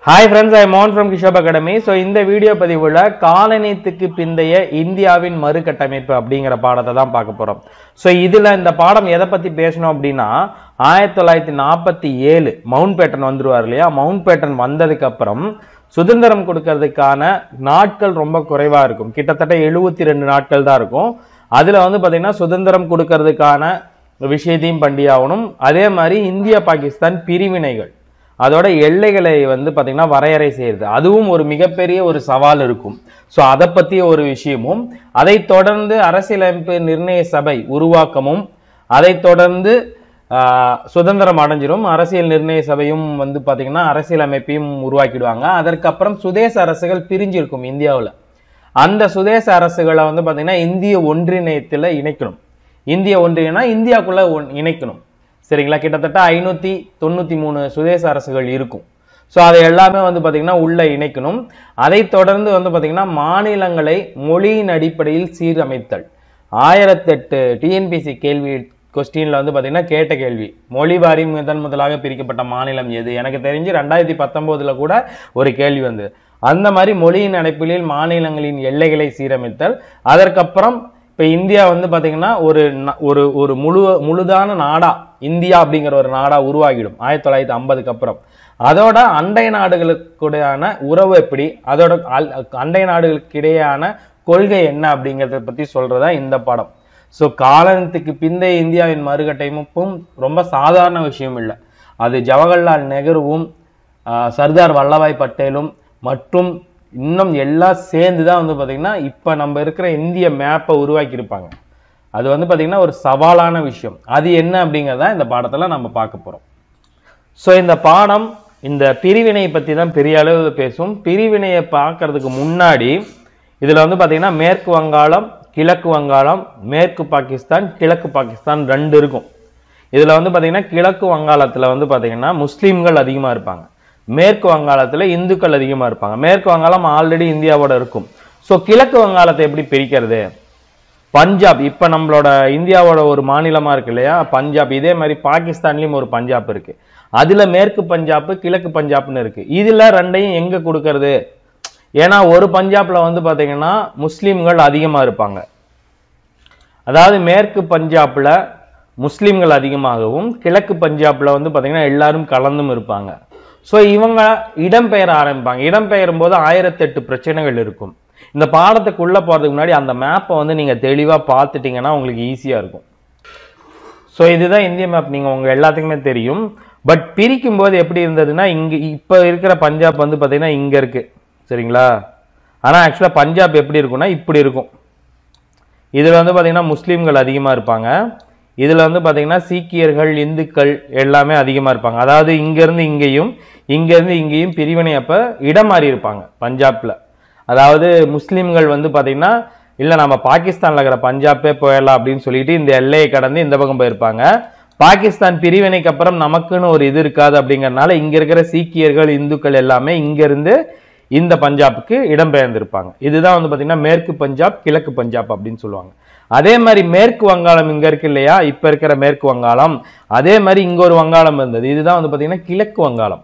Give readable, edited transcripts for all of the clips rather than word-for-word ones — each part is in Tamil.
Hi friends, I am Mohan from Kishab Academy. So இந்த வீடியோ பதிவுல காலனித்துக்கு பிந்தைய இந்தியாவின் மறுகட்டமைப்பு அப்படிங்கிற பாடத்தை தான் பார்க்க போறோம். So இதுல இந்த பாடம் எதை பத்தி பேசணும் அப்படின்னா 1947 மவுண்ட் பேட்டன் வந்துருவார் இல்லையா? மவுண்ட் பேட்டன் வந்ததுக்கு அப்புறம் சுதந்திரம் கொடுக்கிறதுக்கான நாட்கள் ரொம்ப குறைவா இருக்கும். கிட்டத்தட்ட 72 நாட்கள் தான் இருக்கும். அதுல வந்து பாத்தீங்கன்னா சுதந்திரம் கொடுக்கிறதுக்கான விஷயத்தையும் பண்ணியாகணும். அதே மாதிரி இந்தியா பாகிஸ்தான் பிரிவினைகள் அதோட எல்லைகளை வந்து பாத்தீங்கன்னா வரையறை செய்யுது. அதுவும் ஒரு மிகப்பெரிய ஒரு சவால் இருக்கும். சோ அதை பத்திய ஒரு விஷயமும், அதை தொடர்ந்து அரசியலமைப்பு நிர்ணய சபை உருவாக்கமும், அதை தொடர்ந்து சுதந்திரம் அடைஞ்சிரும். அரசியல் நிர்ணய சபையும் வந்து பாத்தீங்கன்னா அரசியலமைப்பையும் உருவாக்கிடுவாங்க. அதற்கப்புறம் சுதேச அரசுகள் பிரிஞ்சிருக்கும் இந்தியாவில். அந்த சுதேச அரசுகளை வந்து பாத்தீங்கன்னா இந்திய ஒன்றிணையத்துல இணைக்கணும். இந்திய ஒன்றியம்னா இந்தியாவுக்குள்ள இணைக்கணும். சரிங்களா? கிட்டத்தட்ட 593 சுதேச அரசுகள் இருக்கும். ஸோ அதை எல்லாமே வந்து பாத்தீங்கன்னா உள்ள இணைக்கணும். அதை தொடர்ந்து வந்து பாத்தீங்கன்னா மாநிலங்களை மொழியின் அடிப்படையில் சீரமைத்தல். 1008 டிஎன்பிசி கேள்வி கொஸ்டின்ல வந்து பாத்தீங்கன்னா கேட்ட கேள்வி, மொழி வாரி முதலாக பிரிக்கப்பட்ட மாநிலம் எது? எனக்கு தெரிஞ்சு 2019 கூட ஒரு கேள்வி வந்தது. அந்த மாதிரி மொழியின் அடிப்படையில் மாநிலங்களின் எல்லைகளை சீரமைத்தல். அதற்கப்புறம் இப்ப இந்தியா வந்து பாத்தீங்கன்னா ஒரு முழுதான நாடா இந்தியா அப்படிங்கிற ஒரு நாடா உருவாகிடும் 1950க்கு அப்புறம். அதோட அண்டை நாடுகளுக்குடையான உறவு எப்படி, அதோட அண்டை நாடுகளுக்கு இடையான கொள்கை என்ன அப்படிங்கறத பத்தி சொல்றதா இந்த பாடம். சோ காலத்துக்கு பிந்தைய இந்தியாவின் மறுகட்டமைப்பும் ரொம்ப சாதாரண விஷயம் இல்லை. அது ஜவஹர்லால் நேருவும் சர்தார் வல்லபாய் பட்டேலும் மற்றும் இன்னும் எல்லாம் சேர்ந்துதான் வந்து பாத்தீங்கன்னா இப்ப நம்ம இருக்கிற இந்திய மேப்பை உருவாக்கி இருப்பாங்க. அது வந்து பாத்தீங்கன்னா ஒரு சவாலான விஷயம். அது என்ன அப்படிங்கறத இந்த பாடத்துல நம்ம பார்க்க போறோம். சோ இந்த பாடம் இந்த பிரிவினை பத்தி தான் பெரிய அளவு பேசும். பிரிவினையை பார்க்கறதுக்கு முன்னாடி இதுல வந்து பாத்தீங்கன்னா மேற்கு வங்காளம், கிழக்கு வங்காளம், மேற்கு பாகிஸ்தான், கிழக்கு பாகிஸ்தான் ரெண்டு இருக்கும். இதுல வந்து பாத்தீங்கன்னா கிழக்கு வங்காளத்துல வந்து பாத்தீங்கன்னா முஸ்லிம்கள் அதிகமா இருப்பாங்க. மேற்கு வங்காளத்துல இந்துக்கள் அதிகமா இருப்பாங்க. மேற்கு வங்காளம் ஆல்ரெடி இந்தியாவோட இருக்கும். சோ கிழக்கு வங்காளத்தை எப்படி பிரிக்கிறது? பஞ்சாப் இப்ப நம்மளோட இந்தியாவோட ஒரு மாநிலமா இருக்கு இல்லையா பஞ்சாப். இதே மாதிரி பாகிஸ்தான்லயும் ஒரு பஞ்சாப் இருக்கு. அதுல மேற்கு பஞ்சாப், கிழக்கு பஞ்சாப்னு இருக்கு. இதுல ரெண்டையும் எங்க கொடுக்கறது? ஏன்னா ஒரு பஞ்சாப்ல வந்து பாத்தீங்கன்னா முஸ்லிம்கள் அதிகமா இருப்பாங்க. அதாவது மேற்கு பஞ்சாப்ல முஸ்லிம்கள் அதிகமாகவும், கிழக்கு பஞ்சாப்ல வந்து பாத்தீங்கன்னா எல்லாரும் கலந்தும் இருப்பாங்க. சோ இவங்க இடம்பெயர ஆரம்பிப்பாங்க. இடம்பெயரும் போது 1008 பிரச்சனைகள் இருக்கும். இந்த பாடத்துக்குள்ள போறதுக்கு முன்னாடி அந்த மேப்பை வந்து நீங்க தெளிவா பார்த்துட்டீங்கன்னா உங்களுக்கு ஈஸியா இருக்கும். சோ இதுதான் இந்திய மேப், நீங்க உங்க எல்லாத்துக்குமே தெரியும். பட் பிரிக்கும் போது எப்படி இருந்ததுன்னா, இங்க இப்ப இருக்கிற பஞ்சாப் வந்து பாத்தீங்கன்னா இங்க இருக்கு. சரிங்களா? ஆனா ஆக்சுவலா பஞ்சாப் எப்படி இருக்கும்னா இப்படி இருக்கும். இதுல வந்து பாத்தீங்கன்னா முஸ்லிம்கள் அதிகமா இருப்பாங்க. இதுல வந்து பாத்தீங்கன்னா சீக்கியர்கள், இந்துக்கள் எல்லாமே அதிகமா இருப்பாங்க. அதாவது இங்க இருந்து இங்கேயும் பிரிவினை அப்ப இடம் மாறி இருப்பாங்க பஞ்சாப்ல. அதாவது முஸ்லிம்கள் வந்து பாத்தீங்கன்னா இல்ல நம்ம பாகிஸ்தான்ல இருக்கிற பஞ்சாபே போயிடலாம் அப்படின்னு சொல்லிட்டு இந்த எல்லையை கடந்து இந்த பக்கம் போயிருப்பாங்க. பாகிஸ்தான் பிரிவினைக்கு அப்புறம் நமக்குன்னு ஒரு இது இருக்காது அப்படிங்கறதுனால இங்க இருக்கிற சீக்கியர்கள், இந்துக்கள் எல்லாமே இங்க இருந்து இந்த பஞ்சாபுக்கு இடம்பெயர்ந்திருப்பாங்க. இதுதான் வந்து பாத்தீங்கன்னா மேற்கு பஞ்சாப், கிழக்கு பஞ்சாப் அப்படின்னு சொல்லுவாங்க. அதே மாதிரி மேற்கு வங்காளம் இங்க இருக்கு இல்லையா, இப்ப இருக்கிற மேற்கு வங்காளம், அதே மாதிரி இங்க ஒரு வங்காளம் இருந்தது. இதுதான் வந்து பாத்தீங்கன்னா கிழக்கு வங்காளம்.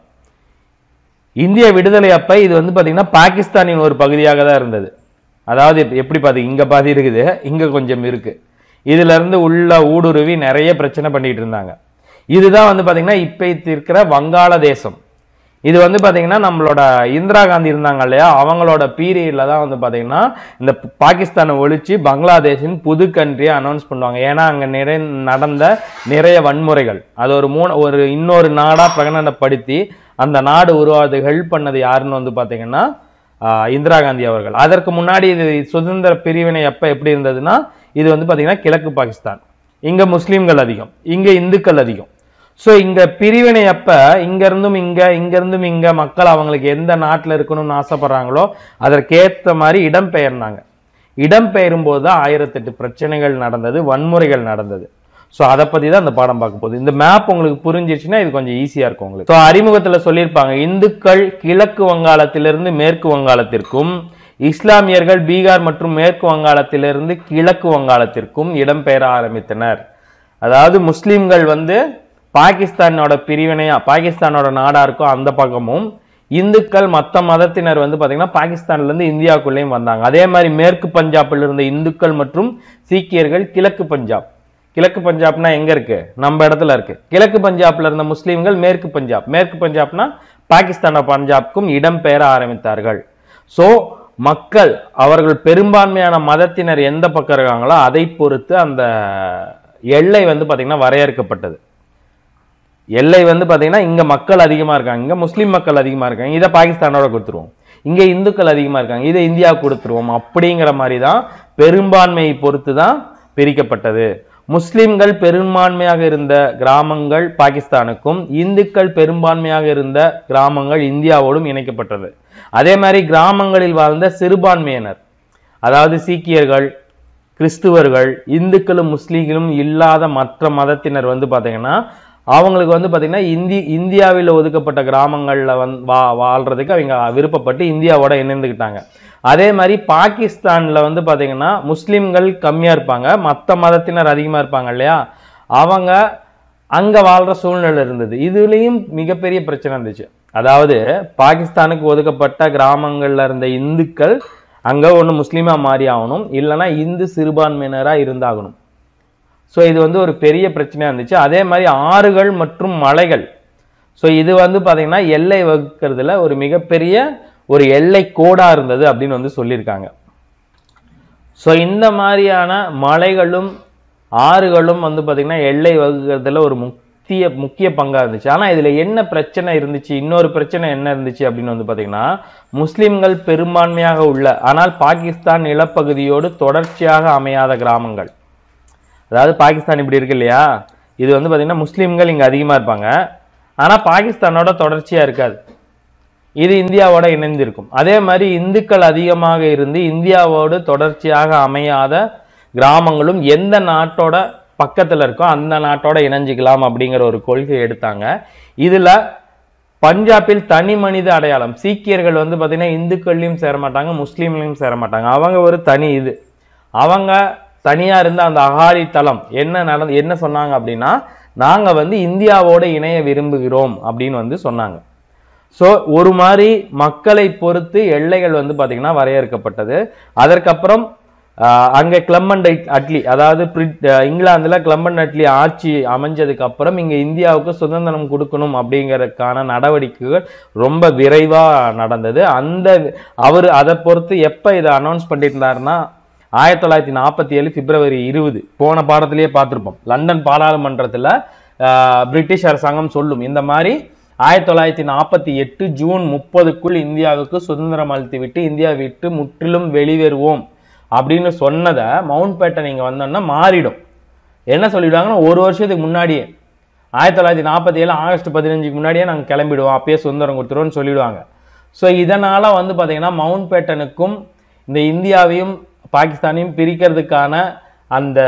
இந்திய விடுதலை அப்ப இது வந்து பாத்தீங்கன்னா பாகிஸ்தானின் ஒரு பகுதியாக தான் இருந்தது. அதாவது எப்படி பாத்தீங்க, இங்க பாதி இருக்குது, இங்க கொஞ்சம் இருக்கு. இதுல இருந்து உள்ள ஊடுருவி நிறைய பிரச்சனை பண்ணிட்டு இருந்தாங்க. இதுதான் வந்து பாத்தீங்கன்னா இப்ப இருக்கிற வங்காள தேசம். இது வந்து பாத்தீங்கன்னா நம்மளோட இந்திரா காந்தி இருந்தாங்க இல்லையா, அவங்களோட பீரியட்ல தான் வந்து பாத்தீங்கன்னா இந்த பாகிஸ்தானை ஒழிச்சு பங்களாதேஷின் புது கண்ட்ரியை அனௌன்ஸ் பண்ணுவாங்க. ஏன்னா அங்க நடந்த நிறைய வன்முறைகள் அது ஒரு இன்னொரு நாடா பிரகடனப்படுத்தி அந்த நாடு உருவாது ஹெல்ப் பண்ணது யாருன்னு வந்து பாத்தீங்கன்னா இந்திரா காந்தி அவர்கள். அதற்கு முன்னாடி இது சுதந்திர பிரிவினை அப்ப எப்படி இருந்ததுன்னா, இது வந்து பாத்தீங்கன்னா கிழக்கு பாகிஸ்தான், இங்க முஸ்லிம்கள் அதிகம், இங்க இந்துக்கள் அதிகம். சோ இங்க பிரிவினை அப்ப இங்க இருந்தும் இங்க மக்கள் அவங்களுக்கு எந்த நாட்டுல இருக்கணும்னு ஆசைப்படுறாங்களோ அதற்கேற்ற மாதிரி இடம்பெயர்ந்தாங்க. இடம்பெயரும் போதுதான் 1008 பிரச்சனைகள் நடந்தது, வன்முறைகள் நடந்தது. சோ அதை பத்தி தான் இந்த பாடம் பார்க்க போகுது. இந்த மேப் உங்களுக்கு புரிஞ்சிருச்சுன்னா இது கொஞ்சம் ஈஸியா இருக்கும் உங்களுக்கு. சோ அறிமுகத்துல சொல்லியிருப்பாங்க, இந்துக்கள் கிழக்கு வங்காளத்திலிருந்து மேற்கு வங்காளத்திற்கும், இஸ்லாமியர்கள் பீகார் மற்றும் மேற்கு வங்காளத்திலிருந்து கிழக்கு வங்காளத்திற்கும் இடம்பெயர ஆரம்பித்தனர். அதாவது முஸ்லிம்கள் வந்து பாகிஸ்தானோட பிரிவினையா பாகிஸ்தானோட நாடா இருக்கும் அந்த பக்கமும், இந்துக்கள் மற்ற மதத்தினர் வந்து பாத்தீங்கன்னா பாகிஸ்தான்ல இருந்து இந்தியாவுக்குள்ளேயும் வந்தாங்க. அதே மாதிரி மேற்கு பஞ்சாப்ல இருந்த இந்துக்கள் மற்றும் சீக்கியர்கள் கிழக்கு பஞ்சாப். கிழக்கு பஞ்சாப்னா எங்க இருக்கு? நம்ம இடத்துல இருக்கு. கிழக்கு பஞ்சாப்ல இருந்த முஸ்லிம்கள் மேற்கு பஞ்சாப். மேற்கு பஞ்சாப்னா பாகிஸ்தான் பஞ்சாப்க்கும் இடம்பெயர ஆரம்பித்தார்கள். சோ மக்கள் அவர்கள் பெரும்பான்மையான மதத்தினர் எந்த பக்கம் இருக்காங்களோ அதை பொறுத்து அந்த எல்லை வந்து பாத்தீங்கன்னா வரையறுக்கப்பட்டது. எல்லை வந்து பாத்தீங்கன்னா இங்க மக்கள் அதிகமா இருக்காங்க, இங்க முஸ்லிம் மக்கள் அதிகமா இருக்காங்க, இதை பாகிஸ்தானோட கொடுத்துருவோம். இங்க இந்துக்கள் அதிகமா இருக்காங்க, இதை இந்தியா கொடுத்துருவோம். அப்படிங்கிற மாதிரி தான் பெரும்பான்மையை பொறுத்து தான் பிரிக்கப்பட்டது. முஸ்லிம்கள் பெரும்பான்மையாக இருந்த கிராமங்கள் பாகிஸ்தானுக்கும் இந்துக்கள் பெரும்பான்மையாக இருந்த கிராமங்கள் இந்தியாவோடும் இணைக்கப்பட்டது. அதே மாதிரி கிராமங்களில் வாழ்ந்த சிறுபான்மையினர், அதாவது சீக்கியர்கள், கிறிஸ்துவர்கள், இந்துக்களும் முஸ்லிம்களும் இல்லாத மற்ற மதத்தினர் வந்து பாத்தீங்கன்னா அவங்களுக்கு வந்து பாத்தீங்கன்னா இந்தியாவில் ஒதுக்கப்பட்ட கிராமங்கள்ல வாழ்றதுக்கு அவங்க விருப்பப்பட்டு இந்தியாவோட இணைந்துக்கிட்டாங்க. அதே மாதிரி பாகிஸ்தான்ல வந்து பாத்தீங்கன்னா முஸ்லிம்கள் கம்மியா இருப்பாங்க, மற்ற மதத்தினர் அதிகமா இருப்பாங்க இல்லையா, அவங்க அங்க வாழ்ற சூழ்நிலை இருந்தது. இதுலயும் மிகப்பெரிய பிரச்சனை இருந்துச்சு. அதாவது பாகிஸ்தானுக்கு ஒதுக்கப்பட்ட கிராமங்கள்ல இருந்த இந்துக்கள் அங்க ஒண்ணு முஸ்லீமா மாறி ஆகணும், இல்லைன்னா இந்து சிறுபான்மையினரா இருந்தாகணும். ஸோ இது வந்து ஒரு பெரிய பிரச்சனையா இருந்துச்சு. அதே மாதிரி ஆறுகள் மற்றும் மலைகள், ஸோ இது வந்து பாத்தீங்கன்னா எல்லை வகுக்கிறதுல ஒரு மிகப்பெரிய ஒரு எல்லை கோடா இருந்தது அப்படின்னு வந்து சொல்லியிருக்காங்க. ஸோ இந்த மாதிரியான மலைகளும் ஆறுகளும் வந்து பாத்தீங்கன்னா எல்லை வகுக்கிறதுல ஒரு முக்கிய பங்கா இருந்துச்சு. ஆனா இதுல என்ன பிரச்சனை இருந்துச்சு, இன்னொரு பிரச்சனை என்ன இருந்துச்சு அப்படின்னு வந்து பாத்தீங்கன்னா முஸ்லிம்கள் பெரும்பான்மையாக உள்ள ஆனால் பாகிஸ்தான் நிலப்பகுதியோடு தொடர்ச்சியாக அமையாத கிராமங்கள். அதாவது பாகிஸ்தான் இப்படி இருக்கு இல்லையா, இது வந்து பாத்தீங்கன்னா முஸ்லிம்கள் இங்க அதிகமா இருப்பாங்க, ஆனா பாகிஸ்தானோட தொடர்ச்சியா இருக்காது, இது இந்தியாவோட இணைந்திருக்கும். அதே மாதிரி இந்துக்கள் அதிகமாக இருந்து இந்தியாவோடு தொடர்ச்சியாக அமையாத கிராமங்களும் எந்த நாட்டோட பக்கத்துல இருக்கோ அந்த நாட்டோட இணைஞ்சிக்கலாம் அப்படிங்கிற ஒரு கொள்கை எடுத்தாங்க. இதுல பஞ்சாபில் தனி மனித அடையாளம், சீக்கியர்கள் வந்து பாத்தீங்கன்னா இந்துக்கள்லயும் சேர மாட்டாங்க, முஸ்லீம்லயும் சேர மாட்டாங்க, அவங்க ஒரு தனி இது, அவங்க தனியா இருந்த அந்த அகாலி தளம் என்ன சொன்னாங்க அப்படின்னா, நாங்க வந்து இந்தியாவோட இணைய விரும்புகிறோம் அப்படின்னு வந்து சொன்னாங்க. சோ ஒரு மாதிரி மக்களை பொறுத்து எல்லைகள் வந்து பாத்தீங்கன்னா வரையறுக்கப்பட்டது. அதற்கப்புறம் அங்க கிளமண்ட் அட்லி, அதாவது இங்கிலாந்துல கிளமண்ட் அட்லி ஆட்சி அமைஞ்சதுக்கு அப்புறம் இங்க இந்தியாவுக்கு சுதந்திரம் கொடுக்கணும் அப்படிங்கறதுக்கான நடவடிக்கைகள் ரொம்ப விரைவா நடந்தது. அவரு அதை பொறுத்து எப்ப இதை அனௌன்ஸ் பண்ணிட்டு இருந்தாருன்னா 1947 பிப்ரவரி 20, போன பாடத்திலேயே பார்த்திருப்போம். லண்டன் பாராளுமன்றத்துல பிரிட்டிஷ் அரசாங்கம் சொல்லும் இந்த மாதிரி 1948 ஜூன் 30க்குள் இந்தியாவுக்கு சுதந்திரம் அளித்து விட்டு இந்தியா விட்டு முற்றிலும் வெளியேறுவோம் அப்படின்னு சொன்னதை மவுண்ட் பேட்டன் இங்க வந்தோம்னா மாறிடும். என்ன சொல்லிடுவாங்கன்னா, ஒரு வருஷத்துக்கு முன்னாடியே 1947 ஆகஸ்ட் 15க்கு முன்னாடியே நாங்க கிளம்பிடுவோம், அப்பயே சுதந்திரம் கொடுத்துருவோம்னு சொல்லிடுவாங்க. ஸோ இதனால வந்து பாத்தீங்கன்னா மவுண்ட் பேட்டனுக்கும் இந்த இந்தியாவையும் பாகிஸ்தானையும் பிரிக்கிறதுக்கான அந்த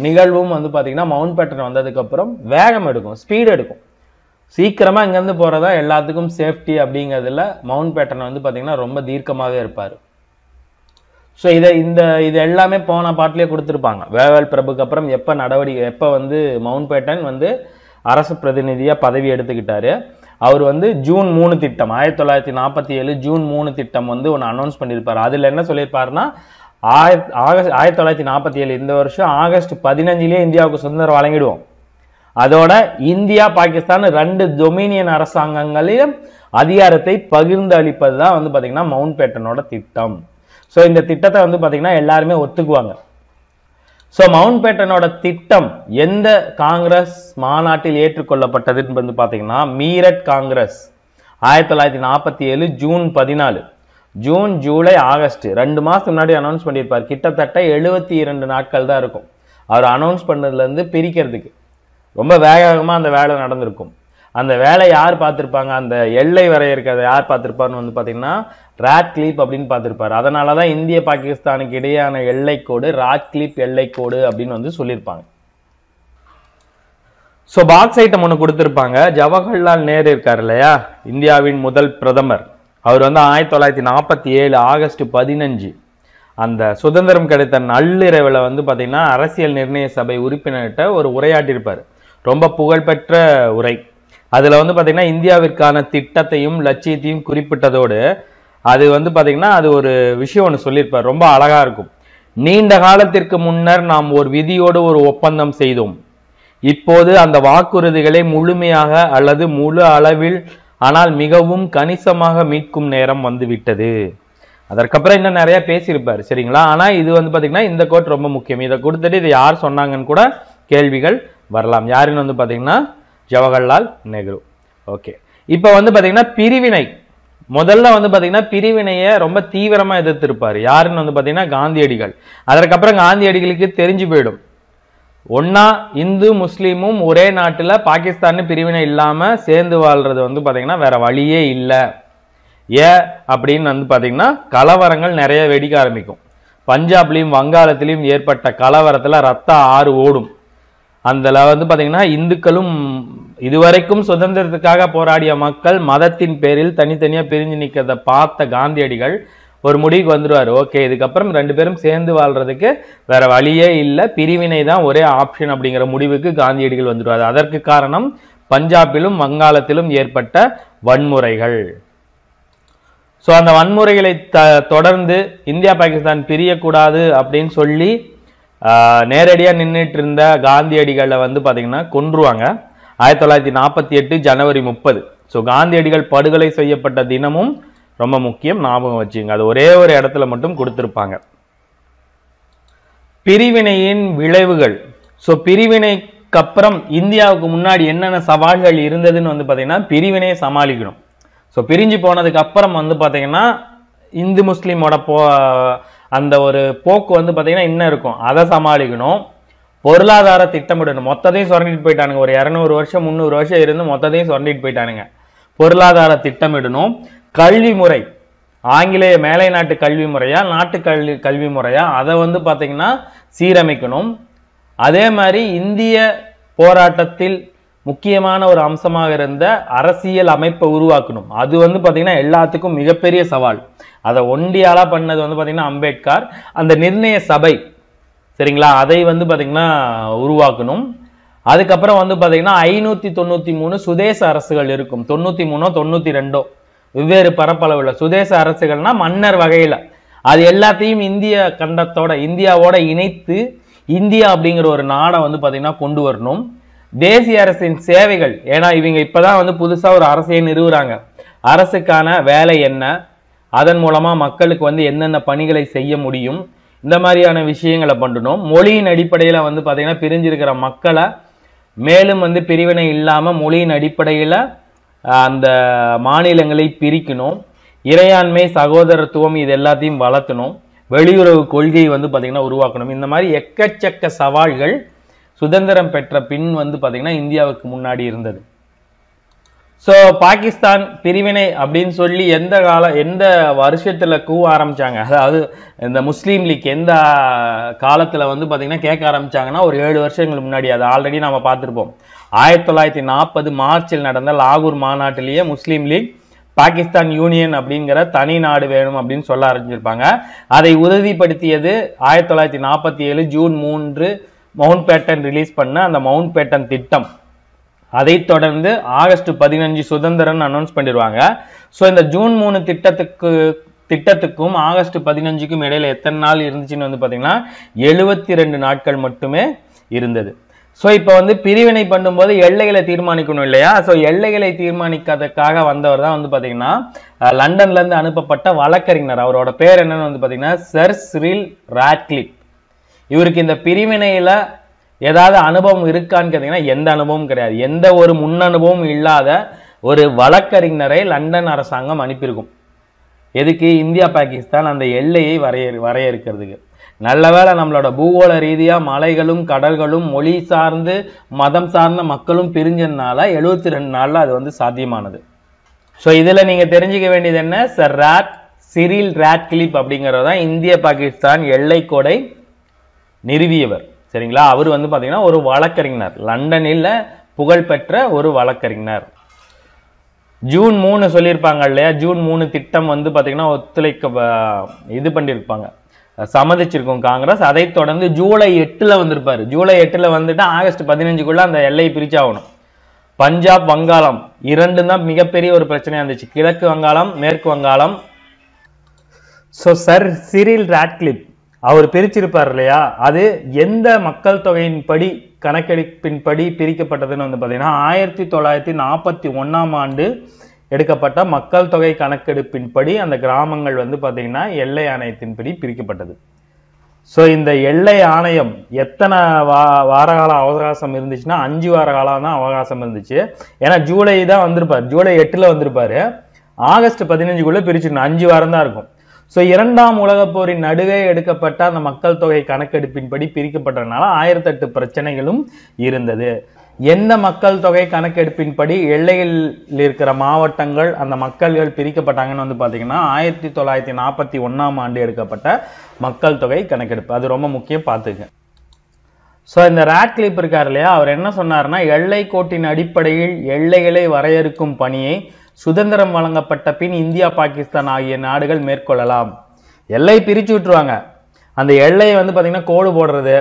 நிகழ்வும் வந்து பாத்தீங்கன்னா மவுண்ட் பேட்டன் வந்ததுக்கு அப்புறம் வேகம் எடுக்கும், ஸ்பீட் எடுக்கும். சீக்கிரமா இங்கிருந்து போறதா எல்லாத்துக்கும் சேஃப்டி அப்படிங்கிறதுல மவுண்ட் பேட்டன் வந்து பாத்தீங்கன்னா ரொம்ப தீர்க்கமாவே இருப்பாரு. ஸோ இது எல்லாமே போன பாட்டிலேயே கொடுத்துருப்பாங்க. வேவல் பிரபுக்கு அப்புறம் எப்ப வந்து மவுண்ட் பேட்டன் வந்து அரசு பிரதிநிதியா பதவி எடுத்துக்கிட்டாரு. அவர் வந்து ஜூன் 3 திட்டம் 1947 ஜூன் 3 திட்டம் வந்து ஒன்று அனௌன்ஸ் பண்ணியிருப்பாரு. அதுல என்ன சொல்லியிருப்பாருன்னா, 1947 இந்த வருஷம் ஆகஸ்ட் 15லேயே இந்தியாவுக்கு சுதந்திரம் வழங்கிடுவோம், அதோட இந்தியா பாகிஸ்தான் 2 டொமினியன் அரசாங்கங்களையும் அதிகாரத்தை பகிர்ந்து அளிப்பது தான் வந்து பாத்தீங்கன்னா மவுண்ட் பேட்டனோட திட்டம். ஸோ இந்த திட்டத்தை வந்து பாத்தீங்கன்னா எல்லாருமே ஒத்துக்குவாங்க. ஸோ மவுண்ட் பேட்டனோட திட்டம் எந்த காங்கிரஸ் மாநாட்டில் ஏற்றுக்கொள்ளப்பட்டதுன்னு வந்து பாத்தீங்கன்னா Meerut Congress 1947 June 14, June July August 2 மாசம் முன்னாடி அனௌன்ஸ் பண்ணியிருப்பார். கிட்டத்தட்ட 72 நாட்கள் தான் இருக்கும் அவர் அனௌன்ஸ் பண்ணதுல இருந்து பிரிக்கிறதுக்கு. ரொம்ப வேகமா அந்த வேலை நடந்திருக்கும். அந்த வேலை யார் பார்த்திருப்பாங்க, அந்த எல்லை வரையறுக்கிறத யார் பார்த்திருப்பாருன்னு வந்து பாத்தீங்கன்னா ராட்க்ளிஃப் அப்படின்னு பார்த்திருப்பாரு. அதனாலதான் இந்திய பாகிஸ்தானுக்கு இடையான எல்லைக்கோடு ராட்க்ளிஃப் எல்லைக்கோடு அப்படின்னு வந்து சொல்லியிருப்பாங்க. சோ பாக்ஸ் ஐட்டம் ஒண்ணு கொடுத்திருப்பாங்க. ஜவஹர்லால் நேரு இருக்காரு இல்லையா, இந்தியாவின் முதல் பிரதமர், அவர் வந்து 1947 ஆகஸ்ட் 15 அந்த சுதந்திரம் கிடைத்த நள்ளிரவுல வந்து பாத்தீங்கன்னா அரசியல் நிர்ணய சபை உறுப்பினர்கிட்ட ஒரு உரையாட்டிருப்பாரு. ரொம்ப புகழ்பெற்ற உரை. அதுல வந்து பாத்தீங்கன்னா இந்தியாவிற்கான திட்டத்தையும் லட்சியத்தையும் குறிப்பிட்டதோடு அது வந்து பாத்தீங்கன்னா அது ஒரு விஷயம் ஒன்று சொல்லியிருப்பார், ரொம்ப அழகா இருக்கும். நீண்ட காலத்திற்கு முன்னர் நாம் ஒரு விதியோடு ஒரு ஒப்பந்தம் செய்தோம். இப்போது அந்த வாக்குறுதிகளை முழுமையாக அல்லது முழு அளவில் ஆனால் மிகவும் கணிசமாக மீட்கும் நேரம் வந்துவிட்டது. அதற்கப்புறம் இன்னும் நிறைய பேசியிருப்பாரு சரிங்களா. ஆனா இது வந்து பாத்தீங்கன்னா இந்த கோட் ரொம்ப முக்கியம். இதை கொடுத்துட்டு இதை யார் சொன்னாங்கன்னு கூட கேள்விகள் வரலாம். யாருன்னு வந்து பாத்தீங்கன்னா ஜவஹர்லால் நேரு. ஓகே, இப்ப வந்து பாத்தீங்கன்னா பிரிவினை, முதல்ல வந்து பாத்தீங்கன்னா பிரிவினையை ரொம்ப தீவிரமா எதிர்த்திருப்பாரு. யாருன்னு வந்து பாத்தீங்கன்னா காந்தியடிகள். அதற்கப்புறம் காந்தியடிகளுக்கு தெரிஞ்சு போயிடும், ஒன்னா இந்து முஸ்லீமும் ஒரே நாட்டுல பாகிஸ்தான் பிரிவினை இல்லாம சேர்ந்து வாழ்றது வந்து பாத்தீங்கன்னா வேற வழியே இல்லை. ஏன் அப்படின்னு வந்து பாத்தீங்கன்னா கலவரங்கள் நிறைய வெடிக்க ஆரம்பிக்கும். பஞ்சாப்லயும் வங்காளத்திலையும் ஏற்பட்ட கலவரத்துல ரத்த ஆறு ஓடும். அதுல வந்து பாத்தீங்கன்னா இந்துக்களும் இதுவரைக்கும் சுதந்திரத்துக்காக போராடிய மக்கள் மதத்தின் பேரில் தனித்தனியா பிரிஞ்சு நிக்கிறத பார்த்த காந்தியடிகள் ஒரு முடிவுக்கு வந்துருவாரு. ஓகே, இதுக்கப்புறம் ரெண்டு பேரும் சேர்ந்து வாழ்றதுக்கு வேற வழியே இல்லை, பிரிவினை தான் ஒரே ஆப்ஷன் அப்படிங்கிற முடிவுக்கு காந்தியடிகள் வந்துருவாரு. அதற்கு காரணம் பஞ்சாபிலும் வங்காளத்திலும் ஏற்பட்ட வன்முறைகள். சோ அந்த வன்முறைகளை தொடர்ந்து இந்தியா பாகிஸ்தான் பிரியக்கூடாது அப்படின்னு சொல்லி நேரடியா நின்றுட்டு இருந்த காந்தியடிகளை வந்து பாத்தீங்கன்னா கொன்றுவாங்க 1948 ஜனவரி 30. ஸோ காந்தியடிகள் படுகொலை செய்யப்பட்ட தினமும் ரொம்ப முக்கியம், ஞாபகம் வச்சுங்க. அது ஒரே ஒரு இடத்துல மட்டும் கொடுத்திருப்பாங்க. பிரிவினையின் விளைவுகள். ஸோ பிரிவினைக்கு அப்புறம் இந்தியாவுக்கு முன்னாடி என்னென்ன சவால்கள் இருந்ததுன்னு வந்து பாத்தீங்கன்னா பிரிவினையை சமாளிக்கணும். ஸோ பிரிஞ்சு போனதுக்கு அப்புறம் வந்து பாத்தீங்கன்னா இந்து முஸ்லீமோட அந்த ஒரு போக்கு வந்து பாத்தீங்கன்னா இன்னும் இருக்கும், அதை சமாளிக்கணும். பொருளாதார திட்டமிடணும், மொத்தத்தையும் சுரண்டிட்டு போயிட்டானுங்க. ஒரு 200 வருஷம் 300 வருஷம் இருந்து மொத்தத்தையும் சுரண்டிட்டு போயிட்டானுங்க. பொருளாதார திட்டமிடணும். கல்வி முறை, ஆங்கிலேய மேலை நாட்டு கல்வி முறையா நாட்டு கல்வி முறையா, அதை வந்து பாத்தீங்கன்னா சீரமைக்கணும். அதே மாதிரி இந்திய போராட்டத்தில் முக்கியமான ஒரு அம்சமாக இருந்த அரசியல் அமைப்பை உருவாக்கணும். அது வந்து பாத்தீங்கன்னா எல்லாத்துக்கும் மிகப்பெரிய சவால். அதை ஒண்டியாலா பண்ணது வந்து பாத்தீங்கன்னா அம்பேத்கர். அந்த நிர்ணய சபை சரிங்களா, அதை வந்து பாத்தீங்கன்னா உருவாக்கணும். அதுக்கப்புறம் வந்து பாத்தீங்கன்னா 593 சுதேச அரசுகள் இருக்கும். 93 92 வெவ்வேறு பரப்பளவுல சுதேச அரசுகள்னா மன்னர் வகையில, அது எல்லாத்தையும் இந்திய கண்டத்தோட இந்தியாவோட இணைத்து இந்தியா அப்படிங்கிற ஒரு நாடை வந்து பாத்தீங்கன்னா கொண்டு வரணும். தேசிய அரசின் சேவைகள், ஏன்னா இவங்க இப்பதான் வந்து புதுசா ஒரு அரசையை நிறுவுறாங்க. அரசுக்கான வேலை என்ன, அதன் மூலமா மக்களுக்கு வந்து என்னென்ன பணிகளை செய்ய முடியும், இந்த மாதிரியான விஷயங்களை பண்ணணும். மொழியின் அடிப்படையில வந்து பாத்தீங்கன்னா பிரிஞ்சிருக்கிற மக்களை மேலும் வந்து பிரிவினை இல்லாம மொழியின் அடிப்படையில அந்த மாநிலங்களை பிரிக்கணும். இறையாண்மை சகோதரத்துவம் இது எல்லாத்தையும் வளர்த்தணும். வெளியுறவு கொள்கையை வந்து பாத்தீங்கன்னா உருவாக்கணும். இந்த மாதிரி எக்கச்சக்க சவால்கள் சுதந்திரம் பெற்ற பின் வந்து பாத்தீங்கன்னா இந்தியாவுக்கு முன்னாடி இருந்தது. சோ பாகிஸ்தான் பிரிவினை அப்படின்னு சொல்லி எந்த வருஷத்துல கூவ ஆரம்பிச்சாங்க, அதாவது இந்த முஸ்லீம் லீக் எந்த காலத்துல வந்து பாத்தீங்கன்னா கேட்க ஆரம்பிச்சாங்கன்னா ஒரு 7 வருஷங்களுக்கு முன்னாடி. அது ஆல்ரெடி நாம பார்த்திருப்போம். 1940 மார்ச்சில் நடந்த லாகூர் மாநாட்டிலேயே முஸ்லீம் லீக் பாகிஸ்தான் யூனியன் அப்படிங்கிற தனி நாடு வேணும் அப்படின்னு சொல்ல ஆரம்பிச்சிருப்பாங்க. அதை உறுதிப்படுத்தியது 1947 ஜூன் 3 மவுண்ட் பேட்டன் ரிலீஸ் பண்ண அந்த மவுண்ட் பேட்டன் திட்டம். அதை தொடர்ந்து ஆகஸ்ட் 15 சுதந்திரம் அனௌன்ஸ் பண்ணிடுவாங்க. ஸோ இந்த ஜூன் 3 திட்டத்துக்கும் ஆகஸ்ட் 15க்கும் இடையில எத்தனை நாள் இருந்துச்சுன்னு வந்து பாத்தீங்கன்னா 72 நாட்கள் மட்டுமே இருந்தது. ஸோ இப்போ வந்து பிரிவினை பண்ணும்போது எல்லைகளை தீர்மானிக்கணும் இல்லையா. ஸோ எல்லைகளை தீர்மானிக்கிறதுக்காக வந்தவர் தான் வந்து பாத்தீங்கன்னா லண்டன்ல இருந்து அனுப்பப்பட்ட வழக்கறிஞர். அவரோட பேர் என்னன்னு வந்து பாத்தீங்கன்னா சர் சிரில் ராட்க்ளிஃப். இவருக்கு இந்த பிரிவினையில ஏதாவது அனுபவம் இருக்கான்னு கேட்டீங்கன்னா எந்த அனுபவமும் கிடையாது. எந்த ஒரு முன் அனுபவமும் இல்லாத ஒரு வழக்கறிஞரை லண்டன் அரசாங்கம் அனுப்பியிருக்கும். எதுக்கு? இந்தியா பாகிஸ்தான் அந்த எல்லையை வரையறுக்கிறதுக்கு. நல்லவேளை நம்மளோட பூகோள ரீதியா மலைகளும் கடல்களும் மொழி சார்ந்து மதம் சார்ந்த மக்களும் பிரிஞ்சதுனால 72 நாள்ல அது வந்து சாத்தியமானது. ஸோ இதுல நீங்க தெரிஞ்சுக்க வேண்டியது என்ன, சர் சிரில் ராட்க்ளிஃப் அப்படிங்கிறதான் இந்திய பாகிஸ்தான் எல்லை கோடை நிறுவியவர் சரிங்களா. அவர் வந்து பாத்தீங்கன்னா ஒரு வழக்கறிஞர், லண்டனில் புகழ்பெற்ற ஒரு வழக்கறிஞர். ஜூன் 3 சொல்லியிருப்பாங்க இல்லையா, ஜூன் 3 திட்டம் வந்து பாத்தீங்கன்னா இது பண்ணிருப்பாங்க, சம்மதிச்சிருக்கும் காங்கிரஸ். அதை தொடர்ந்து ஜூலை 8 வந்திருப்பாரு. ஜூலை 8 வந்துட்டு ஆகஸ்ட் 15க்குள்ள அந்த எல்லையை பிரிச்சாகணும். பஞ்சாப், வங்காளம் இரண்டும் தான் மிகப்பெரிய ஒரு பிரச்சனையா இருந்துச்சு. கிழக்கு வங்காளம், மேற்கு வங்காளம். சோ சர் சிரில் ராட்க்ளிஃப் அவர் பிரிச்சிருப்பார் இல்லையா, அது எந்த மக்கள் தொகையின் படி கணக்கெடுப்பின்படி பிரிக்கப்பட்டதுன்னு வந்து பாத்தீங்கன்னா 1941ஆம் ஆண்டு எடுக்கப்பட்ட மக்கள் தொகை கணக்கெடுப்பின்படி அந்த கிராமங்கள் வந்து பாத்தீங்கன்னா எல்லை ஆணையத்தின்படி பிரிக்கப்பட்டது. சோ இந்த எல்லை ஆணையம் எத்தனை வாரகால அவகாசம் இருந்துச்சுன்னா 5 வார காலம் தான் அவகாசம் இருந்துச்சு. ஏன்னா ஜூலை தான் வந்திருப்பாரு, ஜூலை 8ல வந்திருப்பாரு, ஆகஸ்ட் 15க்குள்ள பிரிச்சிடணும், 5 வாரம் தான் இருக்கும். சோ 2ஆம் உலகப் போரின் நடுவே எடுக்கப்பட்ட அந்த மக்கள் தொகை கணக்கெடுப்பின்படி பிரிக்கப்பட்டதுனால 1008 பிரச்சனைகளும் இருந்தது. எந்த மக்கள் தொகை கணக்கெடுப்பின்படி எல்லையில் இருக்கிற மாவட்டங்கள் அந்த மக்கள்கள் பிரிக்கப்பட்டாங்கன்னு வந்து பாத்தீங்கன்னா 1941ஆம் ஆண்டு எடுக்கப்பட்ட மக்கள் தொகை கணக்கெடுப்பு. அது ரொம்ப முக்கியம், பார்த்துங்க. சோ இந்த ராட்க்ளிஃப் இருக்கார் இல்லையா, அவர் என்ன சொன்னார்னா, எல்லை கோட்டின் அடிப்படையில் எல்லைகளை வரையறுக்கும் பணியை சுதந்திரம் வழங்கப்பட்ட பின் இந்தியா, பாகிஸ்தான் ஆகிய நாடுகள் மேற்கொள்ளலாம். எல்லை பிரிச்சு விட்டுருவாங்க, அந்த எல்லையை வந்து பாத்தீங்கன்னா கோடு போடுறது,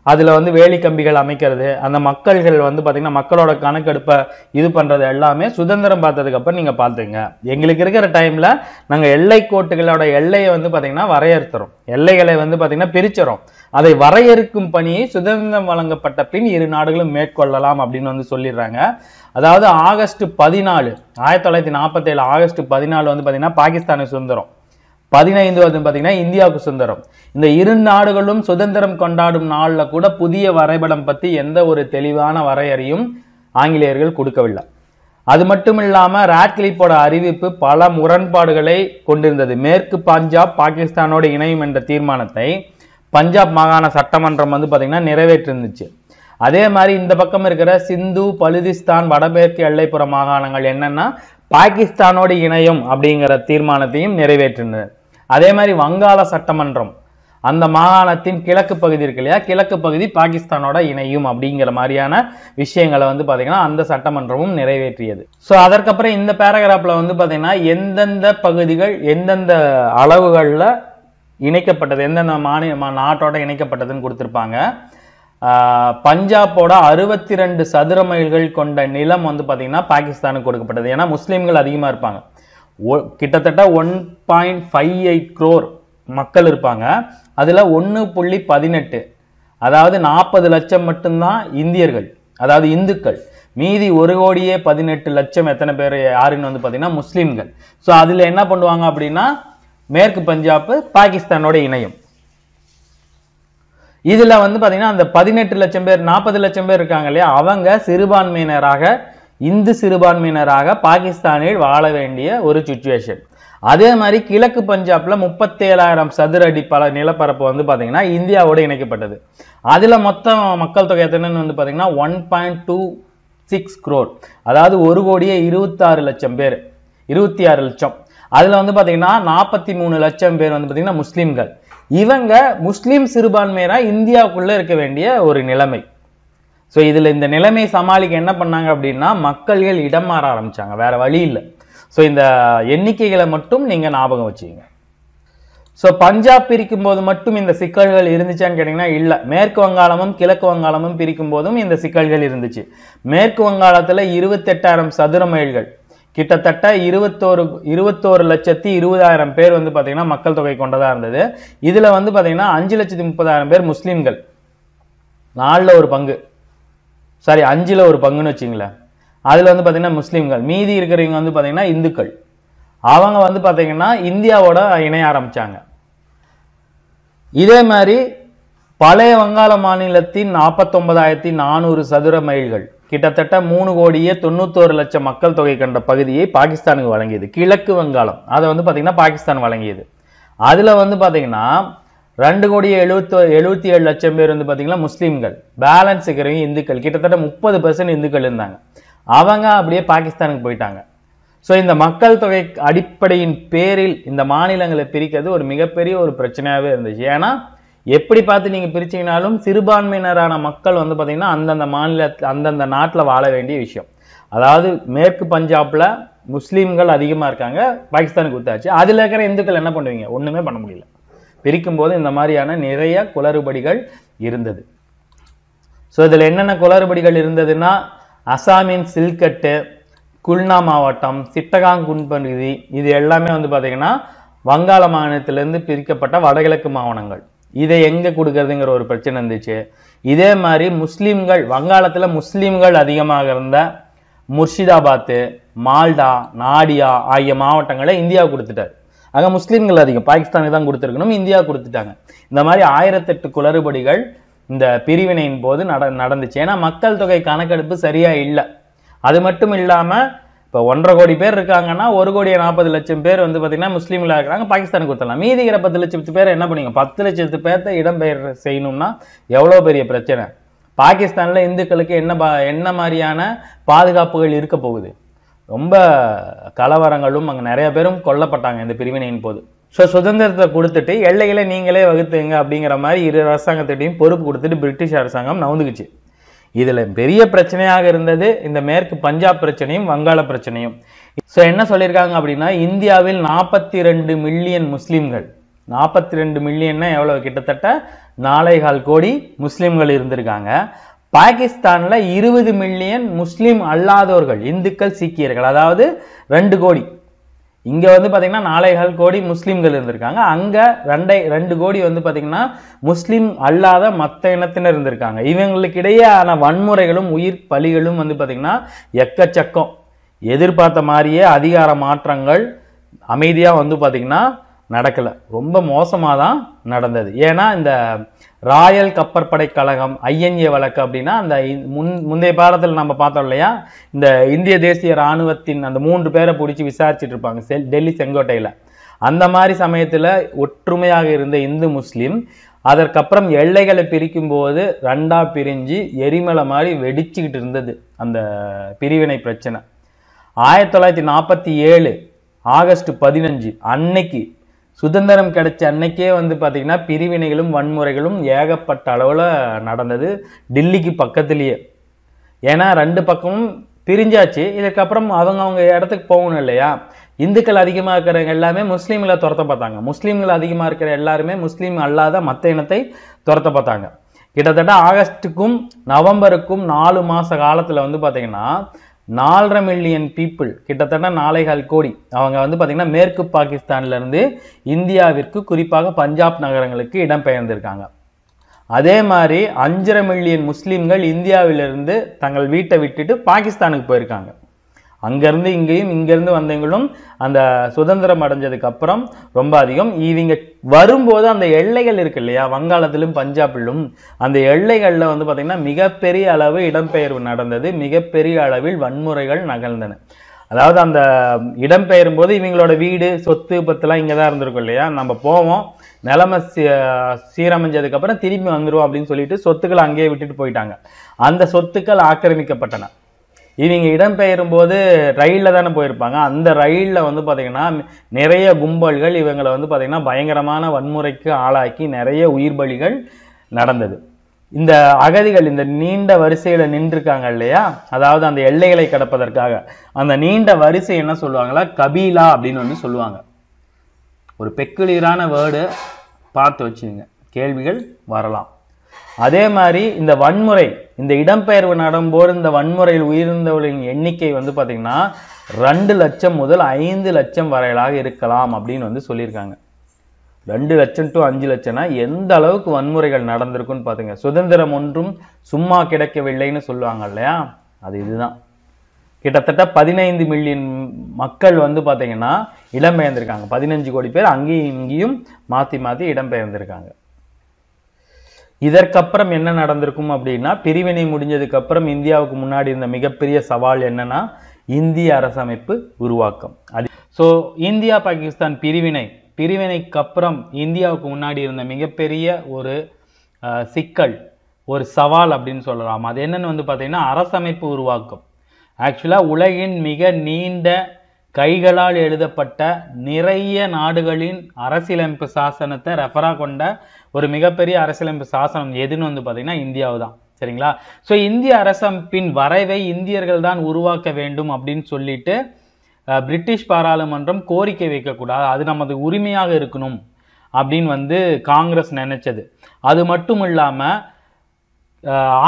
அதுல வந்து வேலி கம்பிகள் அமைக்கிறது, அந்த மக்கள்கள் வந்து பாத்தீங்கன்னா மக்களோட கணக்கெடுப்பை இது பண்றது எல்லாமே சுதந்திரம் பார்த்ததுக்கு அப்புறம் நீங்க பாத்துங்க. எங்களுக்கு இருக்கிற டைம்ல நாங்க எல்லை கோட்டுகளோட எல்லையை வந்து பாத்தீங்கன்னா வரையறுத்துறோம், எல்லைகளை வந்து பாத்தீங்கன்னா பிரிச்சுறோம். அதை வரையறுக்கும் பணியை சுதந்திரம் வழங்கப்பட்ட பின் இரு நாடுகளும் மேற்கொள்ளலாம் அப்படின்னு வந்து சொல்லிடுறாங்க. அதாவது ஆகஸ்ட் 14 1947 ஆகஸ்ட் 14 வந்து பாத்தீங்கன்னா பாகிஸ்தானுக்கு சுதந்திரம், 15 வந்து பாத்தீங்கன்னா இந்தியாவுக்கு சுதந்திரம். இந்த இரு நாடுகளும் சுதந்திரம் கொண்டாடும் நாள்ல கூட புதிய வரைபடம் பத்தி எந்த ஒரு தெளிவான வரையறையும் ஆங்கிலேயர்கள் கொடுக்கவில்லை. அது மட்டும் இல்லாம ராட்க்ளிஃபோட அறிவிப்பு பல முரண்பாடுகளை கொண்டிருந்தது. மேற்கு பஞ்சாப் பாகிஸ்தானோடு இணையும் என்ற தீர்மானத்தை பஞ்சாப் மாகாண சட்டமன்றம் வந்து பாத்தீங்கன்னா நிறைவேற்றிருந்துச்சு. அதே மாதிரி இந்த பக்கம் இருக்கிற சிந்து, பலுதிஸ்தான், வடமேற்கு எல்லைப்புற மாகாணங்கள் என்னன்னா பாகிஸ்தானோடு இணையும் அப்படிங்கிற தீர்மானத்தையும் நிறைவேற்றினர். அதே மாதிரி வங்காள சட்டமன்றம் அந்த மாகாணத்தின் கிழக்கு பகுதி இருக்கு இல்லையா, கிழக்கு பகுதி பாகிஸ்தானோட இணையும் அப்படிங்கிற மாதிரியான விஷயங்களை வந்து பாத்தீங்கன்னா அந்த சட்டமன்றமும் நிறைவேற்றியது. சோ அதற்கப்புறம் இந்த பேராகிராஃப்ல வந்து பாத்தீங்கன்னா எந்தெந்த பகுதிகள் எந்தெந்த அளவுகள்ல இணைக்கப்பட்டது, எந்தெந்த நாட்டோட இணைக்கப்பட்டதுன்னு கொடுத்திருப்பாங்க. பஞ்சாபோட 62 சதுர மைல்கள் கொண்ட நிலம் வந்து பாத்தீங்கன்னா பாகிஸ்தானுக்கு கொடுக்கப்பட்டது. ஏன்னா முஸ்லிம்கள் அதிகமா இருப்பாங்க, கிட்டத்தட்ட 1.58 crore மக்கள் இருப்பாங்க. அதுல 1.18, அதாவது 40 லட்சம் மட்டும்தான் இந்தியர்கள், அதாவது இந்துக்கள். மீதி 1,18,00,000 எத்தனை பேர் யாருன்னு வந்து பாத்தீங்கன்னா முஸ்லிம்கள். சோ அதுல என்ன பண்ணுவாங்க அப்படின்னா மேற்கு பஞ்சாப் பாகிஸ்தானோட இணையும். இதுல வந்து பாத்தீங்கன்னா அந்த 18 லட்சம் பேர் 40 லட்சம் பேர் இருக்காங்க இல்லையா, அவங்க சிறுபான்மையினராக இந்து சிறுபான்மையினராக பாகிஸ்தானில் வாழ வேண்டிய ஒரு சிச்சுவேஷன். அதே மாதிரி கிழக்கு பஞ்சாப்ல 37,000 சதுர அடி நிலப்பரப்பு வந்து பாத்தீங்கன்னா இந்தியாவோட இணைக்கப்பட்டது. அதுல மொத்தம் மக்கள் தொகை எத்தனைன்னு வந்து பாத்தீங்கன்னா 1.26 crore, அதாவது 1,26,00,000 பேர், 26 லட்சம். அதுல வந்து பாத்தீங்கன்னா 43 லட்சம் பேர் வந்து பாத்தீங்கன்னா முஸ்லிம்கள். இவங்க முஸ்லிம் சிறுபான்மையரா இந்தியாவுக்குள்ள இருக்க வேண்டிய ஒரு நிலைமை. சோ இதுல இந்த நிலைமை சமாளிக்க என்ன பண்ணாங்க அப்படின்னா மக்கள்கள் இடம் மாற ஆரம்பிச்சாங்க, வேற வழி இல்லை. சோ இந்த எண்ணிக்கைகளை மட்டும் நீங்க ஞாபகம் வச்சுக்கீங்க. சோ பஞ்சாப் பிரிக்கும் போது மட்டும் இந்த சிக்கல்கள் இருந்துச்சான்னு கேட்டீங்கன்னா இல்ல, மேற்கு வங்காளமும் கிழக்கு வங்காளமும் பிரிக்கும் போதும் இந்த சிக்கல்கள் இருந்துச்சு. மேற்கு வங்காளத்துல 28,000 சதுர மைல்கள், கிட்டத்தட்ட 21,20,000 பேர் வந்து பாத்தீங்கன்னா மக்கள் தொகை கொண்டதா இருந்தது. இதுல வந்து பாத்தீங்கன்னா 5,30,000 பேர் முஸ்லிம்கள், 4ல ஒரு பங்கு, சாரி 5ல ஒரு பங்குன்னு வச்சுங்களேன். அதுல வந்து பாத்தீங்கன்னா முஸ்லிம்கள், மீதி இருக்கிறவங்க வந்து பாத்தீங்கன்னா இந்துக்கள். அவங்க வந்து பாத்தீங்கன்னா இந்தியாவோட இணைய ஆரம்பிச்சாங்க. இதே மாதிரி பழைய வங்காள மாநிலத்தின் 49,400 சதுர மைல்கள், கிட்டத்தட்ட 3,91,00,000 மக்கள் தொகை கொண்ட பகுதியை பாகிஸ்தானுக்கு வழங்கியது. கிழக்கு வங்காளம் அதை வந்து பாத்தீங்கன்னா பாகிஸ்தான் வழங்கியது. அதுல வந்து பாத்தீங்கன்னா 2,77,00,000 பேர் வந்து பாத்தீங்கன்னா முஸ்லிம்கள், பேலன்ஸ் இருக்கிறவங்க இந்துக்கள், கிட்டத்தட்ட 30% இந்துக்கள் இருந்தாங்க. அவங்க அப்படியே பாகிஸ்தானுக்கு போயிட்டாங்க. சோ இந்த மக்கள் தொகை அடிப்படையின் பேரில் இந்த மாநிலங்களை பிரிக்கிறது ஒரு மிகப்பெரிய ஒரு பிரச்சனையாவே இருந்துச்சு. ஏன்னா எப்படி பார்த்து நீங்க பிரிச்சீங்கனாலும் சிறுபான்மையினரான மக்கள் வந்து பாத்தீங்கன்னா அந்தந்த மாநில அந்தந்த நாட்டுல வாழ வேண்டிய விஷயம். அதாவது மேற்கு பஞ்சாப்ல முஸ்லிம்கள் அதிகமா இருக்காங்க, பாகிஸ்தானுக்கு கொடுத்தாச்சு. அதுல இருக்கிற இந்துக்கள் என்ன பண்ணுவீங்க, ஒண்ணுமே பண்ண முடியல. பிரிக்கும் போது இந்த மாதிரியான நிறைய குளறுபடிகள் இருந்தது. சோ இதுல என்னென்ன குளறுபடிகள் இருந்ததுன்னா அசாமின் சில்கட்டு, குல்னா மாவட்டம், சிட்டகாங் குன்பகுதி, இது எல்லாமே வந்து பாத்தீங்கன்னா வங்காள மாநிலத்திலிருந்து பிரிக்கப்பட்ட வடகிழக்கு மாகாணங்கள். இதை எங்க கொடுக்கறதுங்கிற ஒரு பிரச்சனை இருந்துச்சு. இதே மாதிரி முஸ்லிம்கள், வங்காளத்துல முஸ்லிம்கள் அதிகமாக இருந்த முர்ஷிதாபாத், மால்டா, நாடியா ஆகிய மாவட்டங்களை இந்தியா கொடுத்துட்டார். அங்க முஸ்லிம்கள் அதிகம், பாகிஸ்தானுக்கு தான் கொடுத்துருக்கணும், இந்தியா கொடுத்துட்டாங்க. இந்த மாதிரி 1008 குளறுபடிகள் இந்த பிரிவினையின் போது நடந்துச்சு. ஏன்னா மக்கள் தொகை கணக்கெடுப்பு சரியா இல்லை. அது மட்டும் இல்லாம இப்ப 1.5 கோடி பேர் இருக்காங்கன்னா 1,40,00,000 பேர் வந்து பாத்தீங்கன்னா முஸ்லீம்களா இருக்காங்க, பாகிஸ்தானுக்கு கொடுத்துடலாம். மீதி 10 லட்சம் பேர் என்ன பண்ணுவீங்க? 10 லட்சம் பேர்த்த இடம்பெயர் செய்யணும்னா எவ்வளவு பெரிய பிரச்சனை. பாகிஸ்தான்ல இந்துக்களுக்கு என்ன மாதிரியான பாதுகாப்புகள் இருக்க போகுது? ரொம்ப கலவரங்களும் அங்க நிறைய பேரும் கொல்லப்பட்டாங்க இந்த பிரிவினையின் போது. சுதந்திரத்தை கொடுத்துட்டு எல்லைகளை நீங்களே வகுத்துங்க அப்படிங்கிற மாதிரி இரு அரசாங்கத்திட்டையும் பொறுப்பு கொடுத்துட்டு பிரிட்டிஷ் அரசாங்கம் நவுந்துக்குச்சு. இதுல பெரிய பிரச்சனையாக இருந்தது இந்த மேற்கு பஞ்சாப் பிரச்சனையும் வங்காள பிரச்சனையும். என்ன சொல்லியிருக்காங்க அப்படின்னா, இந்தியாவில் 42 மில்லியன் முஸ்லிம்கள், 42 மில்லியன்னா எவ்வளவு? கிட்டத்தட்ட 4.25 கோடி முஸ்லிம்கள் இருந்திருக்காங்க. பாகிஸ்தான்ல 20 மில்லியன் முஸ்லிம் அல்லாதவர்கள், இந்துக்கள், சீக்கியர்கள், அதாவது 2 கோடி. இங்க வந்து பாத்தீங்கன்னா 4.25 கோடி முஸ்லிம்கள் இருந்திருக்காங்க. அங்க 2 கோடி வந்து பாத்தீங்கன்னா முஸ்லிம் அல்லாத மத்த இனத்தினர் இருந்திருக்காங்க. இவங்களுக்கு இடையேயான வன்முறைகளும் உயிர் பலிகளும் வந்து பாத்தீங்கன்னா எக்கச்சக்கம். எதிர்பார்த்த மாதிரியே அதிகார மாற்றங்கள் அமைதியா வந்து பாத்தீங்கன்னா நடக்கல, ரொம்ப மோசமா தான் நடந்தது. ஏன்னா இந்த ராயல் கப்பற்படை கழகம், INA வழக்கு அப்படின்னா அந்த முந்தைய பாடத்தில் நம்ம பார்த்தோம் இல்லையா, இந்த இந்திய தேசிய ராணுவத்தின் அந்த 3 பேரை பிடிச்சி விசாரிச்சுட்டு இருப்பாங்க டெல்லி செங்கோட்டையில. அந்த மாதிரி சமயத்துல ஒற்றுமையாக இருந்த இந்து முஸ்லிம் அதற்கப்புறம் எல்லைகளை பிரிக்கும் போது 2ஆ பிரிஞ்சு எரிமலை மாதிரி வெடிச்சுக்கிட்டு இருந்தது அந்த பிரிவினை பிரச்சனை. 1947 ஆகஸ்ட் 15 அன்னைக்கு சுதந்திரம் கிடைச்ச அன்னைக்கே வந்து பாத்தீங்கன்னா பிரிவினைகளும் வன்முறைகளும் ஏகப்பட்ட அளவுல நடந்தது டெல்லிக்கு பக்கத்திலேயே. ஏன்னா 2 பக்கமும் பிரிஞ்சாச்சு. இதுக்கப்புறம் அவங்க இடத்துக்கு போகணும் இல்லையா. இந்துக்கள் அதிகமா இருக்கிறவங்க எல்லாமே முஸ்லீம்களை துரத்த பார்த்தாங்க, முஸ்லீம்கள் அதிகமா இருக்கிற எல்லாருமே முஸ்லீம் அல்லாத மத்த இனத்தை துரத்த பார்த்தாங்க. கிட்டத்தட்ட ஆகஸ்டுக்கும் நவம்பருக்கும் 4 மாச காலத்துல வந்து பாத்தீங்கன்னா 4.5 மில்லியன் பீப்புள், கிட்டத்தட்ட 4.25 கோடி அவங்க வந்து பாத்தீங்கன்னா மேற்கு பாகிஸ்தான்ல இருந்து இந்தியாவிற்கு, குறிப்பாக பஞ்சாப் நகரங்களுக்கு இடம்பெயர்ந்திருக்காங்க. அதே மாதிரி 5.5 மில்லியன் முஸ்லிம்கள் இந்தியாவிலிருந்து தங்கள் வீட்டை விட்டுட்டு பாகிஸ்தானுக்கு போயிருக்காங்க. அங்கிருந்து இங்கேயும், இங்கிருந்து வந்தவங்களும் அந்த சுதந்திரம் அடைஞ்சதுக்கு அப்புறம் ரொம்ப அதிகம். இவங்க வரும்போது அந்த எல்லைகள் இருக்கு இல்லையா, வங்காளத்திலும் பஞ்சாபிலும், அந்த எல்லைகள்ல வந்து பாத்தீங்கன்னா மிகப்பெரிய அளவு இடம்பெயர்வு நடந்தது, மிகப்பெரிய அளவில் வன்முறைகள் நகர்ந்தன. அதாவது அந்த இடம்பெயரும் போது இவங்களோட வீடு, சொத்து பத்துலாம் இங்கதான் இருந்திருக்கும் இல்லையா. நம்ம போவோம், நிலைமை சீரமைஞ்சதுக்கு அப்புறம் திரும்பி வந்துருவோம் அப்படின்னு சொல்லிட்டு சொத்துக்களை அங்கேயே விட்டுட்டு போயிட்டாங்க. அந்த சொத்துக்கள் ஆக்கிரமிக்கப்பட்டன. இவங்க இடம்பெயரும் போது ரயில்ல தானே போயிருப்பாங்க. அந்த ரயில்ல வந்து பாத்தீங்கன்னா நிறைய கும்பல்கள் இவங்களை வந்து பாத்தீங்கன்னா பயங்கரமான வன்முறைக்கு ஆளாக்கி நிறைய உயிர் பலிகள் நடந்தது. இந்த அகதிகள் இந்த நீண்ட வரிசையில நின்றுருக்காங்க இல்லையா, அதாவது அந்த எல்லைகளை கடப்பதற்காக, அந்த நீண்ட வரிசை என்ன சொல்லுவாங்களா, கபீலா அப்படின்னு வந்து சொல்லுவாங்க. ஒரு பெக்குலியரான வேர்டு, பார்த்து வச்சுங்க, கேள்விகள் வரலாம். அதே மாதிரி இந்த வன்முறை, இந்த இடம்பெயர்வு நடம்போது இந்த வன்முறையில் உயிரிழந்தவர்களின் எண்ணிக்கை வந்து பாத்தீங்கன்னா 2 லட்சம் முதல் 5 லட்சம் வரையிலாக இருக்கலாம் அப்படின்னு வந்து சொல்லியிருக்காங்க. 2 லட்சம் to 5 லட்சம்னா எந்த அளவுக்கு வன்முறைகள் நடந்திருக்குன்னு பாத்துங்க. சுதந்திரம் ஒன்றும் சும்மா கிடைக்கவில்லைன்னு சொல்லுவாங்க இல்லையா, அது இதுதான். கிட்டத்தட்ட 15 மில்லியன் மக்கள் வந்து பாத்தீங்கன்னா இடம்பெயர்ந்திருக்காங்க. 15 கோடி பேர் அங்கேயும் இங்கேயும் மாத்தி மாத்தி இடம்பெயர்ந்திருக்காங்க. இதற்கப்புறம் என்ன நடந்திருக்கும் அப்படின்னா, பிரிவினை முடிஞ்சதுக்கு அப்புறம் இந்தியாவுக்கு முன்னாடி இருந்த மிகப்பெரிய சவால் என்னன்னா இந்திய அரசமைப்பு உருவாக்கம். சோ இந்தியா பாகிஸ்தான் பிரிவினைக்கு அப்புறம் இந்தியாவுக்கு முன்னாடி இருந்த மிகப்பெரிய ஒரு சிக்கல், ஒரு சவால் அப்படின்னு சொல்லலாம். அது என்னன்னு வந்து பாத்தீங்கன்னா அரசமைப்பு உருவாக்கம். ஆக்சுவலா உலகின் மிக நீண்ட கைகளால் எழுதப்பட்ட நிறைய நாடுகளின் அரசியலமைப்பு சாசனத்தை ரெஃபரா கொண்ட ஒரு மிகப்பெரிய அரசியலமைப்பு சாசனம் எதுன்னு வந்து பாத்தீங்கன்னா இந்தியாவு தான். சரிங்களா. சோ இந்திய அரசமைப்பின் வரைவை இந்தியர்கள் தான் உருவாக்க வேண்டும் அப்படின்னு சொல்லிட்டு பிரிட்டிஷ் பாராளுமன்றம் கோரிக்கை வைக்கக்கூடாது, அது நமது உரிமையாக இருக்கணும் அப்படின்னு வந்து காங்கிரஸ் நினைச்சது. அது மட்டும் இல்லாம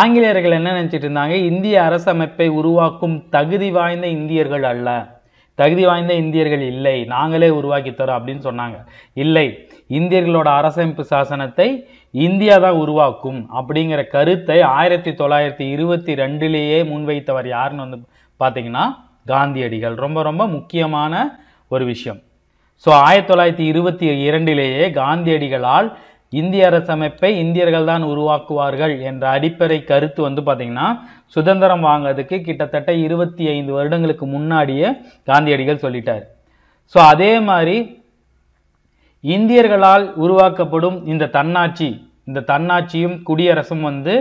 ஆங்கிலேயர்கள் என்ன நினைச்சிட்டு இருந்தாங்க, இந்திய அரசமைப்பை உருவாக்கும் தகுதி வாய்ந்த இந்தியர்கள் அல்ல, தகுதி வாய்ந்த இந்தியர்கள் இல்லை, நாங்களே உருவாக்கி தரோம் அப்படின்னு சொன்னாங்க. இல்லை, இந்தியர்களோட அரசமைப்பு சாசனத்தை இந்தியா தான் உருவாக்கும் அப்படிங்கிற கருத்தை 1922 முன்வைத்தவர் யாருன்னு வந்து பாத்தீங்கன்னா காந்தியடிகள். ரொம்ப ரொம்ப முக்கியமான ஒரு விஷயம். ஸோ 1922 காந்தியடிகளால் இந்திய அரசமைப்பை இந்தியர்கள் தான் உருவாக்குவார்கள் என்ற அடிப்படை கருத்து வந்து பாத்தீங்கன்னா சுதந்திரம் வாங்கிறதுக்கு கிட்டத்தட்ட 25 வருடங்களுக்கு முன்னாடியே காந்தியடிகள் சொல்லிட்டார். ஸோ அதே மாதிரி இந்தியர்களால் உருவாக்கப்படும் இந்த தன்னாட்சியும் குடியரசும் வந்து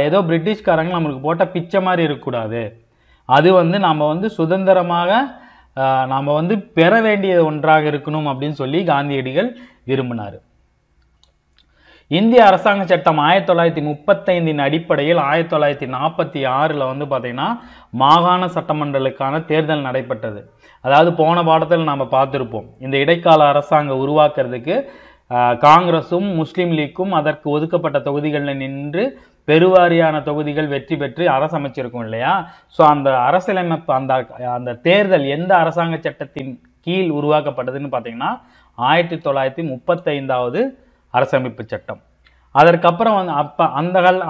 ஏதோ பிரிட்டிஷ்காரங்க நம்மளுக்கு போட்ட பிச்சை மாதிரி இருக்கக்கூடாது, அது வந்து நாம வந்து சுதந்திரமாக நாம வந்து பெற வேண்டிய ஒன்றாக இருக்கணும் அப்படின்னு சொல்லி காந்தியடிகள் விரும்பினார். இந்திய அரசாங்க சட்டம் 1935 அடிப்படையில் 1946 வந்து பாத்தீங்கன்னா மாகாண சட்டமன்றங்களுக்கான தேர்தல் நடைபெற்றது. அதாவது போன பாடத்தில் நாம பார்த்திருப்போம், இந்த இடைக்கால அரசாங்கம் உருவாக்குறதுக்கு காங்கிரசும் முஸ்லீம் லீக்கும் அதற்கு ஒதுக்கப்பட்ட தொகுதிகளில் நின்று பெருவாரியான தொகுதிகள் வெற்றி பெற்று அரசமைச்சிருக்கும் இல்லையா. ஸோ அந்த அரசியலமைப்பு அந்த தேர்தல் எந்த அரசாங்க சட்டத்தின் கீழ் உருவாக்கப்பட்டதுன்னு பார்த்தீங்கன்னா 1935 அரசமைப்பு சட்டம். அதற்கப்புறம் வந்து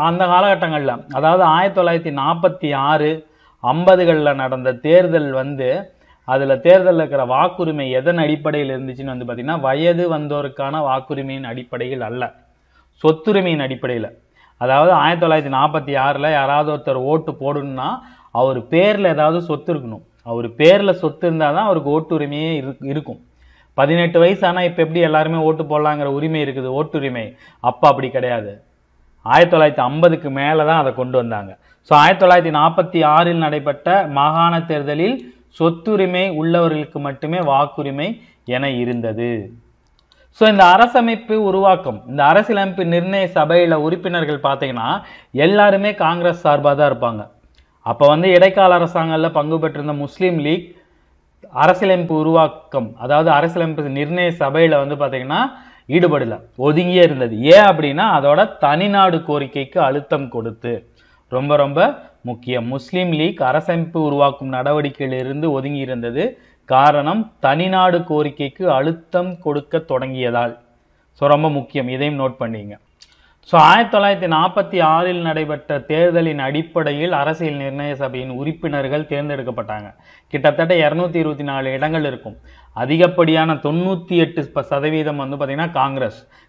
அந்த காலகட்டங்களில், அதாவது 1946 50களில் நடந்த தேர்தல் வந்து அதுல தேர்தலில் இருக்கிற வாக்குரிமை எதன் அடிப்படையில் இருந்துச்சுன்னு வந்து பார்த்தீங்கன்னா வயது வந்தோருக்கான வாக்குரிமையின் அடிப்படையில் அல்ல, சொத்துரிமையின் அடிப்படையில். அதாவது 1946 யாராவது ஒருத்தர் ஓட்டு போடணும்னா அவர் பேர்ல ஏதாவது சொத்து இருக்கணும், அவர் பேர்ல சொத்து இருந்தாதான் அவருக்கு ஓட்டுரிமையே இருக்கும். 18 வயசு ஆனா இப்ப எப்படி எல்லாருமே ஓட்டு போடலாங்கிற உரிமை இருக்குது, ஓட்டுரிமை. அப்ப அப்படி கிடையாது, 1950க்கு மேலதான் அதை கொண்டு வந்தாங்க. ஸோ 1946 நடைபெற்ற மாகாண தேர்தலில் சொத்துரிமை உள்ளவர்களுக்கு மட்டுமே வாக்குரிமை என இருந்தது. ஸோ இந்த அரசமைப்பு உருவாக்கம், இந்த அரசியலமைப்பு நிர்ணய சபையில உறுப்பினர்கள் பார்த்தீங்கன்னா எல்லாருமே காங்கிரஸ் சார்பாக தான் இருப்பாங்க. அப்ப வந்து இடைக்கால அரசாங்கத்துல பங்கு பெற்றிருந்த முஸ்லீம் லீக் அரசியலமைப்பு உருவாக்கம், அதாவது அரசியலமைப்பு நிர்ணய சபையில வந்து பாத்தீங்கன்னா ஈடுபடல, ஒதுங்கியே இருந்தது. ஏன் அப்படின்னா அதோட தனிநாடு கோரிக்கைக்கு அழுத்தம் கொடுத்து. ரொம்ப ரொம்ப முக்கியம், முஸ்லீம் லீக் அரசமைப்பு உருவாக்கும் நடவடிக்கையிலிருந்து ஒதுங்கி இருந்தது. காரணம் தனிநாடு கோரிக்கைக்கு அழுத்தம் கொடுக்க தொடங்கியதால். ஸோ ரொம்ப முக்கியம், இதையும் நோட் பண்ணிங்க. ஸோ 1946 நடைபெற்ற தேர்தலின் அடிப்படையில் அரசியல் நிர்ணய சபையின் உறுப்பினர்கள் தேர்ந்தெடுக்கப்பட்டாங்க. கிட்டத்தட்ட 224 இடங்கள் இருக்கும். அதிகப்படியான 98% வந்து பார்த்தீங்கன்னா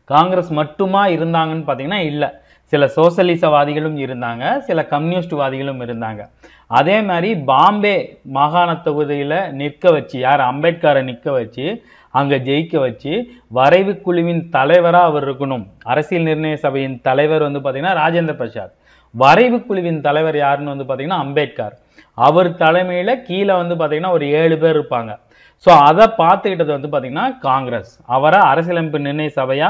காங்கிரஸ் மட்டுமா இருந்தாங்கன்னு பார்த்தீங்கன்னா இல்லை, சில சோசலிசவாதிகளும் இருந்தாங்க, சில கம்யூனிஸ்ட்வாதிகளும் இருந்தாங்க. அதே மாதிரி பாம்பே மாகாண தொகுதியில நிற்க வச்சு, யார் அம்பேத்கரை நிற்க வச்சு அங்க ஜெயிக்க வச்சு வரைவு குழுவின் தலைவரா அவர் இருக்கணும். அரசியல் நிர்ணய சபையின் தலைவர் வந்து பாத்தீங்கன்னா ராஜேந்திர பிரசாத், வரைவு குழுவின் தலைவர் யாருன்னு வந்து பாத்தீங்கன்னா அம்பேத்கர். அவர் தலைமையில கீழே வந்து பாத்தீங்கன்னா ஒரு 7 பேர் இருப்பாங்க. ஸோ அதை பார்த்துக்கிட்டது வந்து பாத்தீங்கன்னா காங்கிரஸ். அவரை அரசியலமைப்பு நிர்ணய சபையா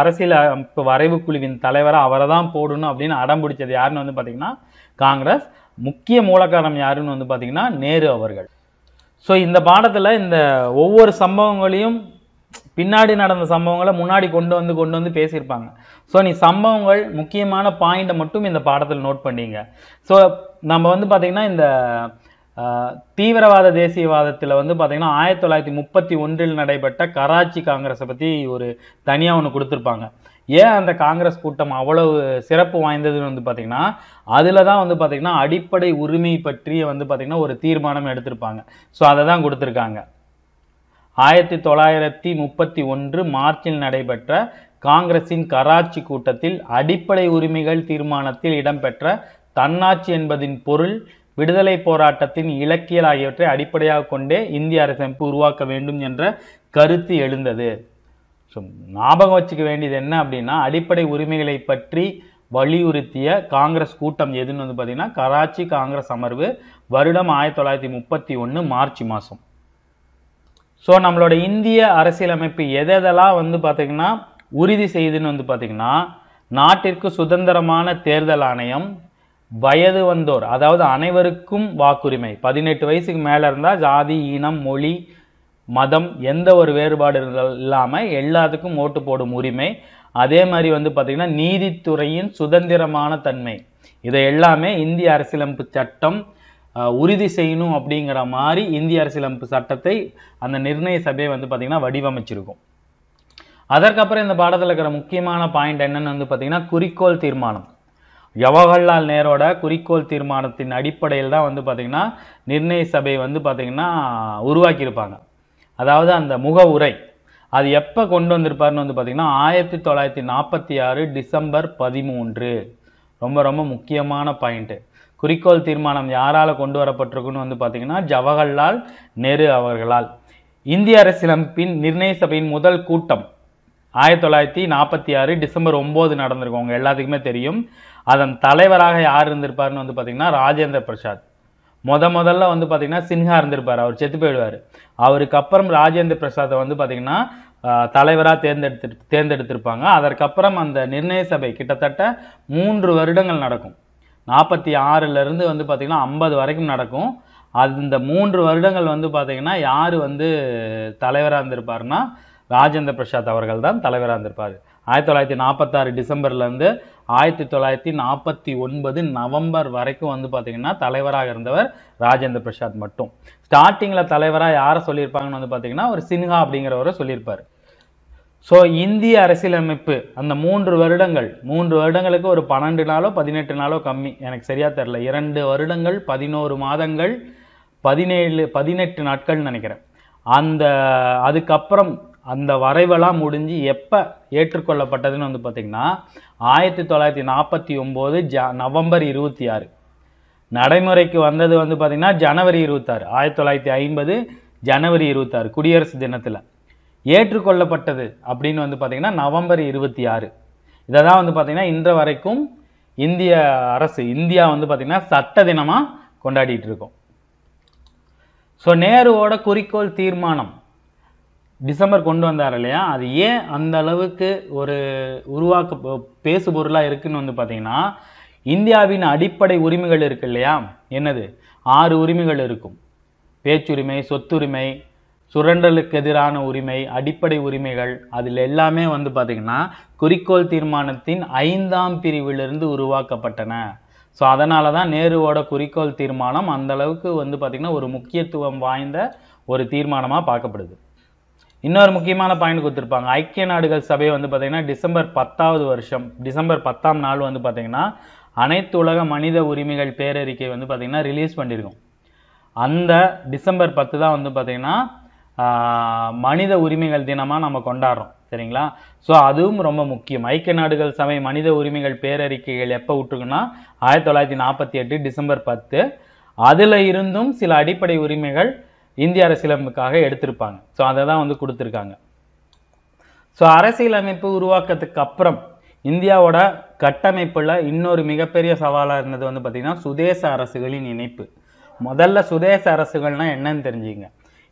அரசியலமைப்பு வரைவு குழுவின் தலைவரா அவரை தான் போடணும் அப்படின்னு அடம் பிடிச்சது யாருன்னு வந்து பாத்தீங்கன்னா காங்கிரஸ். முக்கிய மூலக்காரணம் யாருன்னு வந்து பாத்தீங்கன்னா நேரு அவர்கள். ஸோ இந்த பாடத்துல இந்த ஒவ்வொரு சம்பவங்களையும் பின்னாடி நடந்த சம்பவங்களை முன்னாடி கொண்டு வந்து பேசியிருப்பாங்க. ஸோ நீ சம்பவங்கள் முக்கியமான பாயிண்டை மட்டும் இந்த பாடத்தில் நோட் பண்ணீங்க. ஸோ நம்ம வந்து பாத்தீங்கன்னா இந்த தீவிரவாத தேசியவாதத்தில் வந்து பாத்தீங்கன்னா 1931 நடைபெற்ற கராச்சி காங்கிரஸை பத்தி ஒரு தனியா ஒன்று கொடுத்துருப்பாங்க. ஏன் அந்த காங்கிரஸ் கூட்டம் அவ்வளவு சிறப்பு வாய்ந்ததுன்னு வந்து பாத்தீங்கன்னா அதுல தான் வந்து பாத்தீங்கன்னா அடிப்படை உரிமை பற்றி வந்து பாத்தீங்கன்னா ஒரு தீர்மானம் எடுத்திருப்பாங்க. ஸோ அதை தான் கொடுத்துருக்காங்க. 1931 மார்ச்சில் நடைபெற்ற காங்கிரசின் கராச்சி கூட்டத்தில் அடிப்படை உரிமைகள் தீர்மானத்தில் இடம்பெற்ற தன்னாட்சி என்பதின் பொருள் விடுதலை போராட்டத்தின் இலக்கியல் ஆகியவற்றை அடிப்படையாக கொண்டே இந்திய அரசமைப்பு உருவாக்க வேண்டும் என்ற கருத்து எழுந்தது. ஞாபகம் வச்சுக்க வேண்டியது என்ன அப்படின்னா அடிப்படை உரிமைகளை பற்றி வலியுறுத்திய காங்கிரஸ் கூட்டம் எதுன்னு வந்து பாத்தீங்கன்னா கராச்சி காங்கிரஸ் அமர்வு, வருடம் 1931 மார்ச் மாசம். ஸோ நம்மளோட இந்திய அரசியலமைப்பு எதெல்லாம் வந்து பாத்தீங்கன்னா உறுதி செய்துன்னு வந்து பாத்தீங்கன்னா நாட்டிற்கு சுதந்திரமான தேர்தல் ஆணையம், வயது வந்தோர் அதாவது அனைவருக்கும் வாக்குரிமை, 18 வயசுக்கு மேல இருந்தா ஜாதி இனம் மொழி மதம் எந்த ஒரு வேறுபாடு இல்லாமல் எல்லாத்துக்கும் ஓட்டு போடும் உரிமை, அதே மாதிரி வந்து பார்த்தீங்கன்னா நீதித்துறையின் சுதந்திரமான தன்மை, இதை எல்லாமே இந்திய அரசியலமைப்பு சட்டம் உறுதி செய்யணும். அப்படிங்கிற மாதிரி இந்திய அரசியலமைப்பு சட்டத்தை அந்த நிர்ணய சபையை வந்து பார்த்தீங்கன்னா வடிவமைச்சிருக்கும். அதற்கப்புறம் இந்த பாடத்தில் இருக்கிற முக்கியமான பாயிண்ட் என்னன்னு வந்து பார்த்தீங்கன்னா குறிக்கோள் தீர்மானம். ஜவஹர்லால் நேரோட குறிக்கோள் தீர்மானத்தின் அடிப்படையில் தான் வந்து பார்த்தீங்கன்னா நிர்ணய சபை வந்து பார்த்தீங்கன்னா உருவாக்கியிருப்பாங்க. அதாவது அந்த முக உரை அது எப்போ கொண்டு வந்திருப்பாருன்னு வந்து பார்த்தீங்கன்னா 1946 டிசம்பர் 13. ரொம்ப ரொம்ப முக்கியமான பாயிண்ட்டு. குறிக்கோள் தீர்மானம் யாரால கொண்டு வரப்பட்டிருக்குன்னு வந்து பார்த்தீங்கன்னா ஜவஹர்லால் நேரு அவர்களால். இந்திய அரசியலமைப்பின் நிர்ணய சபையின் முதல் கூட்டம் 1946 டிசம்பர் 9 நடந்திருக்கும். உங்க எல்லாத்துக்குமே தெரியும். அதன் தலைவராக யார் இருந்திருப்பாருன்னு வந்து பார்த்தீங்கன்னா ராஜேந்திர பிரசாத். முதல்ல வந்து பார்த்தீங்கன்னா சின்ஹா இருந்திருப்பார், அவர் செத்து போயிடுவார். அவருக்கு அப்புறம் ராஜேந்திர பிரசாத்தை வந்து பார்த்தீங்கன்னா தலைவராக தேர்ந்தெடுத்திருப்பாங்க. அதற்கப்புறம் அந்த நிர்ணய சபை கிட்டத்தட்ட 3 வருடங்கள் நடக்கும். 46லேருந்து வந்து பார்த்தீங்கன்னா 50 வரைக்கும் நடக்கும். அந்த 3 வருடங்கள் வந்து பார்த்தீங்கன்னா யார் வந்து தலைவராக இருந்திருப்பாருன்னா ராஜேந்திர பிரசாத் அவர்கள் தான் தலைவராக இருந்திருப்பார். 1946 டிசம்பர்லேருந்து 1949 நவம்பர் வரைக்கும் வந்து பார்த்தீங்கன்னா தலைவராக இருந்தவர் ராஜேந்திர பிரசாத் மட்டும். ஸ்டார்டிங்கில் தலைவராக யாரை சொல்லியிருப்பாங்கன்னு வந்து பார்த்தீங்கன்னா ஒரு சின்ஹா அப்படிங்கிறவரை சொல்லியிருப்பார். ஸோ இந்திய அரசியலமைப்பு அந்த 3 வருடங்களுக்கு ஒரு 12 நாளோ 18 நாளோ கம்மி, எனக்கு சரியா தெரியல, 2 வருடங்கள் 11 மாதங்கள் 18 நாட்கள் நினைக்கிறேன். அதுக்கப்புறம் அந்த வரைவெல்லாம் முடிஞ்சு எப்போ ஏற்றுக்கொள்ளப்பட்டதுன்னு வந்து பார்த்தீங்கன்னா 1949 நவம்பர் 26. நடைமுறைக்கு வந்தது வந்து பார்த்தீங்கன்னா ஜனவரி 26, 1950 ஜனவரி 26 குடியரசு தினத்தில். ஏற்றுக்கொள்ளப்பட்டது அப்படின்னு வந்து பார்த்தீங்கன்னா நவம்பர் 26. இதை தான் வந்து பார்த்தீங்கன்னா இன்று வரைக்கும் இந்தியா வந்து பார்த்தீங்கன்னா சட்ட தினமாக கொண்டாடிட்டு இருக்கோம். ஸோ நேருவோட குறிக்கோள் தீர்மானம் டிசம்பர் கொண்டு வந்தார் இல்லையா, அது ஏன் அந்த அளவுக்கு ஒரு பேசு பொருளாக இருக்குன்னு வந்து பார்த்தீங்கன்னா இந்தியாவின் அடிப்படை உரிமைகள் இருக்கு இல்லையா, என்னது 6 உரிமைகள் இருக்கும். பேச்சுரிமை, சொத்துரிமை, சுரண்டலுக்கு எதிரான உரிமை, அடிப்படை உரிமைகள், அதில் எல்லாமே வந்து பார்த்தீங்கன்னா குறிக்கோள் தீர்மானத்தின் 5ஆம் பிரிவிலிருந்து உருவாக்கப்பட்டன. ஸோ அதனால தான் நேருவோட குறிக்கோள் தீர்மானம் அந்த அளவுக்கு வந்து பார்த்தீங்கன்னா ஒரு முக்கியத்துவம் வாய்ந்த ஒரு தீர்மானமாக பார்க்கப்படுது. இன்னொரு முக்கியமான பாயிண்ட் கொடுத்துருப்பாங்க. ஐக்கிய நாடுகள் சபை வந்து பார்த்தீங்கன்னா டிசம்பர் 10வது வருஷம் டிசம்பர் 10ஆம் நாள் வந்து பார்த்தீங்கன்னா அனைத்து உலக மனித உரிமைகள் பேரறிக்கை வந்து பார்த்தீங்கன்னா ரிலீஸ் பண்ணியிருக்கோம். அந்த டிசம்பர் 10 தான் வந்து பார்த்தீங்கன்னா மனித உரிமைகள் தினமாக நம்ம கொண்டாடுறோம், சரிங்களா. ஸோ அதுவும் ரொம்ப முக்கியம். ஐக்கிய நாடுகள் சபை மனித உரிமைகள் பேரறிக்கைகள் எப்போ விட்டுருக்குன்னா 1948 டிசம்பர் 10. அதில் இருந்தும் சில அடிப்படை உரிமைகள் இந்திய அரசியலமைப்புக்காக எடுத்திருப்பாங்க. ஸோ அதை தான் வந்து கொடுத்துருக்காங்க. ஸோ அரசியலமைப்பு உருவாக்கத்துக்கு அப்புறம் இந்தியாவோட கட்டமைப்பில் இன்னொரு மிகப்பெரிய சவாலாக இருந்தது வந்து பார்த்தீங்கன்னா சுதேச அரசுகளின் இணைப்பு. முதல்ல சுதேச அரசுகள்னா என்னன்னு தெரிஞ்சுங்க.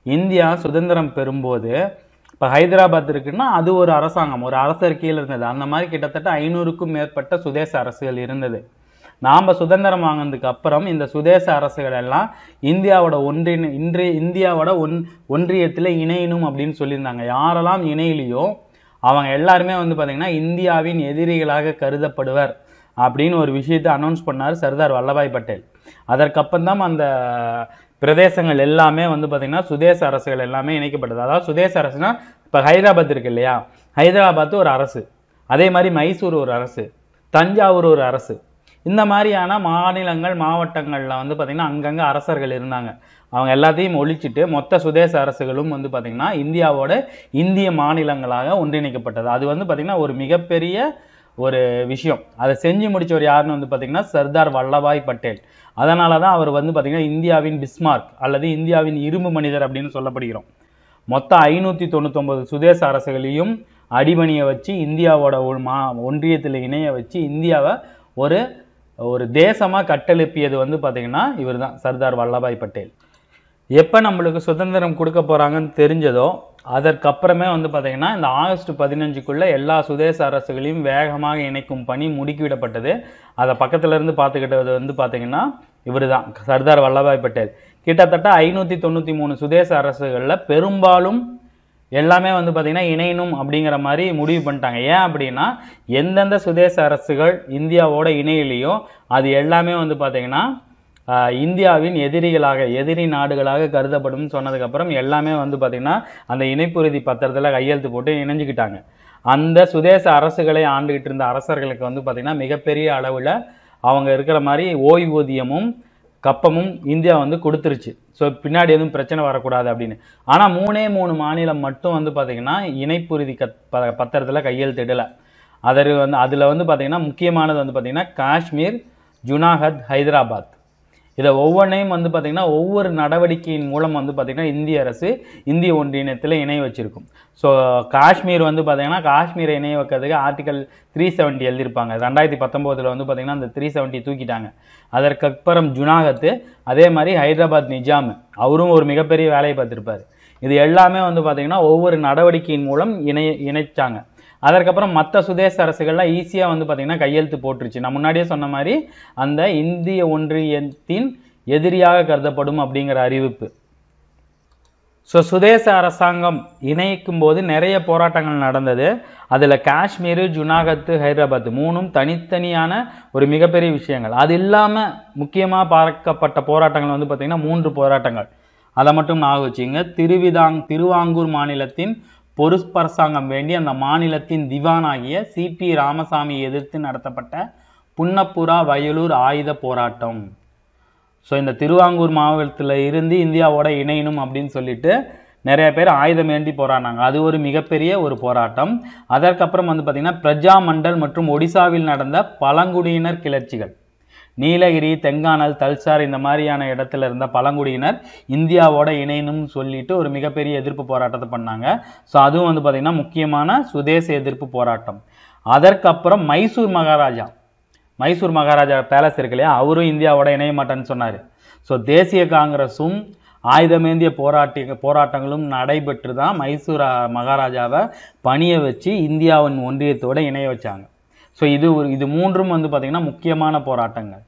இந்தியா சுதந்திரம் பெறும்போது இப்போ ஹைதராபாத் இருக்குன்னா அது ஒரு அரசாங்கம், ஒரு அரசர் கீழே இருந்தது. அந்த மாதிரி கிட்டத்தட்ட 500க்கும் மேற்பட்ட சுதேச அரசுகள் இருந்தது. நாம் சுதந்திரம் வாங்கினதுக்கு அப்புறம் இந்த சுதேச அரசுகள் எல்லாம் இந்தியாவோட ஒன்றியத்தில் இணையணும் அப்படின்னு சொல்லியிருந்தாங்க. யாரெல்லாம் இணையிலையோ அவங்க எல்லாருமே வந்து பார்த்தீங்கன்னா இந்தியாவின் எதிரிகளாக கருதப்படுவர் அப்படின்னு ஒரு விஷயத்தை அனௌன்ஸ் பண்ணார் சர்தார் வல்லபாய் பட்டேல். அதற்கப்புறம் தான் அந்த பிரதேசங்கள் எல்லாமே வந்து பார்த்தீங்கன்னா சுதேச அரசுகள் எல்லாமே இணைக்கப்பட்டது. அதாவது சுதேச அரசுனா இப்போ ஹைதராபாத் இருக்கு இல்லையா, ஹைதராபாத் ஒரு அரசு, அதே மாதிரி மைசூர் ஒரு அரசு, தஞ்சாவூர் ஒரு அரசு. இந்த மாதிரியான மாநிலங்கள் மாவட்டங்களில் வந்து பார்த்தீங்கன்னா அங்கங்கே அரசர்கள் இருந்தாங்க. அவங்க எல்லாத்தையும் ஒழிச்சிட்டு மொத்த சுதேச அரசுகளும் வந்து பார்த்தீங்கன்னா இந்தியாவோட இந்திய மாநிலங்களாக ஒன்றிணைக்கப்பட்டது. அது வந்து பார்த்தீங்கன்னா ஒரு மிகப்பெரிய ஒரு விஷயம். அதை செஞ்சு முடிச்சவர் யாருன்னு வந்து பார்த்தீங்கன்னா சர்தார் வல்லபாய் பட்டேல். அதனால தான் அவர் வந்து பார்த்தீங்கன்னா இந்தியாவின் பிஸ்மார்க் அல்லது இந்தியாவின் இரும்பு மனிதர் அப்படின்னு சொல்லப்படுகிறோம். மொத்தம் 599 சுதேச அரசுகளையும் அடிபணிய வச்சு இந்தியாவோட ஒன்றியத்தில் இணைய வச்சு இந்தியாவை ஒரு தேசமாக கட்டெழுப்பியது வந்து பார்த்தீங்கன்னா இவர் தான், சர்தார் வல்லபாய் பட்டேல். எப்போ நம்மளுக்கு சுதந்திரம் கொடுக்க போகிறாங்கன்னு தெரிஞ்சதோ அதற்கப்புறமே வந்து பார்த்தீங்கன்னா இந்த ஆகஸ்ட் 15க்குள்ளே எல்லா சுதேச அரசுகளையும் வேகமாக இணைக்கும் பணி முடுக்கிவிடப்பட்டது. அதை பக்கத்துல இருந்து பார்த்துக்கிட்டது வந்து பார்த்தீங்கன்னா இவர் தான், சர்தார் வல்லபாய் பட்டேல். கிட்டத்தட்ட 593 சுதேச அரசுகளில் பெரும்பாலும் எல்லாமே வந்து பார்த்தீங்கன்னா இணையணும் அப்படிங்கிற மாதிரி முடிவு பண்ணிட்டாங்க. ஏன் அப்படின்னா எந்தெந்த சுதேச அரசுகள் இந்தியாவோட இணையிலையோ அது எல்லாமே வந்து பார்த்தீங்கன்னா இந்தியாவின் எதிரி நாடுகளாக கருதப்படும் சொன்னதுக்கப்புறம் எல்லாமே வந்து பார்த்தீங்கன்னா அந்த இணைப்புறுதி பத்திரத்தில் கையெழுத்து போட்டு இணைஞ்சுக்கிட்டாங்க. அந்த சுதேச அரசுகளை ஆண்டுகிட்டு இருந்த அரசர்களுக்கு வந்து பார்த்தீங்கன்னா மிகப்பெரிய அளவில் அவங்க இருக்கிற மாதிரி ஓய்வூதியமும் கப்பமும் இந்தியா வந்து கொடுத்துருச்சு. ஸோ பின்னாடி எதுவும் பிரச்சனை வரக்கூடாது அப்படின்னு. ஆனால் 3 மாநிலம் மட்டும் வந்து பார்த்தீங்கன்னா இணைப்புறுதி பத்திரத்தில் கையெழுத்திடலை. அதில் வந்து பார்த்தீங்கன்னா முக்கியமானது வந்து பார்த்தீங்கன்னா காஷ்மீர், ஜுனாகத், ஹைதராபாத். இதை ஒவ்வொன்றையும் வந்து பார்த்தீங்கன்னா ஒவ்வொரு நடவடிக்கையின் மூலம் வந்து பார்த்தீங்கன்னா இந்திய அரசு இந்திய ஒன்றியத்தில் இணைய வச்சிருக்கும். ஸோ காஷ்மீர் வந்து பார்த்தீங்கன்னா காஷ்மீரை இணைய வைக்கிறதுக்கு ஆர்டிகல் 370 எழுதியிருப்பாங்க. 2019 வந்து பார்த்தீங்கன்னா அந்த 370 தூக்கிட்டாங்க. அதற்கப்புறம் ஜுனாகத்து, அதே மாதிரி ஹைதராபாத் நிஜாம், அவரும் ஒரு மிகப்பெரிய வேலையை பார்த்துருப்பார். இது எல்லாமே வந்து பார்த்தீங்கன்னா ஒவ்வொரு நடவடிக்கையின் மூலம் இணைச்சாங்க. அதற்கப்புறம் மற்ற சுதேச அரசுகள்லாம் ஈஸியாக வந்து பார்த்தீங்கன்னா கையெழுத்து போட்டுருச்சு. நான் முன்னாடியே சொன்ன மாதிரி அந்த இந்திய ஒன்றியத்தின் எதிரியாக கருதப்படும் அப்படிங்கிற அறிவிப்பு. ஸோ சுதேச அரசாங்கம் இணைக்கும் போது நிறைய போராட்டங்கள் நடந்தது. அதில் காஷ்மீர், ஜுனாகத்து, ஹைதராபாத் 3ம் தனித்தனியான ஒரு மிகப்பெரிய விஷயங்கள். அது இல்லாமல் முக்கியமாக பார்க்கப்பட்ட போராட்டங்கள் வந்து பார்த்தீங்கன்னா 3 போராட்டங்கள். அதை மட்டும் ஞாபகம் வச்சுங்க. திருவாங்கூர் மாநிலத்தின் பொறுப்பரசாங்கம் வேண்டி அந்த மாநிலத்தின் திவானாகிய சிபி ராமசாமி எதிர்த்து நடத்தப்பட்ட புன்னப்புரா வயலூர் ஆயுத போராட்டம். ஸோ இந்த திருவாங்கூர் மாவட்டத்தில் இருந்து இந்தியாவோட இணையணும் அப்படின்னு சொல்லிட்டு நிறைய பேர் ஆயுதம் ஏந்தி போராடினாங்க. அது ஒரு மிகப்பெரிய ஒரு போராட்டம். அதற்கப்புறம் வந்து பார்த்தீங்கன்னா பிரஜா மண்டல் மற்றும் ஒடிசாவில் நடந்த பழங்குடியினர் கிளர்ச்சிகள். நீலகிரி, தெங்கானல், தல்சார் இந்த மாதிரியான இடத்துல இருந்த பழங்குடியினர் இந்தியாவோட இணையணும்னு சொல்லிட்டு ஒரு மிகப்பெரிய எதிர்ப்பு போராட்டத்தை பண்ணாங்க. ஸோ அதுவும் வந்து பார்த்தீங்கன்னா முக்கியமான சுதேச எதிர்ப்பு போராட்டம். அதற்கப்புறம் மைசூர் மகாராஜா பேலஸ் இருக்கு இல்லையா, அவரும் இந்தியாவோட இணைய மாட்டேன்னு சொன்னார். ஸோ தேசிய காங்கிரஸும் ஆயுதமேந்திய போராட்டங்களும் நடைபெற்று தான் மைசூர் மகாராஜாவை பணிய வச்சு இந்தியாவின் ஒன்றியத்தோட இணைய வச்சாங்க. ஸோ இது 3ம் வந்து பார்த்தீங்கன்னா முக்கியமான போராட்டங்கள்.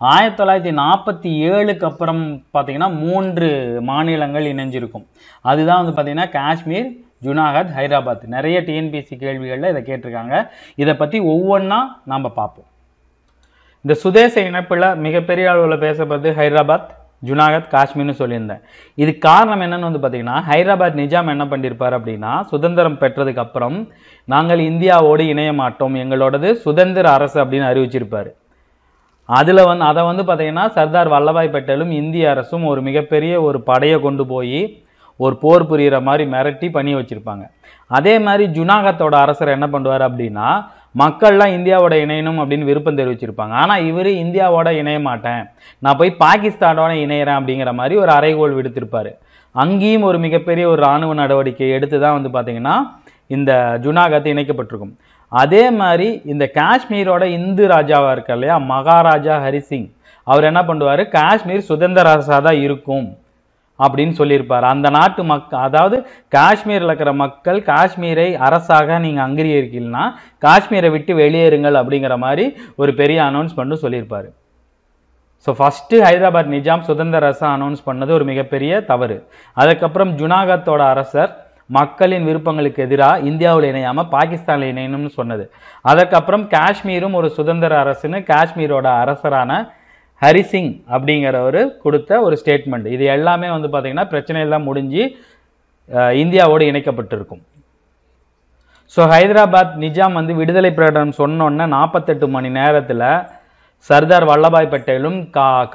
1947க்கு அப்புறம் பார்த்தீங்கன்னா 3 மாநிலங்கள் இணைஞ்சிருக்கும். அதுதான் வந்து பார்த்தீங்கன்னா காஷ்மீர், ஜுனாகத், ஹைதராபாத். நிறைய டிஎன்பிஎஸ்சி கேள்விகளில் இதை கேட்டிருக்காங்க. இதை பற்றி ஒவ்வொன்றா நாம் பார்ப்போம். இந்த சுதேச இணைப்பில் மிகப்பெரிய அளவில் பேசப்படுது ஹைதராபாத், ஜுனாகத், காஷ்மீர்னு சொல்லியிருந்தேன். இது காரணம் என்னன்னு வந்து பார்த்தீங்கன்னா நிஜாம் என்ன பண்ணியிருப்பார் அப்படின்னா, சுதந்திரம் பெற்றதுக்கு அப்புறம் நாங்கள் இந்தியாவோடு இணைய மாட்டோம், எங்களோடது சுதந்திர அரசு அப்படின்னு அறிவிச்சிருப்பார். அதை வந்து பார்த்தீங்கன்னா சர்தார் வல்லபாய் பட்டேலும் இந்திய அரசும் ஒரு மிகப்பெரிய ஒரு படையை கொண்டு போய் ஒரு போர் புரிகிற மாதிரி மிரட்டி பண்ணி வச்சிருப்பாங்க. அதே மாதிரி ஜுனாகத்தோட அரசர் என்ன பண்ணுவார் அப்படின்னா, மக்கள்லாம் இந்தியாவோட இணையணும் அப்படின்னு விருப்பம் தெரிவிச்சிருப்பாங்க. ஆனால் இவர் இந்தியாவோட இணைய மாட்டேன், நான் போய் பாகிஸ்தானோட இணையிறேன் அப்படிங்கிற மாதிரி ஒரு அறைகோள் விடுத்திருப்பார். அங்கேயும் ஒரு மிகப்பெரிய ஒரு இராணுவ நடவடிக்கை எடுத்து தான் வந்து பார்த்தீங்கன்னா இந்த ஜுனாகத் இணைக்கப்பட்டிருக்கும். அதே மாதிரி இந்த காஷ்மீரோட இந்து ராஜாவாக இருக்க இல்லையா, மகாராஜா ஹரிசிங், அவர் என்ன பண்ணுவார், காஷ்மீர் சுதந்திர அரசாக தான் இருக்கும் அப்படின்னு சொல்லியிருப்பார். அந்த நாட்டு அதாவது காஷ்மீரில் இருக்கிற மக்கள் காஷ்மீரை அரசாக நீங்கள் அங்கீகரிக்கலன்னா காஷ்மீரை விட்டு வெளியேறுங்கள் அப்படிங்கிற மாதிரி ஒரு பெரிய அனௌன்ஸ்மெண்ட்டும் சொல்லியிருப்பார். ஸோ ஃபஸ்ட்டு ஹைதராபாத் நிஜாம் சுதந்திர அரசு அனௌன்ஸ் பண்ணது ஒரு மிகப்பெரிய தவறு. அதுக்கப்புறம் ஜுனாகத்தோட அரசர் மக்களின் விருப்பங்களுக்கு எதிராக இந்தியாவில் இணையாமல் பாகிஸ்தானில் இணையணும்னு சொன்னது. அதுக்கப்புறம் காஷ்மீரும் ஒரு சுதந்திர அரசுன்னு காஷ்மீரோட அரசரான ஹரிசிங் அப்படிங்கிறவர் கொடுத்த ஒரு ஸ்டேட்மெண்ட். இது எல்லாமே வந்து பார்த்தீங்கன்னா பிரச்சனையெல்லாம் முடிஞ்சு இந்தியாவோடு இணைக்கப்பட்டிருக்கும். ஸோ ஹைதராபாத் நிஜாம் வந்து விடுதலை பிரகடனம் சொன்னோன்னே 48 மணி நேரத்தில் சர்தார் வல்லபாய் பட்டேலும்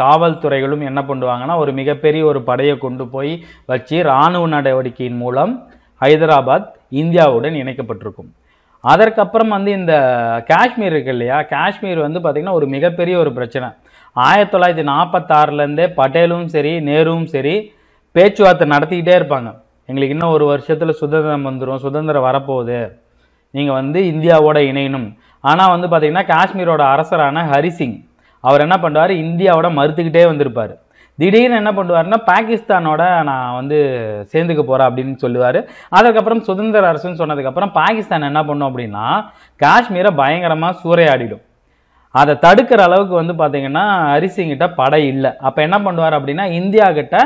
காவல்துறைகளும் என்ன பண்ணுவாங்கன்னா ஒரு மிகப்பெரிய ஒரு படையை கொண்டு போய் வச்சு இராணுவ நடவடிக்கையின் மூலம் ஹைதராபாத் இந்தியாவுடன் இணைக்கப்பட்டிருக்கும். அதற்கப்புறம் வந்து இந்த காஷ்மீர் இருக்கு இல்லையா, காஷ்மீர் வந்து பார்த்திங்கன்னா ஒரு மிகப்பெரிய ஒரு பிரச்சனை. 1946லேருந்தே பட்டேலும் சரி நேருவும் சரி பேச்சுவார்த்தை நடத்திக்கிட்டே இருப்பாங்க. எங்களுக்கு இன்னும் ஒரு வருஷத்தில் சுதந்திரம் வந்துடும், சுதந்திரம் வரப்போகுது, நீங்கள் வந்து இந்தியாவோட இணையணும். ஆனால் வந்து பார்த்திங்கன்னா காஷ்மீரோட அரசரான ஹரிசிங் அவர் என்ன பண்ணுவார், இந்தியாவோட மறுத்துக்கிட்டே வந்திருப்பார். திடீர்னு என்ன பண்ணுவார்னா பாகிஸ்தானோட நான் வந்து சேர்ந்துக்க போகிறேன் அப்படின்னு சொல்லுவார். அதுக்கப்புறம் சுதந்திர அரசுன்னு சொன்னதுக்கப்புறம் பாகிஸ்தான் என்ன பண்ணும் அப்படின்னா காஷ்மீரை பயங்கரமாக சூறையாடிடும். அதை தடுக்கிற அளவுக்கு வந்து பாத்தீங்கன்னா ஹரிசிங்கிட்ட படை இல்லை. அப்ப என்ன பண்ணுவார் அப்படின்னா இந்தியா கிட்ட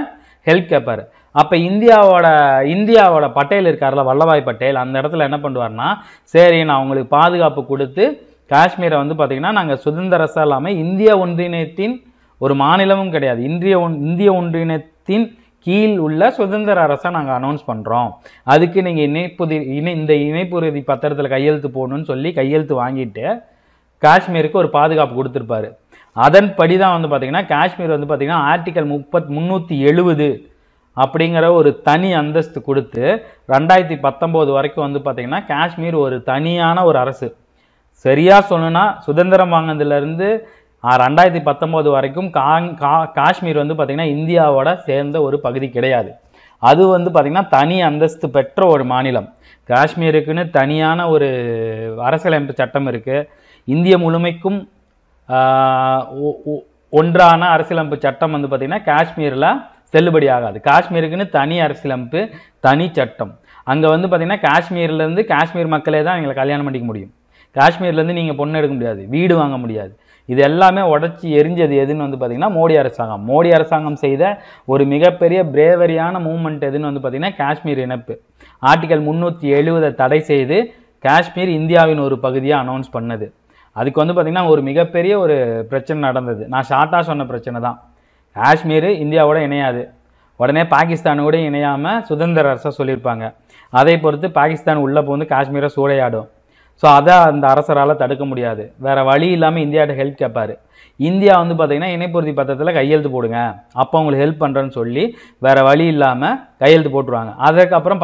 ஹெல்ப் கேட்பாரு. அப்ப இந்தியாவோட பட்டேல் இருக்காருல, வல்லபாய் பட்டேல், அந்த இடத்துல என்ன பண்ணுவார்னா, சரி நான் உங்களுக்கு பாதுகாப்பு கொடுத்து காஷ்மீரை வந்து பாத்தீங்கன்னா நாங்க சுதந்திர அரசா இல்லாம இந்திய ஒன்றியத்தின் ஒரு மாநிலமும் கிடையாது, இந்திய ஒன்றியத்தின் கீழ் உள்ள சுதந்திர அரசா நாங்க அனௌன்ஸ் பண்றோம், அதுக்கு நீங்க இந்த இணைப்புறுதி பத்திரத்துல கையெழுத்து போடணும்னு சொல்லி கையெழுத்து வாங்கிட்டு காஷ்மீருக்கு ஒரு பாதுகாப்பு கொடுத்திருப்பாரு. அதன்படி தான் வந்து பாத்தீங்கன்னா காஷ்மீர் வந்து பாத்தீங்கன்னா ஆர்டிகல் 370 அப்படிங்கிற ஒரு தனி அந்தஸ்து கொடுத்து 2019 வரைக்கும் வந்து பாத்தீங்கன்னா காஷ்மீர் ஒரு தனியான ஒரு அரசு. சரியா சொல்லணும்னா சுதந்திரம் வாங்கினதுல இருந்து 2019 வரைக்கும் காஷ்மீர் வந்து பாத்தீங்கன்னா இந்தியாவோட சேர்ந்த ஒரு பகுதி கிடையாது. அது வந்து பாத்தீங்கன்னா தனி அந்தஸ்து பெற்ற ஒரு மாநிலம். காஷ்மீருக்குன்னு தனியான ஒரு அரசியலமைப்பு சட்டம் இருக்கு. இந்திய முழுமைக்கும் ஒன்றான அரசியலமைப்பு சட்டம் வந்து பாத்தீங்கன்னா காஷ்மீர்ல செல்லுபடி ஆகாது. காஷ்மீருக்குன்னு தனி அரசியலமைப்பு, தனி சட்டம். அங்க வந்து பாத்தீங்கன்னா காஷ்மீர்ல இருந்து காஷ்மீர் மக்களே தான் எங்களை கல்யாணம் பண்ணிக்க முடியும். காஷ்மீர்ல இருந்து நீங்க பொண்ணு எடுக்க முடியாது, வீடு வாங்க முடியாது. இது எல்லாமே உடைச்சி எரிஞ்சது எதுன்னு வந்து பாத்தீங்கன்னா மோடி அரசாங்கம். மோடி அரசாங்கம் செய்த ஒரு மிகப்பெரிய பிரேவரியான மூவ்மெண்ட் எதுன்னு வந்து பாத்தீங்கன்னா காஷ்மீர் இணைப்பு. ஆர்டிகல் 370 தடை செய்து காஷ்மீர் இந்தியாவின் ஒரு பகுதியா அனௌன்ஸ் பண்ணது. அதுக்கு வந்து பாத்தீங்கன்னா ஒரு மிகப்பெரிய ஒரு பிரச்சனை நடந்தது. நான் ஷார்ட்டா சொன்ன பிரச்சனை தான். காஷ்மீர் இந்தியாவோட இணையாது, உடனே பாகிஸ்தானோட இணையாம சுதந்திர அரசா சொல்லியிருப்பாங்க. அதை பொறுத்து பாகிஸ்தான் உள்ள போந்து காஷ்மீரை சூறையாடும். ஸோ அதை அந்த அரசரால் தடுக்க முடியாது. வேற வழி இல்லாமல் இந்தியாட்ட ஹெல்ப் கேட்பாரு. இந்தியா வந்து பார்த்தீங்கன்னா இணைப்புறுதி பத்திரத்தில் கையெழுத்து போடுங்க, அப்போ உங்களுக்கு ஹெல்ப் பண்ணுறேன்னு சொல்லி வேற வழி இல்லாமல் கையெழுத்து போட்டுருவாங்க. அதுக்கப்புறம்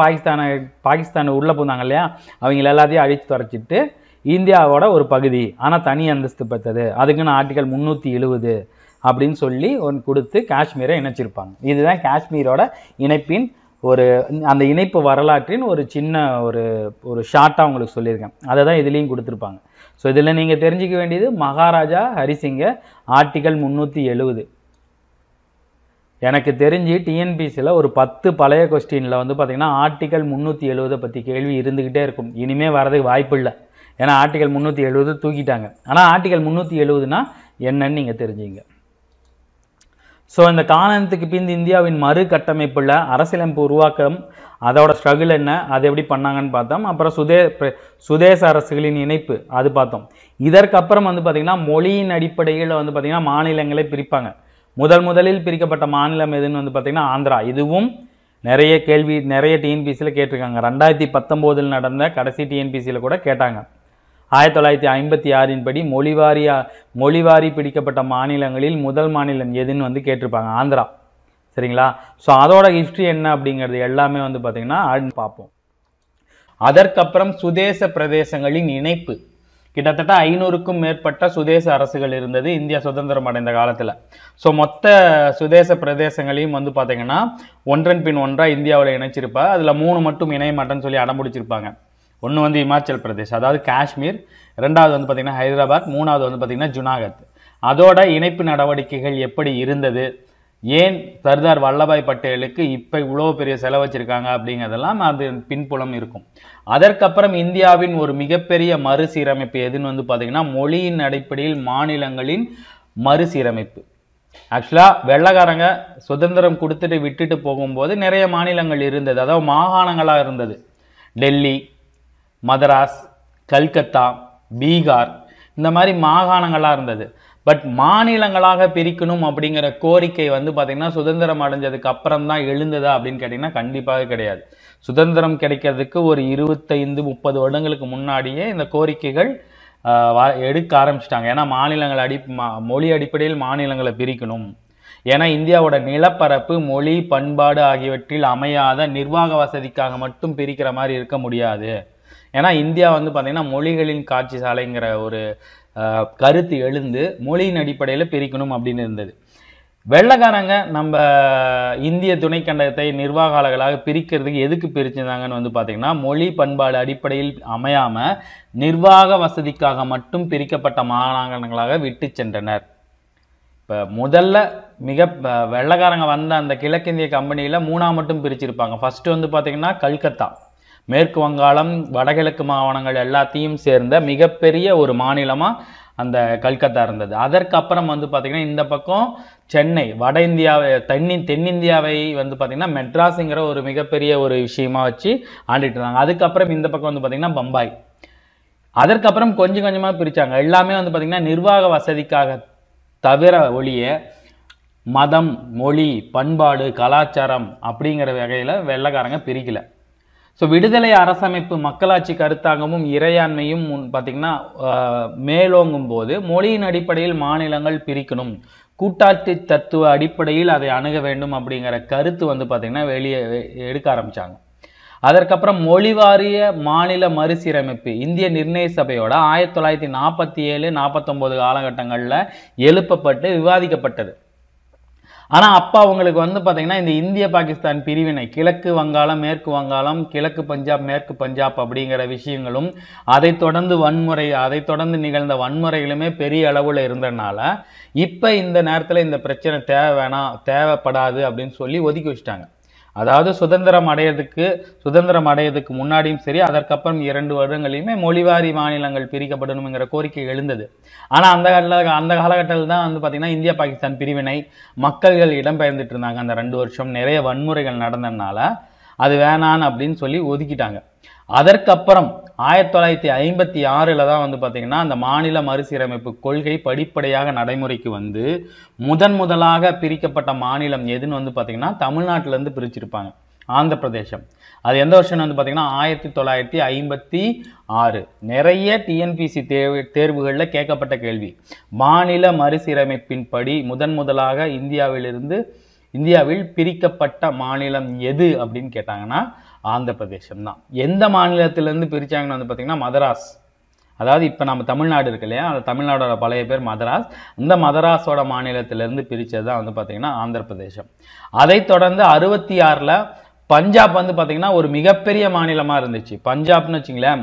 பாகிஸ்தான் உள்ள போனாங்க இல்லையா, அவங்க எல்லாத்தையும் அழிச்சு துரைச்சிட்டு இந்தியாவோட ஒரு பகுதி ஆனால் தனி அந்தஸ்து பெற்றது, அதுக்குன்னு ஆர்டிகல் 370 அப்படின்னு சொல்லி ஒன்று கொடுத்து காஷ்மீரை இணைச்சிருப்பாங்க. இதுதான் காஷ்மீரோட இணைப்பின் ஒரு அந்த இணைப்பு வரலாற்றின் ஒரு சின்ன ஒரு ஷார்ட்டா உங்களுக்கு சொல்லியிருக்கேன். அதை தான் இதுலேயும் கொடுத்துருப்பாங்க. ஸோ இதில் நீங்கள் தெரிஞ்சுக்க வேண்டியது மகாராஜா ஹரிசிங்க ஆர்டிகல் 370. எனக்கு தெரிஞ்சு டிஎன்பிசியில் ஒரு 10 பழைய கொஸ்டினில் வந்து பார்த்தீங்கன்னா ஆர்டிகல் 370 பற்றி கேள்வி இருந்துக்கிட்டே இருக்கும். இனிமேல் வரதுக்கு வாய்ப்பு இல்லை, ஏன்னா ஆர்டிகல் 370 தூக்கிட்டாங்க. ஆனால் ஆர்டிகல் 370னா என்னன்னு நீங்கள் தெரிஞ்சுங்க. ஸோ இந்த காலத்துக்கு பின் இந்தியாவின் மறு கட்டமைப்புள்ள அரசியலமைப்பு உருவாக்கம், அதோட ஸ்ட்ரகிள் என்ன, அது எப்படி பண்ணாங்கன்னு பார்த்தோம். அப்புறம் சுதேச அரசுகளின் இணைப்பு அது பார்த்தோம். இதற்கப்புறம் வந்து பார்த்தீங்கன்னா மொழியின் அடிப்படையில் வந்து பார்த்தீங்கன்னா மாநிலங்களை பிரிப்பாங்க. முதலில் பிரிக்கப்பட்ட மாநிலம் எதுன்னு வந்து பார்த்தீங்கன்னா ஆந்திரா. இதுவும் நிறைய டிஎன்பிசியில் கேட்டிருக்காங்க. 2019 நடந்த கடைசி டிஎன்பிசியில் கூட கேட்டாங்க. 1956 படி மொழிவாரி பிடிக்கப்பட்ட மாநிலங்களில் முதல் மாநிலம் எதுன்னு வந்து கேட்டிருப்பாங்க, ஆந்திரா. சரிங்களா? ஸோ அதோட ஹிஸ்டரி என்ன அப்படிங்கிறது எல்லாமே வந்து பார்த்தீங்கன்னா பார்ப்போம். அதற்கப்புறம் சுதேச பிரதேசங்களின் இணைப்பு. கிட்டத்தட்ட 500க்கும் மேற்பட்ட சுதேச அரசுகள் இருந்தது இந்தியா சுதந்திரம் அடைந்த காலத்துல. ஸோ மொத்த சுதேச பிரதேசங்களையும் வந்து பார்த்தீங்கன்னா ஒன்றன் பின் ஒன்றா இந்தியாவில் இணைச்சிருப்பா. அதுல 3 மட்டும் இணைய மாட்டேன்னு சொல்லி அடம்பிடிச்சிருப்பாங்க. ஒன்று வந்து இமாச்சல் பிரதேஷ், அதாவது காஷ்மீர், 2வது வந்து பார்த்தீங்கன்னா ஹைதராபாத், 3வது வந்து பார்த்தீங்கன்னா ஜுனாகத். அதோட இணைப்பு நடவடிக்கைகள் எப்படி இருந்தது, ஏன் சர்தார் வல்லபாய் பட்டேலுக்கு இப்போ இவ்வளோ பெரிய செலவு வச்சிருக்காங்க அப்படிங்கிறதெல்லாம் அது பின்புலம் இருக்கும். அதற்கப்புறம் இந்தியாவின் ஒரு மிகப்பெரிய மறுசீரமைப்பு எதுன்னு வந்து பார்த்தீங்கன்னா மொழியின் அடிப்படையில் மாநிலங்களின் மறுசீரமைப்பு. ஆக்சுவலா வெள்ளக்காரங்க சுதந்திரம் கொடுத்துட்டு விட்டுட்டு போகும்போது நிறைய மாநிலங்கள் இருந்தது, அதாவது மாகாணங்களா இருந்தது. டெல்லி, மதராஸ், கல்கத்தா, பீகார், இந்த மாதிரி மாகாணங்களா இருந்தது. பட் மாநிலங்களாக பிரிக்கணும் அப்படிங்கிற கோரிக்கை வந்து பாத்தீங்கன்னா சுதந்திரம் அடைஞ்சதுக்கு அப்புறம் தான் எழுந்ததா அப்படின்னு கேட்டீங்கன்னா கண்டிப்பாக கிடையாது. சுதந்திரம் கிடைக்கிறதுக்கு ஒரு 25-30 வருடங்களுக்கு முன்னாடியே இந்த கோரிக்கைகள் எடுக்க ஆரம்பிச்சிட்டாங்க. ஏன்னா மொழி அடிப்படையில் மாநிலங்களை பிரிக்கணும். ஏன்னா இந்தியாவோட நிலப்பரப்பு, மொழி, பண்பாடு ஆகியவற்றில் அமையாத நிர்வாக வசதிக்காக மட்டும் பிரிக்கிற மாதிரி இருக்க முடியாது. ஏன்னா இந்தியா வந்து பாத்தீங்கன்னா மொழிகளின் காட்சி சாலைங்கிற ஒரு கருத்து எழுந்து மொழியின் அடிப்படையில் பிரிக்கணும் அப்படின்னு இருந்தது. வெள்ளக்காரங்க நம்ம இந்திய துணைக்கண்டத்தை நிர்வாகாளர்களாக பிரிக்கிறதுக்கு எதுக்கு பிரிச்சிருந்தாங்கன்னு வந்து பாத்தீங்கன்னா மொழி பண்பாடு அடிப்படையில் அமையாம நிர்வாக வசதிக்காக மட்டும் பிரிக்கப்பட்ட மாகாணங்களாக விட்டு சென்றனர். இப்ப முதல்ல வெள்ளக்காரங்க வந்த அந்த கிழக்கிந்திய கம்பெனியில 3ஆ மட்டும் பிரிச்சிருப்பாங்க. ஃபர்ஸ்ட் வந்து பாத்தீங்கன்னா கல்கத்தா, மேற்கு வங்காளம், வடகிழக்கு மாகாணங்கள் எல்லாத்தையும் சேர்ந்த மிகப்பெரிய ஒரு மாநிலமா அந்த கல்கத்தா இருந்தது. அதற்கப்புறம் வந்து பார்த்தீங்கன்னா இந்த பக்கம் சென்னை, வட இந்தியாவை தென்னிந்தியாவை வந்து பார்த்தீங்கன்னா மெட்ராஸுங்கிற ஒரு மிகப்பெரிய ஒரு விஷயமா வச்சு ஆண்டுட்டு இருந்தாங்க. அதுக்கப்புறம் இந்த பக்கம் வந்து பார்த்தீங்கன்னா பம்பாய். அதற்கப்புறம் கொஞ்சம் கொஞ்சமாக பிரிச்சாங்க. எல்லாமே வந்து பார்த்தீங்கன்னா நிர்வாக வசதிக்காக தவிர ஒழிய மதம், மொழி, பண்பாடு, கலாச்சாரம் அப்படிங்கிற வகையில் வெள்ளைக்காரங்க பிரிக்கல. ஸோ விடுதலை அரசமைப்பு மக்களாட்சி கருத்தாங்கமும் இறையாண்மையும் பார்த்தீங்கன்னா மேலோங்கும் போது மொழியின் அடிப்படையில் மாநிலங்கள் பிரிக்கணும், கூட்டாட்சி தத்துவ அடிப்படையில் அதை அணுக வேண்டும் அப்படிங்கிற கருத்து வந்து பார்த்தீங்கன்னா வெளியே எடுக்க ஆரம்பிச்சாங்க. அதற்கப்புறம் மொழிவாரிய மாநில மறுசீரமைப்பு இந்திய நிர்ணய சபையோட 1947-49 காலகட்டங்களில் எழுப்பப்பட்டு விவாதிக்கப்பட்டது. ஆனா அப்ப அவங்களுக்கு வந்து பாத்தீங்கன்னா இந்த இந்திய பாகிஸ்தான் பிரிவினை, கிழக்கு வங்காளம், மேற்கு வங்காளம், கிழக்கு பஞ்சாப், மேற்கு பஞ்சாப் அப்படிங்கிற விஷயங்களும் அதை தொடர்ந்து நிகழ்ந்த வன்முறைகளுமே பெரிய அளவுல இருந்ததுனால இப்ப இந்த நேரத்துல இந்த பிரச்சனை தேவைப்படாது அப்படின்னு சொல்லி ஒதுக்கி வச்சுட்டாங்க. அதாவது சுதந்திரம் அடையதுக்கு முன்னாடியும் சரி, அதற்கப்புறம் 2 வருடங்களையுமே மொழிவாரி மாநிலங்கள் பிரிக்கப்படணுங்கிற கோரிக்கை எழுந்தது. ஆனா அந்த காலகட்டத்தில் தான் வந்து பாத்தீங்கன்னா இந்தியா பாகிஸ்தான் பிரிவினை, மக்கள்கள் இடம்பெயர்ந்துட்டு இருந்தாங்க. அந்த 2 வருஷம் நிறைய வன்முறைகள் நடந்ததுனால அது வேணான்னு அப்படின்னு சொல்லி ஒதுக்கிட்டாங்க. அதற்கப்புறம் 1956 தான் வந்து பாத்தீங்கன்னா அந்த மாநில மறுசீரமைப்பு கொள்கை படிப்படியாக நடைமுறைக்கு வந்து முதலாக பிரிக்கப்பட்ட மாநிலம் எதுன்னு வந்து பாத்தீங்கன்னா தமிழ்நாட்டில இருந்து பிரிச்சிருப்பாங்க, ஆந்திர பிரதேசம். அது எந்த வருஷம் வந்து பாத்தீங்கன்னா 1956. நிறைய டிஎன்பிசி தேர்வுகள்ல கேட்கப்பட்ட கேள்வி, மாநில மறுசீரமைப்பின் படி முதலாக இந்தியாவில் பிரிக்கப்பட்ட மாநிலம் எது அப்படின்னு கேட்டாங்கன்னா ஆந்திர பிரதேசம் தான். எந்த மாநிலத்திலிருந்து பிரிச்சாங்கன்னு வந்து பாத்தீங்கன்னா மதராஸ். அதாவது இப்ப நம்ம தமிழ்நாடு இருக்கு இல்லையா, அந்த தமிழ்நாடோட பழைய பேர் மதராஸ். இந்த மதராஸோட மாநிலத்திலிருந்து பிரிச்சதுதான் வந்து பாத்தீங்கன்னா ஆந்திர பிரதேசம். அதை தொடர்ந்து 66ல பஞ்சாப் வந்து பாத்தீங்கன்னா ஒரு மிகப்பெரிய மாநிலமா இருந்துச்சு. பஞ்சாப்னு வச்சுங்களேன்,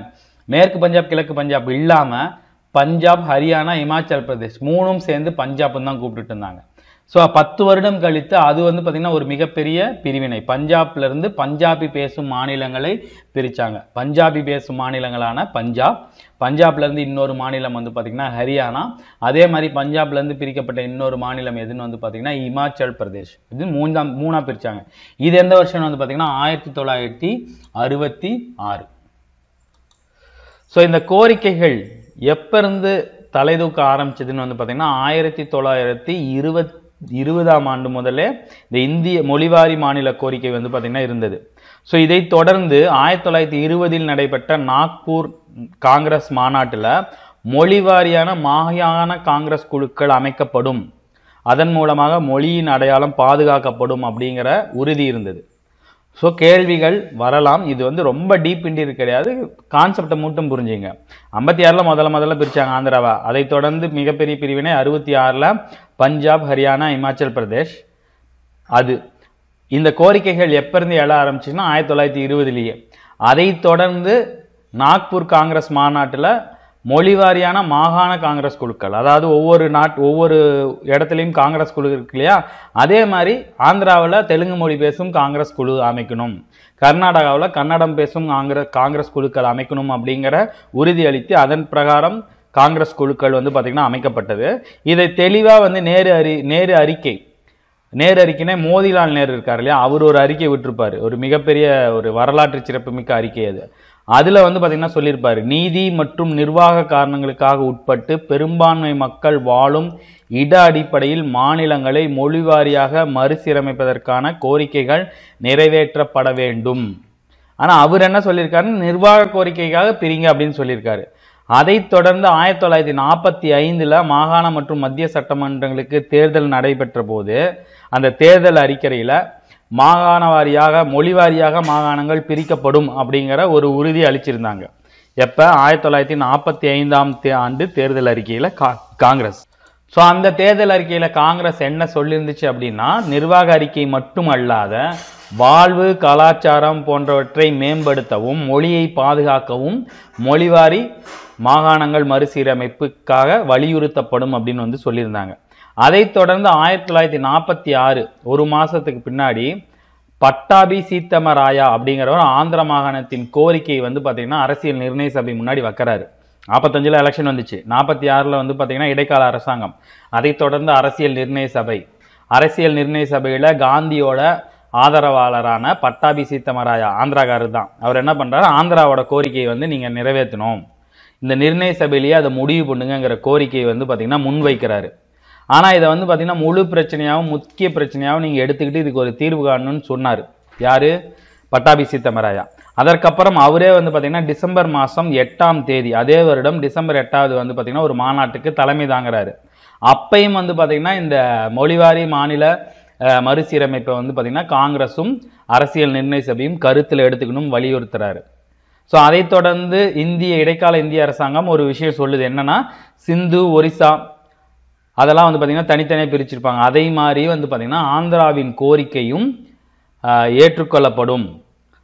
மேற்கு பஞ்சாப் கிழக்கு பஞ்சாப் இல்லாம பஞ்சாப், ஹரியானா, இமாச்சல் பிரதேஷ் 3ம் சேர்ந்து பஞ்சாப்னு தான் கூப்பிட்டுட்டு இருந்தாங்க. ஸோ 10 வருடம் கழித்து அது வந்து பாத்தீங்கன்னா ஒரு மிகப்பெரிய பிரிவினை. பஞ்சாப்ல இருந்து பஞ்சாபி பேசும் மாநிலங்களை பிரிச்சாங்க. பஞ்சாபி பேசும் மாநிலங்களான பஞ்சாப்ல இருந்து இன்னொரு மாநிலம் வந்து பாத்தீங்கன்னா ஹரியானா. அதே மாதிரி பஞ்சாப்ல இருந்து பிரிக்கப்பட்ட இன்னொரு மாநிலம் எதுன்னு வந்து பாத்தீங்கன்னா இமாச்சல் பிரதேஷ். இது மூணா பிரிச்சாங்க. இது எந்த வருஷம் வந்து பாத்தீங்கன்னா 1966. ஸோ இந்த கோரிக்கைகள் எப்ப இருந்து தலைதூக்க ஆரம்பிச்சதுன்னு வந்து பாத்தீங்கன்னா 1920ஆம் ஆண்டு முதலே இந்த இந்திய மொழிவாரி மாநில கோரிக்கை வந்து பாத்தீங்கன்னா இருந்தது. ஸோ இதை தொடர்ந்து 1920 நடைபெற்ற நாக்பூர் காங்கிரஸ் மாநாட்டில் மொழிவாரியான மாகாண காங்கிரஸ் குழுக்கள் அமைக்கப்படும், அதன் மூலமாக மொழியின் அடையாளம் பாதுகாக்கப்படும் அப்படிங்கிற உறுதி இருந்தது. ஸோ கேள்விகள் வரலாம். இது வந்து ரொம்ப டீப் இன்டீரியர் கிடையாது, கான்செப்டை மட்டும் புரிஞ்சுங்க. 56ல முதல்ல பிரிச்சாங்க ஆந்திராவா. அதை தொடர்ந்து மிகப்பெரிய பிரிவினை 66ல பஞ்சாப், ஹரியானா, இமாச்சல் பிரதேஷ். இந்த கோரிக்கைகள் எப்ப இருந்து எழ ஆரம்பிச்சுன்னா 1920லேயே. அதை தொடர்ந்து நாக்பூர் காங்கிரஸ் மாநாட்டில் மொழிவாரியான மாகாண காங்கிரஸ் குழுக்கள், அதாவது ஒவ்வொரு இடத்துலையும் காங்கிரஸ் குழு இருக்கு இல்லையா, அதே மாதிரி ஆந்திராவில் தெலுங்கு மொழி பேசும் காங்கிரஸ் குழு அமைக்கணும், கர்நாடகாவில் கன்னடம் பேசும் காங்கிரஸ் குழுக்கள் அமைக்கணும் அப்படிங்கிற உறுதி அளித்து அதன் பிரகாரம் காங்கிரஸ் குழுக்கள் வந்து பாத்தீங்கன்னா அமைக்கப்பட்டது. இதை தெளிவா வந்து நேரு அறிக்கைனே மோதிலால் நேரு இருக்காரு இல்லையா, அவர் ஒரு அறிக்கை விட்டிருப்பாரு, ஒரு மிகப்பெரிய ஒரு வரலாற்று சிறப்புமிக்க அறிக்கை. அதுல வந்து பாத்தீங்கன்னா சொல்லியிருப்பாரு, நீதி மற்றும் நிர்வாக காரணங்களுக்காக உட்பட்டு பெரும்பான்மை மக்கள் வாழும் இட அடிப்படையில் மாநிலங்களை மொழிவாரியாக மறுசீரமைப்பதற்கான கோரிக்கைகள் நிறைவேற்றப்பட வேண்டும். ஆனா அவர் என்ன சொல்லியிருக்காரு, நிர்வாக கோரிக்கைக்காக பிரிங்க அப்படின்னு சொல்லியிருக்காரு. அதை தொடர்ந்து 1945ல் மாகாண மற்றும் மத்திய சட்டமன்றங்களுக்கு தேர்தல் நடைபெற்ற போது அந்த தேர்தல் அறிக்கையில மாகாண வாரியாக மொழிவாரியாக மாகாணங்கள் பிரிக்கப்படும் அப்படிங்கிற ஒரு உறுதி அளிச்சிருந்தாங்க. எப்ப 1945ஆம் ஆண்டு தேர்தல் அறிக்கையில காங்கிரஸ். ஸோ அந்த தேர்தல் அறிக்கையில காங்கிரஸ் என்ன சொல்லியிருந்துச்சு அப்படின்னா, நிர்வாக அறிக்கை மட்டும் அல்லாத வாழ்வு, கலாச்சாரம் போன்றவற்றை மேம்படுத்தவும் மொழியை பாதுகாக்கவும் மொழிவாரி மாகாணங்கள் மறுசீரமைப்புக்காக வலியுறுத்தப்படும் அப்படின்னு வந்து சொல்லியிருந்தாங்க. அதை தொடர்ந்து 1946 ஒரு மாசத்துக்கு பின்னாடி பட்டாபி சீத்தமராயா அப்படிங்கிறவர் ஆந்திர மாகாணத்தின் கோரிக்கை வந்து பாத்தீங்கன்னா அரசியல் நிர்ணய சபை முன்னாடி வைக்கிறாரு. 45ல் எலெக்ஷன் வந்துச்சு, 46ல் வந்து பார்த்தீங்கன்னா இடைக்கால அரசாங்கம், அதைத் தொடர்ந்து அரசியல் நிர்ணய சபை. அரசியல் நிர்ணய சபையில் காந்தியோட ஆதரவாளரான பட்டாபி சீத்தமராயா, ஆந்திராக்காரர் தான், அவர் என்ன பண்ணுறாரு, ஆந்திராவோட கோரிக்கையை வந்து நீங்கள் நிறைவேற்றணும், இந்த நிர்ணய சபையிலேயே அதை முடிவு பண்ணுங்கிற கோரிக்கையை வந்து பார்த்தீங்கன்னா முன்வைக்கிறாரு. ஆனால் இதை வந்து பார்த்தீங்கன்னா முழு பிரச்சனையாகவும் முக்கிய பிரச்சனையாகவும் நீங்கள் எடுத்துக்கிட்டு இதுக்கு ஒரு தீர்வு காணணும்னு சொன்னார். யார்? பட்டாபி சீத்தமராயா. அதற்கப்புறம் அவரே வந்து பார்த்தீங்கன்னா டிசம்பர் மாதம் 8ஆம் தேதி, அதே வருடம் டிசம்பர் 8வது வந்து பார்த்தீங்கன்னா ஒரு மாநாட்டுக்கு தலைமை தாங்குறாரு. அப்பையும் வந்து பார்த்தீங்கன்னா இந்த மொழிவாரி மாநில மறுசீரமைப்பை வந்து பார்த்தீங்கன்னா காங்கிரஸும் அரசியல் நிர்ணய சபையும் கருத்தில் எடுத்துக்கணும் வலியுறுத்துறாரு. ஸோ அதைத் தொடர்ந்து இடைக்கால இந்திய அரசாங்கம் ஒரு விஷயம் சொல்லுது, என்னன்னா சிந்து, ஒரிசா அதெல்லாம் வந்து பார்த்தீங்கன்னா தனித்தனியாக பிரிச்சிருப்பாங்க. அதே மாதிரி வந்து பார்த்தீங்கன்னா ஆந்திராவின் கோரிக்கையும் ஏற்றுக்கொள்ளப்படும்.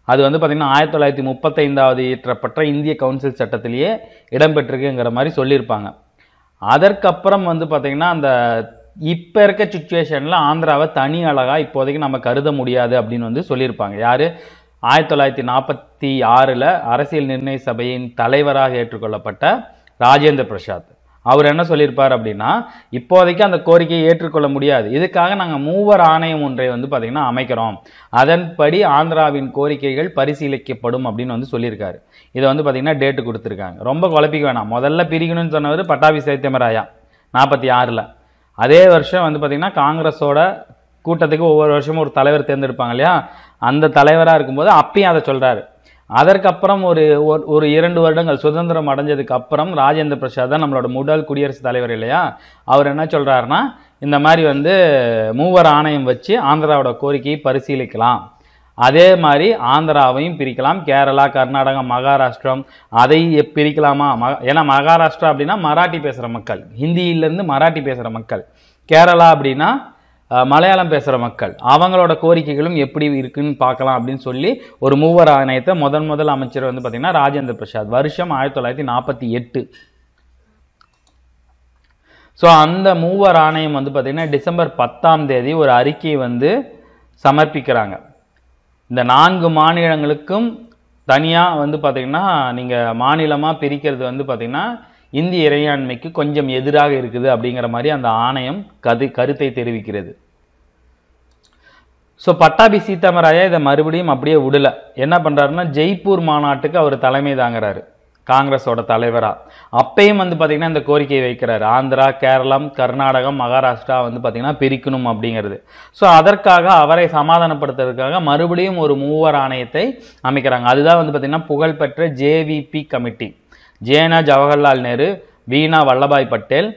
அது வந்து பார்த்தீங்கன்னா 1935 இயற்றப்பட்ட இந்திய கவுன்சில் சட்டத்திலேயே இடம்பெற்றிருக்குங்கிற மாதிரி சொல்லியிருப்பாங்க. அதற்கப்புறம் வந்து பார்த்தீங்கன்னா அந்த இப்போ இருக்க சுச்சுவேஷனில் ஆந்திராவை தனி அழகா இப்போதைக்கு நம்ம கருத முடியாது அப்படின்னு வந்து சொல்லியிருப்பாங்க. யார்? 1946ல் அரசியல் நிர்ணய சபையின் தலைவராக ஏற்றுக்கொள்ளப்பட்ட ராஜேந்திர பிரசாத். அவர் என்ன சொல்லியிருப்பார் அப்படின்னா, இப்போதைக்கு அந்த கோரிக்கையை ஏற்றுக்கொள்ள முடியாது, இதுக்காக நாங்கள் மூவர் ஆணையம் ஒன்றை வந்து பார்த்தீங்கன்னா அமைக்கிறோம், அதன்படி ஆந்திராவின் கோரிக்கைகள் பரிசீலிக்கப்படும் அப்படின்னு வந்து சொல்லியிருக்காரு. இதை வந்து பார்த்தீங்கன்னா டேட்டு கொடுத்துருக்காங்க. ரொம்ப குழப்பிக்க வேணாம். முதல்ல பிரிக்கணும்னு சொன்னவர் பட்டாபி சீத்தமராயா 46ல். அதே வருஷம் வந்து பார்த்தீங்கன்னா காங்கிரஸோட கூட்டத்துக்கு ஒவ்வொரு வருஷமும் ஒரு தலைவர் தேர்ந்தெடுப்பாங்க இல்லையா, அந்த தலைவராக இருக்கும்போது அப்பயும் அதை சொல்கிறாரு. அதற்கப்புறம் ஒரு 2 வருடங்கள் சுதந்திரம் அடைஞ்சதுக்கு அப்புறம் ராஜேந்திர பிரசாத் தான் நம்மளோட முதல் குடியரசுத் தலைவர் இல்லையா, அவர் என்ன சொல்கிறாருன்னா, இந்த மாதிரி வந்து மூவர் ஆணையம் வச்சு ஆந்திராவோட கோரிக்கையை பரிசீலிக்கலாம், அதே மாதிரி ஆந்திராவையும் பிரிக்கலாம், கேரளா, கர்நாடகா, மகாராஷ்டிரம் அதை பிரிக்கலாமா, ஏன்னா மகாராஷ்டிரா அப்படின்னா மராட்டி பேசுகிற மக்கள், ஹிந்தியிலேருந்து மராட்டி பேசுகிற மக்கள், கேரளா அப்படின்னா மலையாளம் பேசுகிற மக்கள், அவங்களோட கோரிக்கைகளும் எப்படி இருக்குன்னு பார்க்கலாம் அப்படின்னு சொல்லி ஒரு மூவர் ஆணையத்தை முதல் அமைச்சர் வந்து பார்த்தீங்கன்னா ராஜேந்திர பிரசாத். வருஷம் 1948. ஸோ அந்த மூவர் ஆணையம் வந்து பார்த்தீங்கன்னா டிசம்பர் 10ஆம் தேதி ஒரு அறிக்கையை வந்து சமர்ப்பிக்கிறாங்க. இந்த 4 மாநிலங்களுக்கும் தனியாக வந்து பார்த்தீங்கன்னா நீங்கள் மாநிலமாக பிரிக்கிறது வந்து பார்த்தீங்கன்னா இந்திய இறையாண்மைக்கு கொஞ்சம் எதிராக இருக்குது அப்படிங்கிற மாதிரி அந்த ஆணையம் கருத்தை தெரிவிக்கிறது. ஸோ பட்டாபி சீத்தமராயா இதை மறுபடியும் அப்படியே விடல. என்ன பண்ணுறாருன்னா ஜெய்ப்பூர் மாநாட்டுக்கு அவர் தலைமை தாங்குறாரு காங்கிரஸோட தலைவராக. அப்பையும் வந்து பார்த்தீங்கன்னா இந்த கோரிக்கையை வைக்கிறாரு, ஆந்திரா, கேரளம், கர்நாடகம், மகாராஷ்டிரா வந்து பார்த்தீங்கன்னா பிரிக்கணும் அப்படிங்கிறது. ஸோ அதற்காக அவரை சமாதானப்படுத்துறதுக்காக மறுபடியும் ஒரு மூவர் ஆணையத்தை அமைக்கிறாங்க. அதுதான் வந்து பார்த்தீங்கன்னா புகழ்பெற்ற ஜேவிபி கமிட்டி. ஜேனா ஜவஹர்லால் நேரு, வீணா வல்லபாய் பட்டேல்,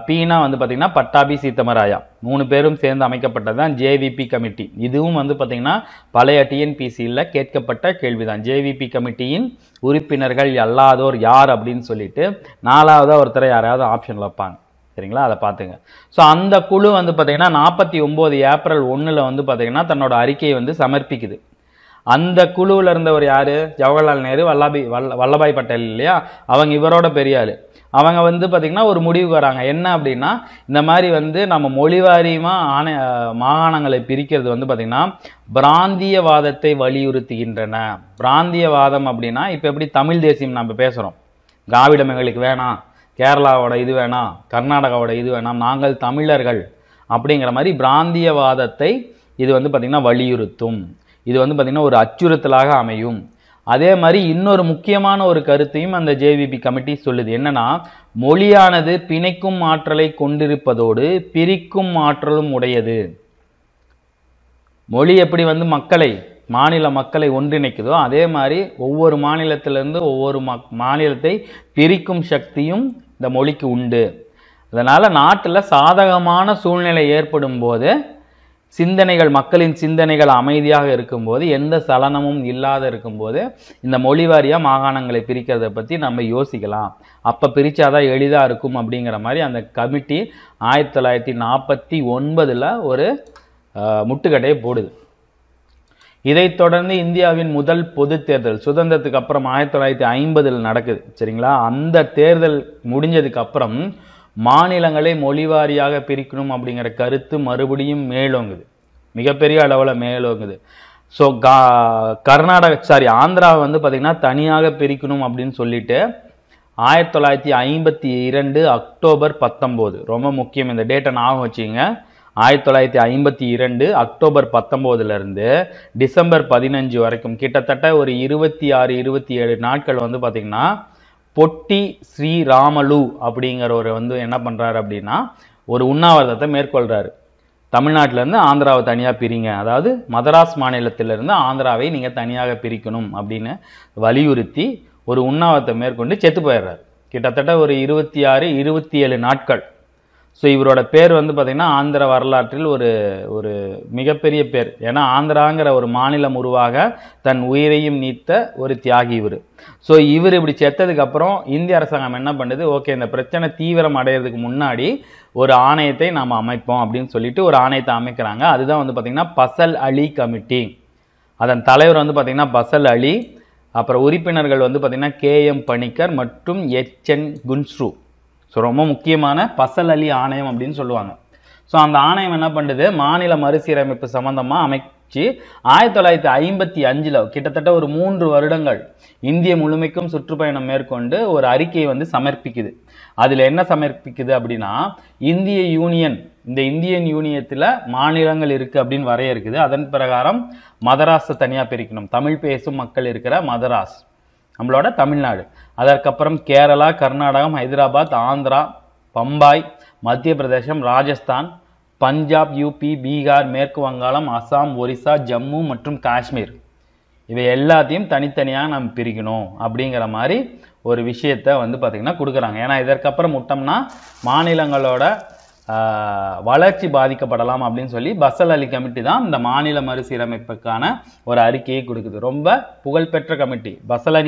பீனா வந்து பார்த்தீங்கன்னா பட்டாபி சீத்தமராயா 3 பேரும் சேர்ந்து அமைக்கப்பட்டது தான் ஜேவிபி கமிட்டி. இதுவும் வந்து பார்த்தீங்கன்னா பழைய டிஎன்பிசியில் கேட்கப்பட்ட கேள்விதான். ஜேவிபி கமிட்டியின் உறுப்பினர்கள் அல்லாதோர் யார் அப்படின்னு சொல்லிட்டு 4ஆவதாக ஒருத்தரை யாராவது ஆப்ஷனில் வைப்பாங்க, சரிங்களா, அதை பார்த்துங்க. ஸோ அந்த குழு வந்து பார்த்தீங்கன்னா 49 ஏப்ரல் 1 வந்து பார்த்தீங்கன்னா தன்னோட அறிக்கையை வந்து சமர்ப்பிக்குது. அந்த குழுவில் இருந்தவர் யார்? ஜவஹர்லால் நேரு, வல்லபாய் பட்டேல் இல்லையா, அவங்க இவரோட பெரிய ஆள். அவங்க வந்து பார்த்திங்கன்னா ஒரு முடிவுக்கு வராங்க, என்ன அப்படின்னா இந்த மாதிரி வந்து நம்ம மொழிவாரியமாக மாகாணங்களை பிரிக்கிறது வந்து பார்த்திங்கன்னா பிராந்தியவாதத்தை வலியுறுத்துகின்றன. பிராந்தியவாதம் அப்படின்னா இப்போ எப்படி தமிழ் தேசியம் நம்ம பேசுகிறோம், திராவிடம் எங்களுக்கு வேணாம், கேரளாவோட இது வேணாம், கர்நாடகாவோட இது வேணாம், நாங்கள் தமிழர்கள் அப்படிங்கிற மாதிரி பிராந்தியவாதத்தை இது வந்து பார்த்திங்கன்னா வலியுறுத்தும். இது வந்து பார்த்திங்கன்னா ஒரு அச்சுறுத்தலாக அமையும். அதே மாதிரி இன்னொரு முக்கியமான ஒரு கருத்தையும் அந்த ஜேவிபி கமிட்டி சொல்லுது, என்னன்னா மொழியானது பிணைக்கும் ஆற்றலை கொண்டிருப்பதோடு பிரிக்கும் ஆற்றலும் உடையது. மொழி எப்படி வந்து மாநில மக்களை ஒன்றிணைக்குதோ அதே மாதிரி ஒவ்வொரு மாநிலத்திலிருந்து ஒவ்வொரு மாநிலத்தை பிரிக்கும் சக்தியும் இந்த மொழிக்கு உண்டு. அதனால நாட்டில் சாதகமான சூழ்நிலை ஏற்படும் போது மக்களின் சிந்தனைகள் அமைதியாக இருக்கும்போது, எந்த சலனமும் இல்லாத இருக்கும்போது இந்த மொழி வாரியாக மாகாணங்களை பிரிக்கிறத பற்றி நம்ம யோசிக்கலாம். அப்போ பிரித்தாதான் எளிதாக இருக்கும் அப்படிங்கிற மாதிரி அந்த கமிட்டி 1949 ஒரு முட்டுக்கட்டையை போடுது. இதைத் தொடர்ந்து இந்தியாவின் முதல் பொது தேர்தல் சுதந்திரத்துக்கு அப்புறம் 1950 நடக்குது, சரிங்களா. அந்த தேர்தல் முடிஞ்சதுக்கு அப்புறம் மாநிலங்களை மொழிவாரியாக பிரிக்கணும் அப்படிங்கிற கருத்து மறுபடியும் மேலோங்குது, மிகப்பெரிய அளவில் மேலோங்குது. ஸோ ஆந்திராவை வந்து பார்த்திங்கன்னா தனியாக பிரிக்கணும் அப்படின்னு சொல்லிட்டு 1952 அக்டோபர் 19. ரொம்ப முக்கியம், இந்த டேட்டை ஞாபகம் வச்சுங்க. 1952 அக்டோபர் 19 இருந்து டிசம்பர் 15 வரைக்கும் கிட்டத்தட்ட ஒரு 26-27 நாட்கள் வந்து பாத்தீங்கன்னா பொட்டி ஸ்ரீராமலு அப்படிங்கிற ஒரு வந்து என்ன பண்றாரு அப்படின்னா ஒரு உண்ணாவிரதத்தை மேற்கொள்றாரு. தமிழ்நாட்டில இருந்து ஆந்திராவை தனியா பிரிங்க, அதாவது மதராஸ் மாநிலத்திலிருந்து ஆந்திராவை நீங்க தனியாக பிரிக்கணும் அப்படின்னு வலியுறுத்தி ஒரு உண்ணாவிரதத்தை மேற்கொண்டு செத்து போயிடுறாரு. கிட்டத்தட்ட ஒரு 26-27 நாட்கள். ஸோ இவரோட பேர் வந்து பார்த்தீங்கன்னா ஆந்திர வரலாற்றில் ஒரு மிகப்பெரிய பேர். ஏன்னா ஆந்திராங்கிற ஒரு மாநிலம் உருவாக தன் உயிரையும் நீத்த ஒரு தியாகி இவர். ஸோ இவர் இப்படி செத்ததுக்கு அப்புறம் இந்திய அரசாங்கம் என்ன பண்ணுது, ஓகே இந்த பிரச்சனை தீவிரம் அடையிறதுக்கு முன்னாடி ஒரு ஆணையத்தை நாம் அமைப்போம் அப்படின்னு சொல்லிட்டு ஒரு ஆணையத்தை அமைக்கிறாங்க. அதுதான் வந்து பார்த்தீங்கன்னா பசல் அலி கமிட்டி. அதன் தலைவர் வந்து பார்த்தீங்கன்னா பசல் அலி. அப்புறம் உறுப்பினர்கள் வந்து பார்த்தீங்கன்னா KM பணிக்கர் மற்றும் HN குன்ஸ்ரு. ஸோ ரொம்ப முக்கியமான பசல் அலி ஆணையம் அப்படின்னு சொல்லுவாங்க. ஸோ அந்த ஆணையம் என்ன பண்ணுது, மாநில மறுசீரமைப்பு சம்பந்தமா அமைச்சு 1955 கிட்டத்தட்ட ஒரு 3 வருடங்கள் இந்திய முழுமைக்கும் சுற்றுப்பயணம் மேற்கொண்டு ஒரு அறிக்கையை வந்து சமர்ப்பிக்குது. அதுல என்ன சமர்ப்பிக்குது அப்படின்னா இந்திய யூனியன், இந்த இந்தியன் யூனியத்துல மாநிலங்கள் இருக்கு அப்படின்னு வரையறுக்குது. அதன் பிரகாரம் மதராஸை தனியா பிரிக்கணும், தமிழ் பேசும் மக்கள் இருக்கிற மதராஸ் நம்மளோட தமிழ்நாடு, அதற்கப்புறம் கேரளா, கர்நாடகம், ஹைதராபாத், ஆந்திரா, பம்பாய், மத்திய பிரதேசம், ராஜஸ்தான், பஞ்சாப், UP, பீகார், மேற்கு வங்காளம், அசாம், ஒரிசா, ஜம்மு மற்றும் காஷ்மீர், இவை எல்லாத்தையும் தனித்தனியாக நம்ம பிரிக்கணும் அப்படிங்கிற மாதிரி ஒரு விஷயத்தை வந்து பார்த்தீங்கன்னா கொடுக்குறாங்க. ஏன்னா இதற்கப்புறம் விட்டோம்னா மாநிலங்களோட வளர்ச்சி பாதிக்கப்படலாம் அப்படின்னு சொல்லி பசல் அலி கமிட்டி தான் இந்த மாநில மறுசீரமைப்புக்கான ஒரு அறிக்கையை கொடுக்குது. ரொம்ப புகழ்பெற்ற கமிட்டி. பசல்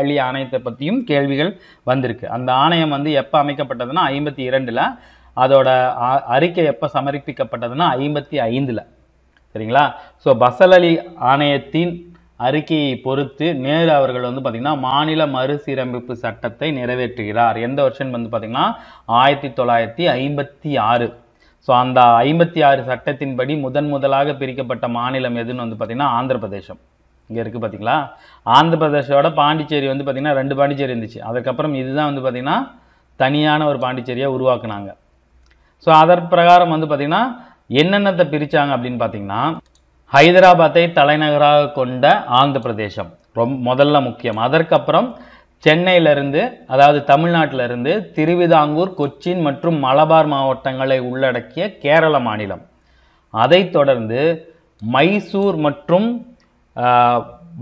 அலி ஆணையத்தை பற்றியும் கேள்விகள் வந்திருக்கு. அந்த ஆணையம் வந்து எப்போ அமைக்கப்பட்டதுன்னா 52. அதோட அறிக்கை எப்போ சமர்ப்பிக்கப்பட்டதுன்னா 55. சரிங்களா? ஸோ பசல் அலி ஆணையத்தின் அறிக்கையை பொறுத்து நேரு அவர்கள் வந்து பார்த்தீங்கன்னா மாநில மறுசீரமைப்பு சட்டத்தை நிறைவேற்றுகிறார். எந்த வருஷம் வந்து பார்த்தீங்கன்னா 1956. ஸோ அந்த 56 சட்டத்தின்படி முதலாக பிரிக்கப்பட்ட மாநிலம் எதுன்னு வந்து பார்த்தீங்கன்னா ஆந்திர பிரதேசம். இங்கே இருக்குது பார்த்தீங்களா? ஆந்திர பிரதேசோட பாண்டிச்சேரி வந்து பார்த்தீங்கன்னா 2 பாண்டிச்சேரி இருந்துச்சு. அதுக்கப்புறம் இதுதான் வந்து பார்த்தீங்கன்னா தனியான ஒரு பாண்டிச்சேரியை உருவாக்குனாங்க. ஸோ அதன் பிரகாரம் வந்து பார்த்தீங்கன்னா என்னென்னத்தை பிரிச்சாங்க அப்படின்னு பார்த்தீங்கன்னா ஹைதராபாத்தை தலைநகராக கொண்ட ஆந்திர பிரதேசம் முதல்ல முக்கியம். அதற்கப்புறம் சென்னையிலிருந்து, அதாவது தமிழ்நாட்டிலிருந்து திருவிதாங்கூர், கொச்சின் மற்றும் மலபார் மாவட்டங்களை உள்ளடக்கிய கேரள மாநிலம். அதைத் தொடர்ந்து மைசூர் மற்றும்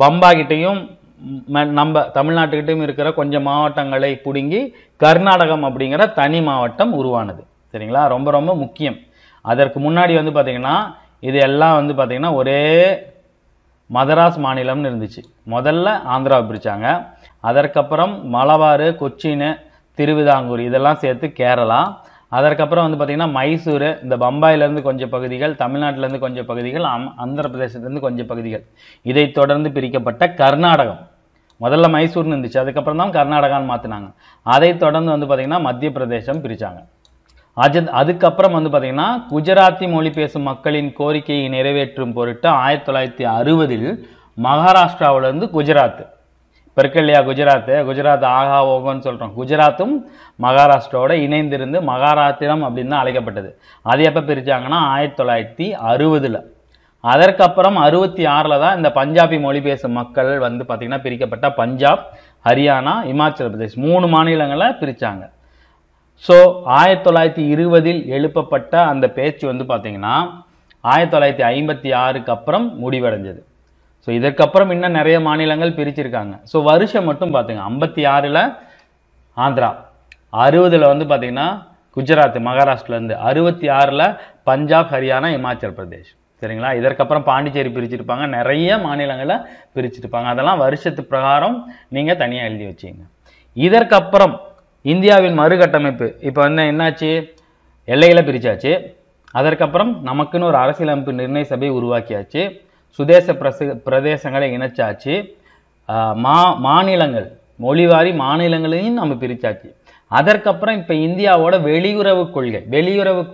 பம்பாய்கிட்டையும் நம்ம தமிழ்நாட்டுக்கிட்டையும் இருக்கிற கொஞ்சம் மாவட்டங்களை பிடுங்கி கர்நாடகம் அப்படிங்கிற தனி மாவட்டம் உருவானது. சரிங்களா? ரொம்ப ரொம்ப முக்கியம். அதற்கு முன்னாடி வந்து பார்த்தீங்கன்னா இது எல்லாம் வந்து பார்த்தீங்கன்னா ஒரே மதராஸ் மாநிலம்னு இருந்துச்சு. முதல்ல ஆந்திராவை பிரித்தாங்க. அதற்கப்புறம் மலபார், கொச்சின், திருவிதாங்கூர் இதெல்லாம் சேர்த்து கேரளா. அதற்கப்புறம் வந்து பார்த்தீங்கன்னா மைசூர், இந்த பம்பாயிலேருந்து கொஞ்சம் பகுதிகள், தமிழ்நாட்டிலேருந்து கொஞ்சம் பகுதிகள், ஆந்திர பிரதேசத்துலேருந்து கொஞ்சம் பகுதிகள். இதை தொடர்ந்து பிரிக்கப்பட்ட கர்நாடகம். முதல்ல மைசூர்னு இருந்துச்சு, அதுக்கப்புறம் தான் கர்நாடகான்னு மாற்றினாங்க. அதை தொடர்ந்து வந்து பார்த்தீங்கன்னா மத்திய பிரதேசம் பிரித்தாங்க. அதுக்கப்புறம் வந்து பார்த்தீங்கன்னா குஜராத்தி மொழி பேசும் மக்களின் கோரிக்கையை நிறைவேற்றும் பொருட்டு 1960 மகாராஷ்டிராவிலிருந்து குஜராத் இப்போ இருக்கு இல்லையா, குஜராத் ஆகா ஓகோன்னு சொல்கிறோம். குஜராத்தும் மகாராஷ்டிராவோட இணைந்திருந்து மகாராஷ்டிரம் அப்படின்னு தான் அழைக்கப்பட்டது. அது எப்போ பிரித்தாங்கன்னா 1960. அதற்கப்புறம் 66 தான் இந்த பஞ்சாபி மொழி பேசும் மக்கள் வந்து பார்த்தீங்கன்னா பிரிக்கப்பட்ட பஞ்சாப், ஹரியானா, இமாச்சல பிரதேஷ் 3 மாநிலங்களை பிரித்தாங்க. ஸோ 1920 எழுப்பப்பட்ட அந்த பேச்சு வந்து பார்த்தீங்கன்னா 1956 அப்புறம் முடிவடைஞ்சது. ஸோ இதற்கப்புறம் இன்னும் நிறைய மாநிலங்கள் பிரிச்சிருக்காங்க. ஸோ வருஷம் மட்டும் பார்த்துங்க, 56 ஆந்திரா, 60 வந்து பார்த்தீங்கன்னா குஜராத் மகாராஷ்டிராலேருந்து, 66 பஞ்சாப், ஹரியானா, இமாச்சல் பிரதேஷ். சரிங்களா? இதற்கப்புறம் பாண்டிச்சேரி பிரிச்சிருப்பாங்க, நிறைய மாநிலங்களை பிரிச்சிருப்பாங்க. அதெல்லாம் வருஷத்து பிரகாரம் நீங்கள் தனியாக எழுதி வச்சிங்க. இதற்கப்புறம் இந்தியாவின் மறுகட்டமைப்பு இப்போ வந்து என்னாச்சு, எல்லைகளை பிரிச்சாச்சு. அதற்கப்புறம் நமக்குன்னு ஒரு அரசியலமைப்பு நிர்ணய சபை உருவாக்கியாச்சு. சுதேச பிரதேசங்களை இணைச்சாச்சு. மாநிலங்கள் மொழிவாரி மாநிலங்களையும் நம்ம பிரிச்சாச்சு. அதற்கப்புறம் இப்போ இந்தியாவோட வெளியுறவு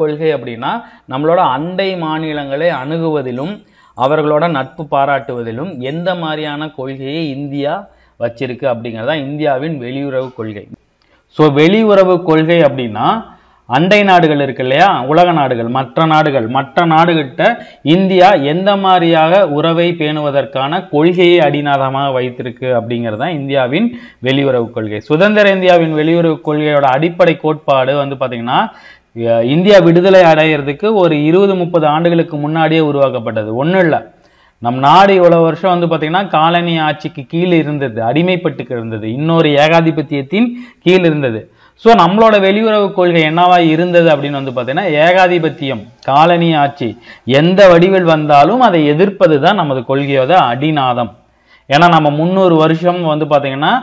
கொள்கை அப்படின்னா நம்மளோட அண்டை மாநிலங்களை அணுகுவதிலும் அவர்களோட நட்பு பாராட்டுவதிலும் எந்த மாதிரியான கொள்கையை இந்தியா வச்சிருக்கு அப்படிங்கிறது தான் இந்தியாவின் வெளியுறவு கொள்கை. ஸோ வெளியுறவு கொள்கை அப்படின்னா அண்டை நாடுகள் இருக்கு இல்லையா, உலக நாடுகள், மற்ற நாடுகிட்ட இந்தியா எந்த மாதிரியாக உறவை பேணுவதற்கான கொள்கையை அடிநாதமாக வைத்திருக்கு அப்படிங்கிறது தான் இந்தியாவின் வெளியுறவு கொள்கை. சுதந்திர இந்தியாவின் வெளியுறவு கொள்கையோட அடிப்படை கோட்பாடு வந்து பார்த்தீங்கன்னா இந்தியா விடுதலை அடைகிறதுக்கு ஒரு 20-30 ஆண்டுகளுக்கு முன்னாடியே உருவாக்கப்பட்டது. ஒன்றும் இல்லை, நம் நாடு இவ்வளவு வருஷம் வந்து பார்த்தீங்கன்னா காலனி ஆட்சிக்கு கீழ் இருந்தது, அடிமைப்பட்டுக்கு இருந்தது, இன்னொரு ஏகாதிபத்தியத்தின் கீழ் இருந்தது. ஸோ நம்மளோட வெளியுறவு கொள்கை என்னவா இருந்தது அப்படின்னு வந்து பார்த்தீங்கன்னா ஏகாதிபத்தியம், காலனி ஆட்சி எந்த வடிவில் வந்தாலும் அதை எதிர்ப்பது தான் நமது கொள்கையோட அடிநாதம். ஏன்னா நம்ம 300 வருஷம் வந்து பார்த்தீங்கன்னா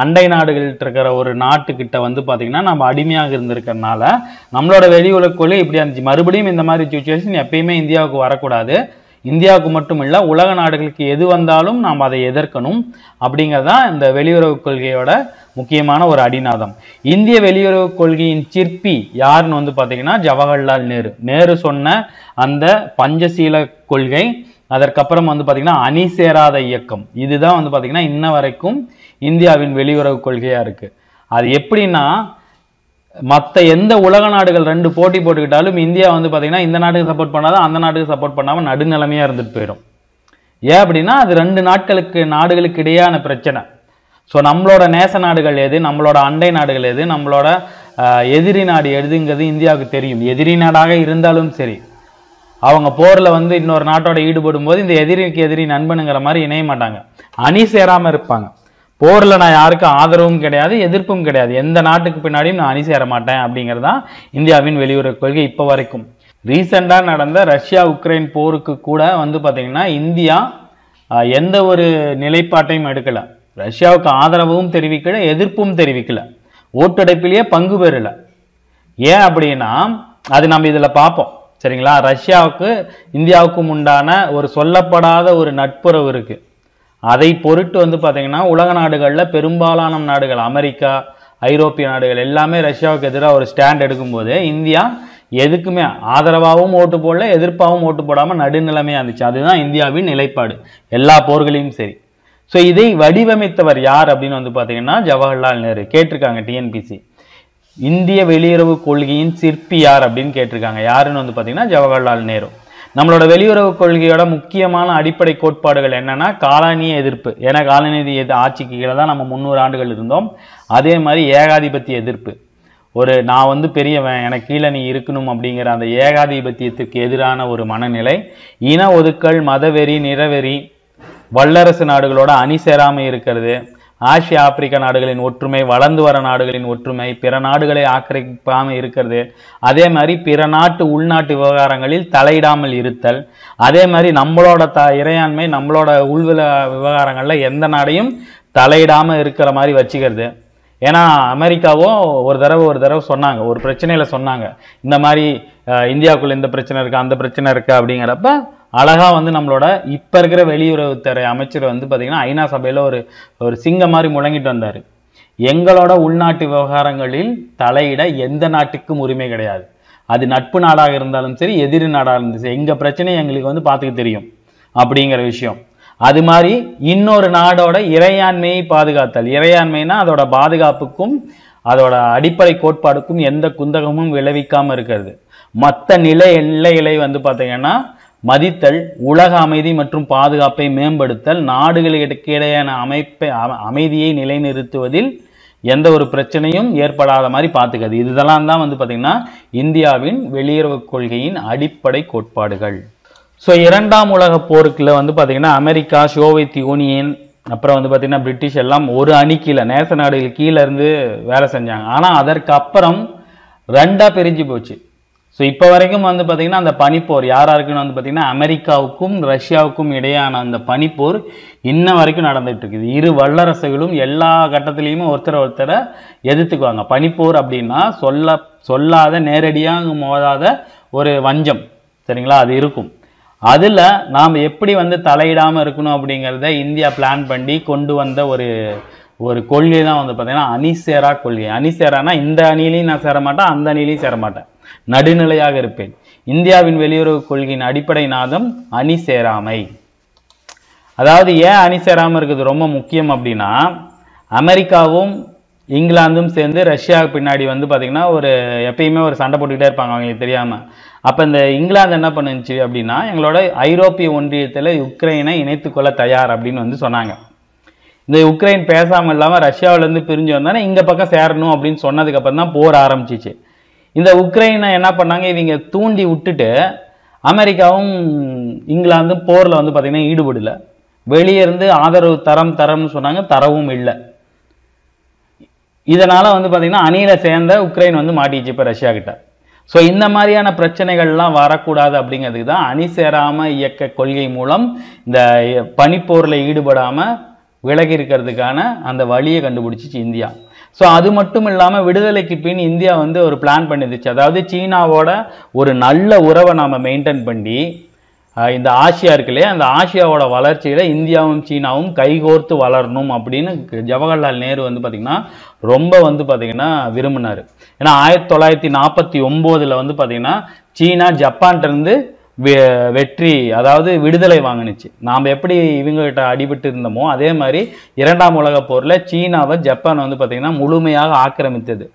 அண்டை நாடுகள்கிட்ட இருக்கிற ஒரு நாட்டுக்கிட்ட வந்து பார்த்தீங்கன்னா நம்ம அடிமையாக இருந்திருக்கிறதுனால நம்மளோட வெளியுறவு கொள்கை இப்படி இருந்துச்சு. மறுபடியும் இந்த மாதிரி சுச்சுவேஷன் எப்பயுமே இந்தியாவுக்கு வரக்கூடாது. இந்தியாவுக்கு மட்டும் இல்லை, உலக நாடுகளுக்கு எது வந்தாலும் நாம் அதை எதிர்க்கணும் அப்படிங்கிறதான் இந்த வெளியுறவு கொள்கையோட முக்கியமான ஒரு அடிநாதம். இந்திய வெளியுறவு கொள்கையின் சிற்பி யாருன்னு வந்து பார்த்தீங்கன்னா ஜவஹர்லால் நேரு சொன்ன அந்த பஞ்சசீல கொள்கை, அதற்கப்புறம் வந்து பார்த்தீங்கன்னா அணி சேராத இயக்கம், இதுதான் வந்து பார்த்தீங்கன்னா இன்ன வரைக்கும் இந்தியாவின் வெளியுறவு கொள்கையா இருக்கு. அது எப்படின்னா மற்ற எந்த உலக நாடுகள் 2 போட்டி போட்டுக்கிட்டாலும் இந்தியா வந்து பார்த்தீங்கன்னா இந்த நாட்டுக்கு சப்போர்ட் பண்ணாத அந்த நாட்டுக்கு சப்போர்ட் பண்ணாமல் நடுநிலைமையாக இருந்துட்டு போயிடும். ஏன் அப்படின்னா அது 2 நாடுகளுக்கு இடையான பிரச்சனை. ஸோ நம்மளோட நேச நாடுகள் எது, நம்மளோட அண்டை நாடுகள் எது, நம்மளோட எதிரி நாடு எதுங்கிறது இந்தியாவுக்கு தெரியும். எதிரி நாடாக இருந்தாலும் சரி, அவங்க போரில் வந்து இன்னொரு நாட்டோட ஈடுபடும் போது இந்த எதிரிக்கு எதிரி நண்பனுங்கிற மாதிரி இணைய மாட்டாங்க, அணி சேராமல் இருப்பாங்க. போரில் நான் யாருக்கும் ஆதரவும் கிடையாது, எதிர்ப்பும் கிடையாது, எந்த நாட்டுக்கு பின்னாடியும் நான் அணி சேர மாட்டேன் அப்படிங்கிறது தான் இந்தியாவின் வெளியுறவு கொள்கை இப்போ வரைக்கும். ரீசெண்டாக நடந்த ரஷ்யா உக்ரைன் போருக்கு கூட வந்து பார்த்தீங்கன்னா இந்தியா எந்த ஒரு நிலைப்பாட்டையும் எடுக்கல, ரஷ்யாவுக்கு ஆதரவும் தெரிவிக்கல, எதிர்ப்பும் தெரிவிக்கல, ஓட்டெடுப்பிலேயே பங்கு பெறல. ஏன் அப்படின்னா அது நம்ம இதில் பார்ப்போம் சரிங்களா. ரஷ்யாவுக்கு இந்தியாவுக்கும் உண்டான ஒரு சொல்லப்படாத ஒரு நட்புறவு இருக்கு. அதை பொருட்டு வந்து பார்த்தீங்கன்னா உலக நாடுகளில் பெரும்பாலான நாடுகள், அமெரிக்கா, ஐரோப்பிய நாடுகள் எல்லாமே ரஷ்யாவுக்கு எதிராக ஒரு ஸ்டாண்ட் எடுக்கும்போது இந்தியா எதுக்குமே ஆதரவாகவும் ஓட்டு போடல, எதிர்ப்பாகவும் ஓட்டு போடாமல் நடுநிலைமையாக இருந்துச்சு. அதுதான் இந்தியாவின் நிலைப்பாடு எல்லா போர்களையும் சரி. ஸோ இதை வடிவமைத்தவர் யார் அப்படின்னு வந்து பார்த்தீங்கன்னா ஜவஹர்லால் நேரு. கேட்டிருக்காங்க டிஎன்பிசி, இந்திய வெளியுறவு கொள்கையின் சிற்பி யார் அப்படின்னு கேட்டிருக்காங்க. யாருன்னு வந்து பார்த்தீங்கன்னா ஜவஹர்லால் நேரு. நம்மளோட வெளியுறவு கொள்கையோட முக்கியமான அடிப்படை கோட்பாடுகள் என்னன்னா காலனிய எதிர்ப்பு, ஏன்னா காலனி ஆட்சிக்கு கீழே தான் நம்ம 300 ஆண்டுகள் இருந்தோம். அதே மாதிரி ஏகாதிபத்திய எதிர்ப்பு, நான் வந்து பெரியவன், எனக்கு கீழே நீ இருக்கணும் அப்படிங்கிற அந்த ஏகாதிபத்தியத்துக்கு எதிரான ஒரு மனநிலை, இன ஒதுக்கல், மதவெறி, நிறவெறி, வல்லரசு நாடுகளோட அணி சேராமல் இருக்கிறது, ஆசிய ஆப்பிரிக்க நாடுகளின் ஒற்றுமை, வளர்ந்து வர நாடுகளின் ஒற்றுமை, பிற நாடுகளை ஆக்கிரமிப்பாமல் இருக்கிறது, அதே மாதிரி பிற நாட்டு உள்நாட்டு விவகாரங்களில் தலையிடாமல் இருத்தல், அதே மாதிரி நம்மளோட இறையாண்மை, நம்மளோட உள் விவகாரங்கள்ல எந்த நாடையும் தலையிடாமல் இருக்கிற மாதிரி வச்சுக்கிறது. ஏன்னா அமெரிக்காவோ ஒரு தடவை சொன்னாங்க, ஒரு பிரச்சனையில சொன்னாங்க, இந்த மாதிரி இந்தியாவுக்குள்ள இந்த பிரச்சனை இருக்கு, அந்த பிரச்சனை இருக்கு அப்படிங்கிறப்ப அழகா வந்து நம்மளோட இப்ப இருக்கிற வெளியுறவுத்துறை அமைச்சர் வந்து பாத்தீங்கன்னா ஐநா சபையில ஒரு சிங்க மாதிரி முழங்கிட்டு வந்தாரு. எங்களோட உள்நாட்டு விவகாரங்களில் தலையிட எந்த நாட்டுக்கும் உரிமை கிடையாது, அது நட்பு நாடாக இருந்தாலும் சரி, எதிரி நாடாக இருந்தாலும் சரி, எங்க பிரச்சனையை எங்களுக்கு வந்து பார்த்துக்க தெரியும் அப்படிங்கிற விஷயம். அது மாதிரி இன்னொரு நாடோட இறையாண்மையை பாதுகாத்தல், இறையாண்மைனா அதோட பாதுகாப்புக்கும் அதோட அடிப்படை கோட்பாடுக்கும் எந்த குந்தகமும் விளைவிக்காம இருக்கிறது. மற்ற எல்லைகளை வந்து பார்த்தீங்கன்னா மதித்தல், உலக அமைதி மற்றும் பாதுகாப்பை மேம்படுத்தல், நாடுகளுக்கு இடையான அமைதியை நிலைநிறுத்துவதில் எந்த ஒரு பிரச்சனையும் ஏற்படாத மாதிரி பார்த்துக்கிறது. இதெல்லாம் தான் வந்து பார்த்தீங்கன்னா இந்தியாவின் வெளியுறவு கொள்கையின் அடிப்படை கோட்பாடுகள். ஸோ 2ஆம் உலக போருக்குள்ள வந்து பார்த்தீங்கன்னா அமெரிக்கா, சோவியத் யூனியன், அப்புறம் வந்து பார்த்தீங்கன்னா பிரிட்டிஷ் எல்லாம் ஒரு அணி கீழே, நேச நாடுகள் கீழே இருந்து வேலை செஞ்சாங்க. ஆனால் அதற்கு அப்புறம் 2ஆ பிரிஞ்சு போச்சு. ஸோ இப்போ வரைக்கும் வந்து பார்த்தீங்கன்னா அந்த பனிப்போர் யாராருக்குன்னு வந்து பார்த்தீங்கன்னா அமெரிக்காவுக்கும் ரஷ்யாவுக்கும் இடையான அந்த பனிப்போர் இன்ன வரைக்கும் நடந்துட்டு இருக்குது. இரு வல்லரசுகளும் எல்லா கட்டத்திலையுமே ஒருத்தரை எதிர்த்துக்குவாங்க. பனிப்போர் அப்படின்னா சொல்லாத நேரடியாக மோதாத ஒரு வஞ்சம் சரிங்களா, அது இருக்கும். அதில் நாம் எப்படி வந்து தலையிடாமல் இருக்கணும் அப்படிங்கிறத இந்தியா பிளான் பண்ணி கொண்டு வந்த ஒரு கொள்கை தான் வந்து பார்த்தீங்கன்னா அணிசேரா கொள்கை. அணிசேரானா இந்த அணிலையும் நான் சேர மாட்டேன், அந்த அணிலையும் சேர மாட்டேன், நடுநிலையாக இருப்பேன். இந்தியாவின் வெளியுறவு கொள்கையின் அடிப்படை நாதம் அணி சேராமை. அதாவது ஏன் அணி சேராமல் இருக்குது ரொம்ப முக்கியம் அப்படின்னா, அமெரிக்காவும் இங்கிலாந்தும் சேர்ந்து ரஷ்யாவுக்கு பின்னாடி வந்து பார்த்தீங்கன்னா ஒரு எப்பயுமே ஒரு சண்டை போட்டுக்கிட்டே இருப்பாங்க அவங்களுக்கு தெரியாமல். அப்போ இந்த இங்கிலாந்து என்ன பண்ணுச்சு அப்படின்னா, எங்களோட ஐரோப்பிய ஒன்றியத்தில் யுக்ரைனை இணைத்துக்கொள்ள தயார் அப்படின்னு வந்து சொன்னாங்க. இந்த யுக்ரைன் பேசாமல் இல்லாமல் ரஷ்யாவிலேருந்து பிரிஞ்சு வந்தானே இந்த பக்கம் சேரணும் அப்படின்னு சொன்னதுக்கப்புறம் தான் போர் ஆரம்பிச்சிச்சு. இந்த உக்ரைனை என்ன பண்ணாங்க, இவங்க தூண்டி விட்டுட்டு அமெரிக்காவும் இங்கிலாந்தும் போரில் வந்து பார்த்தீங்கன்னா ஈடுபடல. வெளியே இருந்து ஆதரவு தரம்னு சொன்னாங்க, தரவும் இல்லை. இதனால வந்து பார்த்தீங்கன்னா அணியில சேர்ந்த உக்ரைன் வந்து மாட்டிச்சு இப்போ ரஷ்யா கிட்ட. ஸோ இந்த மாதிரியான பிரச்சனைகள்லாம் வரக்கூடாது அப்படிங்கிறதுக்கு தான் அணி சேராம இயக்க கொள்கை மூலம் இந்த பனிப்போரில் ஈடுபடாம விலகி இருக்கிறதுக்கான அந்த வழியை கண்டுபிடிச்சிச்சு இந்தியா. ஸோ அது மட்டும் இல்லாமல் விடுதலைக்கு பின் இந்தியா வந்து ஒரு பிளான் பண்ணிருச்சு. அதாவது சீனாவோட ஒரு நல்ல உறவை நாம் மெயின்டைன் பண்ணி இந்த ஆசியா இருக்கு இல்லையா, அந்த ஆசியாவோட வளர்ச்சியில் இந்தியாவும் சீனாவும் கைகோர்த்து வளரணும் அப்படின்னு ஜவஹர்லால் நேரு வந்து பார்த்திங்கன்னா ரொம்ப வந்து பார்த்திங்கன்னா விரும்பினார். ஏன்னா 1949 வந்து பார்த்திங்கன்னா சீனா ஜப்பான்கிட்டருந்து வெற்றி, அதாவது விடுதலை வாங்கினுச்சு. நாம் எப்படி இவங்ககிட்ட அடிபட்டு இருந்தோமோ அதே மாதிரி 2ஆம் உலகப் போரில் சீனாவை ஜப்பான் வந்து பார்த்திங்கன்னா முழுமையாக ஆக்கிரமித்தது.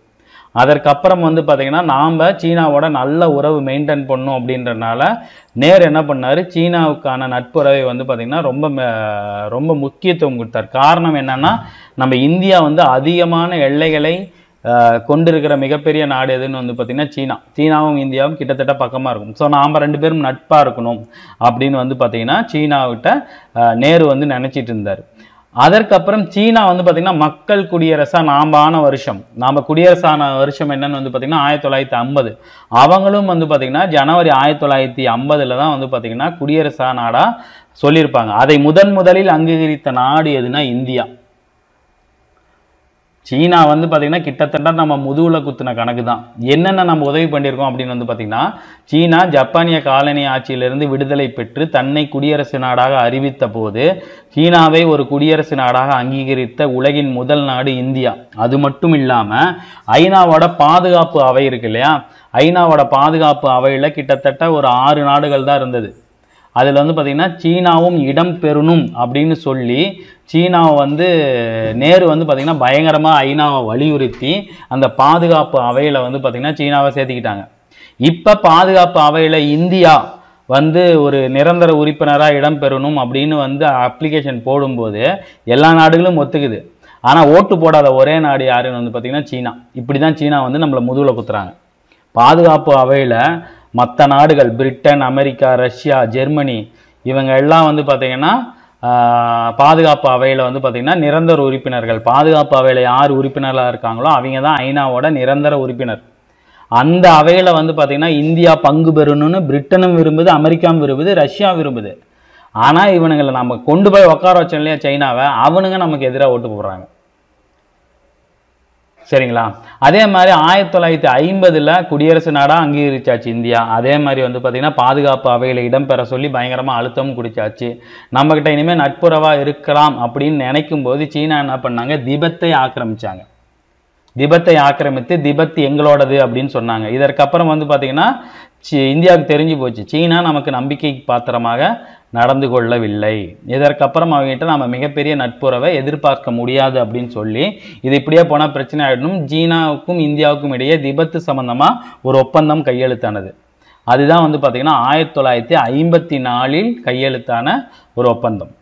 அதற்கப்புறம் வந்து பார்த்திங்கன்னா நாம் சீனாவோட நல்ல உறவு மெயின்டைன் பண்ணணும் அப்படின்றனால நேரு என்ன பண்ணார், சீனாவுக்கான நட்புறவை வந்து பார்த்திங்கன்னா ரொம்ப முக்கியத்துவம் கொடுத்தார். காரணம் என்னன்னா, நம்ம இந்தியா வந்து அதிகமான எல்லைகளை கொண்டிருக்கிற மிகப்பெரிய நாடு எதுன்னு வந்து பார்த்தீங்கன்னா சீனாவும் இந்தியாவும் கிட்டத்தட்ட பக்கமாக இருக்கும். ஸோ நாம் 2 பேரும் நட்பாக இருக்கணும் அப்படின்னு வந்து பார்த்தீங்கன்னா சீனாவிட்ட நேரு வந்து நினச்சிட்டு இருந்தார். அதற்கப்புறம் சீனா வந்து பார்த்தீங்கன்னா மக்கள் குடியரசாக நாம் குடியரசான வருஷம் என்னன்னு வந்து பார்த்தீங்கன்னா 1950. அவங்களும் வந்து பார்த்தீங்கன்னா ஜனவரி 1950 தான் வந்து பார்த்தீங்கன்னா குடியரசா நாடாக சொல்லியிருப்பாங்க. அதை முதலில் அங்கீகரித்த நாடு எதுனா இந்தியா. சீனா வந்து பார்த்தீங்கன்னா கிட்டத்தட்ட நம்ம முதுகுல குத்துன கணக்கு தான். என்னென்ன நம்ம உதவி பண்ணியிருக்கோம் அப்படின்னு வந்து பார்த்தீங்கன்னா, சீனா ஜப்பானிய காலனி ஆட்சியிலிருந்து விடுதலை பெற்று தன்னை குடியரசு நாடாக அறிவித்த போது சீனாவை ஒரு குடியரசு நாடாக அங்கீகரித்த உலகின் முதல் நாடு இந்தியா. அது மட்டும் இல்லாமல் ஐநாவோட பாதுகாப்பு அவை இருக்கு இல்லையா, ஐநாவோட பாதுகாப்பு அவையில் கிட்டத்தட்ட ஒரு 6 நாடுகள் தான் இருந்தது. அதில் வந்து பார்த்தீங்கன்னா சீனாவும் இடம் பெறணும் அப்படின்னு சொல்லி சீனாவை வந்து நேரு வந்து பார்த்தீங்கன்னா பயங்கரமாக ஐநாவை வலியுறுத்தி அந்த பாதுகாப்பு அவையில் வந்து பார்த்தீங்கன்னா சீனாவை சேர்த்துக்கிட்டாங்க. இப்போ பாதுகாப்பு அவையில் இந்தியா வந்து ஒரு நிரந்தர உறுப்பினராக இடம் பெறணும் அப்படின்னு வந்து அப்ளிகேஷன் போடும்போது எல்லா நாடுகளும் ஒத்துக்குது. ஆனால் ஓட்டு போடாத ஒரே நாடு யாருன்னு வந்து பார்த்தீங்கன்னா சீனா. இப்படி தான் சீனா வந்து நம்மளை முதுகில் குத்துறாங்க. பாதுகாப்பு அவையில் மற்ற நாடுகள் பிரிட்டன், அமெரிக்கா, ரஷ்யா, ஜெர்மனி இவங்க எல்லாம் வந்து பார்த்தீங்கன்னா பாதுகாப்பு அவையில் வந்து பார்த்தீங்கன்னா நிரந்தர உறுப்பினர்கள். பாதுகாப்பு அவையில் யார் உறுப்பினராக இருக்காங்களோ அவங்க தான் ஐநாவோட நிரந்தர உறுப்பினர். அந்த அவையில் வந்து பார்த்தீங்கன்னா இந்தியா பங்கு பெறணும்னு பிரிட்டனும் விரும்புது, அமெரிக்காவும் விரும்புது, ரஷ்யா விரும்புது. ஆனால் இவனுங்களை நம்ம கொண்டு போய் உட்கார வச்சோம் இல்லையா சைனாவை, அவனுங்க நமக்கு எதிராக ஓட்டு போடுறாங்க. சரிங்களா? அதே மாதிரி 1950 குடியரசு நாடாக அங்கீகரிச்சாச்சு இந்தியா. அதே மாதிரி வந்து பார்த்தீங்கன்னா பாதுகாப்பு அவையில் இடம்பெற சொல்லி பயங்கரமாக அழுத்தமும் குடிச்சாச்சு. நம்மக்கிட்ட இனிமேல் நட்புறவாக இருக்கலாம் அப்படின்னு நினைக்கும் போது சீனா என்ன பண்ணாங்க, திபெத்தை ஆக்கிரமிச்சாங்க. திபெத்தை ஆக்கிரமித்து திபெத் எங்களோடது அப்படின்னு சொன்னாங்க. இதற்கப்புறம் வந்து பார்த்தீங்கன்னா இந்தியாவுக்கு தெரிஞ்சு போச்சு சீனா நமக்கு நம்பிக்கைக்கு பாத்திரமாக நடந்து கொள்ளவில்லை. இதற்கப்புறம் அவங்ககிட்ட நம்ம மிகப்பெரிய நட்புறவை எதிர்பார்க்க முடியாது அப்படின்னு சொல்லி இது இப்படியே போனால் பிரச்சனை ஆகிடணும். சீனாவுக்கும் இந்தியாவுக்கும் இடையே திபெத் சம்பந்தமாக ஒரு ஒப்பந்தம் கையெழுத்தானது. அதுதான் வந்து பார்த்தீங்கன்னா 1954 கையெழுத்தான ஒரு ஒப்பந்தம்.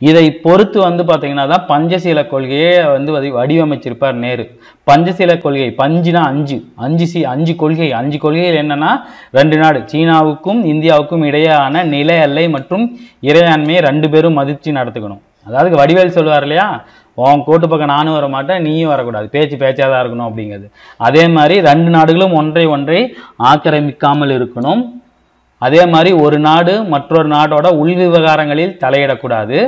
இதை பொறுத்து வந்து பார்த்தீங்கன்னா தான் பஞ்சசீல கொள்கையை வந்து வடிவமைச்சிருப்பார் நேரு. பஞ்சசீல கொள்கை, பஞ்சுனா 5 கொள்கை. 5 கொள்கைகள் என்னன்னா, 2 நாடு சீனாவுக்கும் இந்தியாவுக்கும் இடையேயான நில எல்லை மற்றும் இறையாண்மையை 2 பேரும் மதிச்சு நடத்துக்கணும். அதாவது வடிவேல் சொல்லுவார் இல்லையா, உன் கோட்டு பக்கம் நானும் வர மாட்டேன் நீயும் வரக்கூடாது, பேச்சாதான் இருக்கணும் அப்படிங்கிறது. அதே மாதிரி 2 நாடுகளும் ஒன்றை ஆக்கிரமிக்காமல் இருக்கணும். அதே மாதிரி ஒரு நாடு மற்றொரு நாடோட உள் விவகாரங்களில் தலையிடக்கூடாது.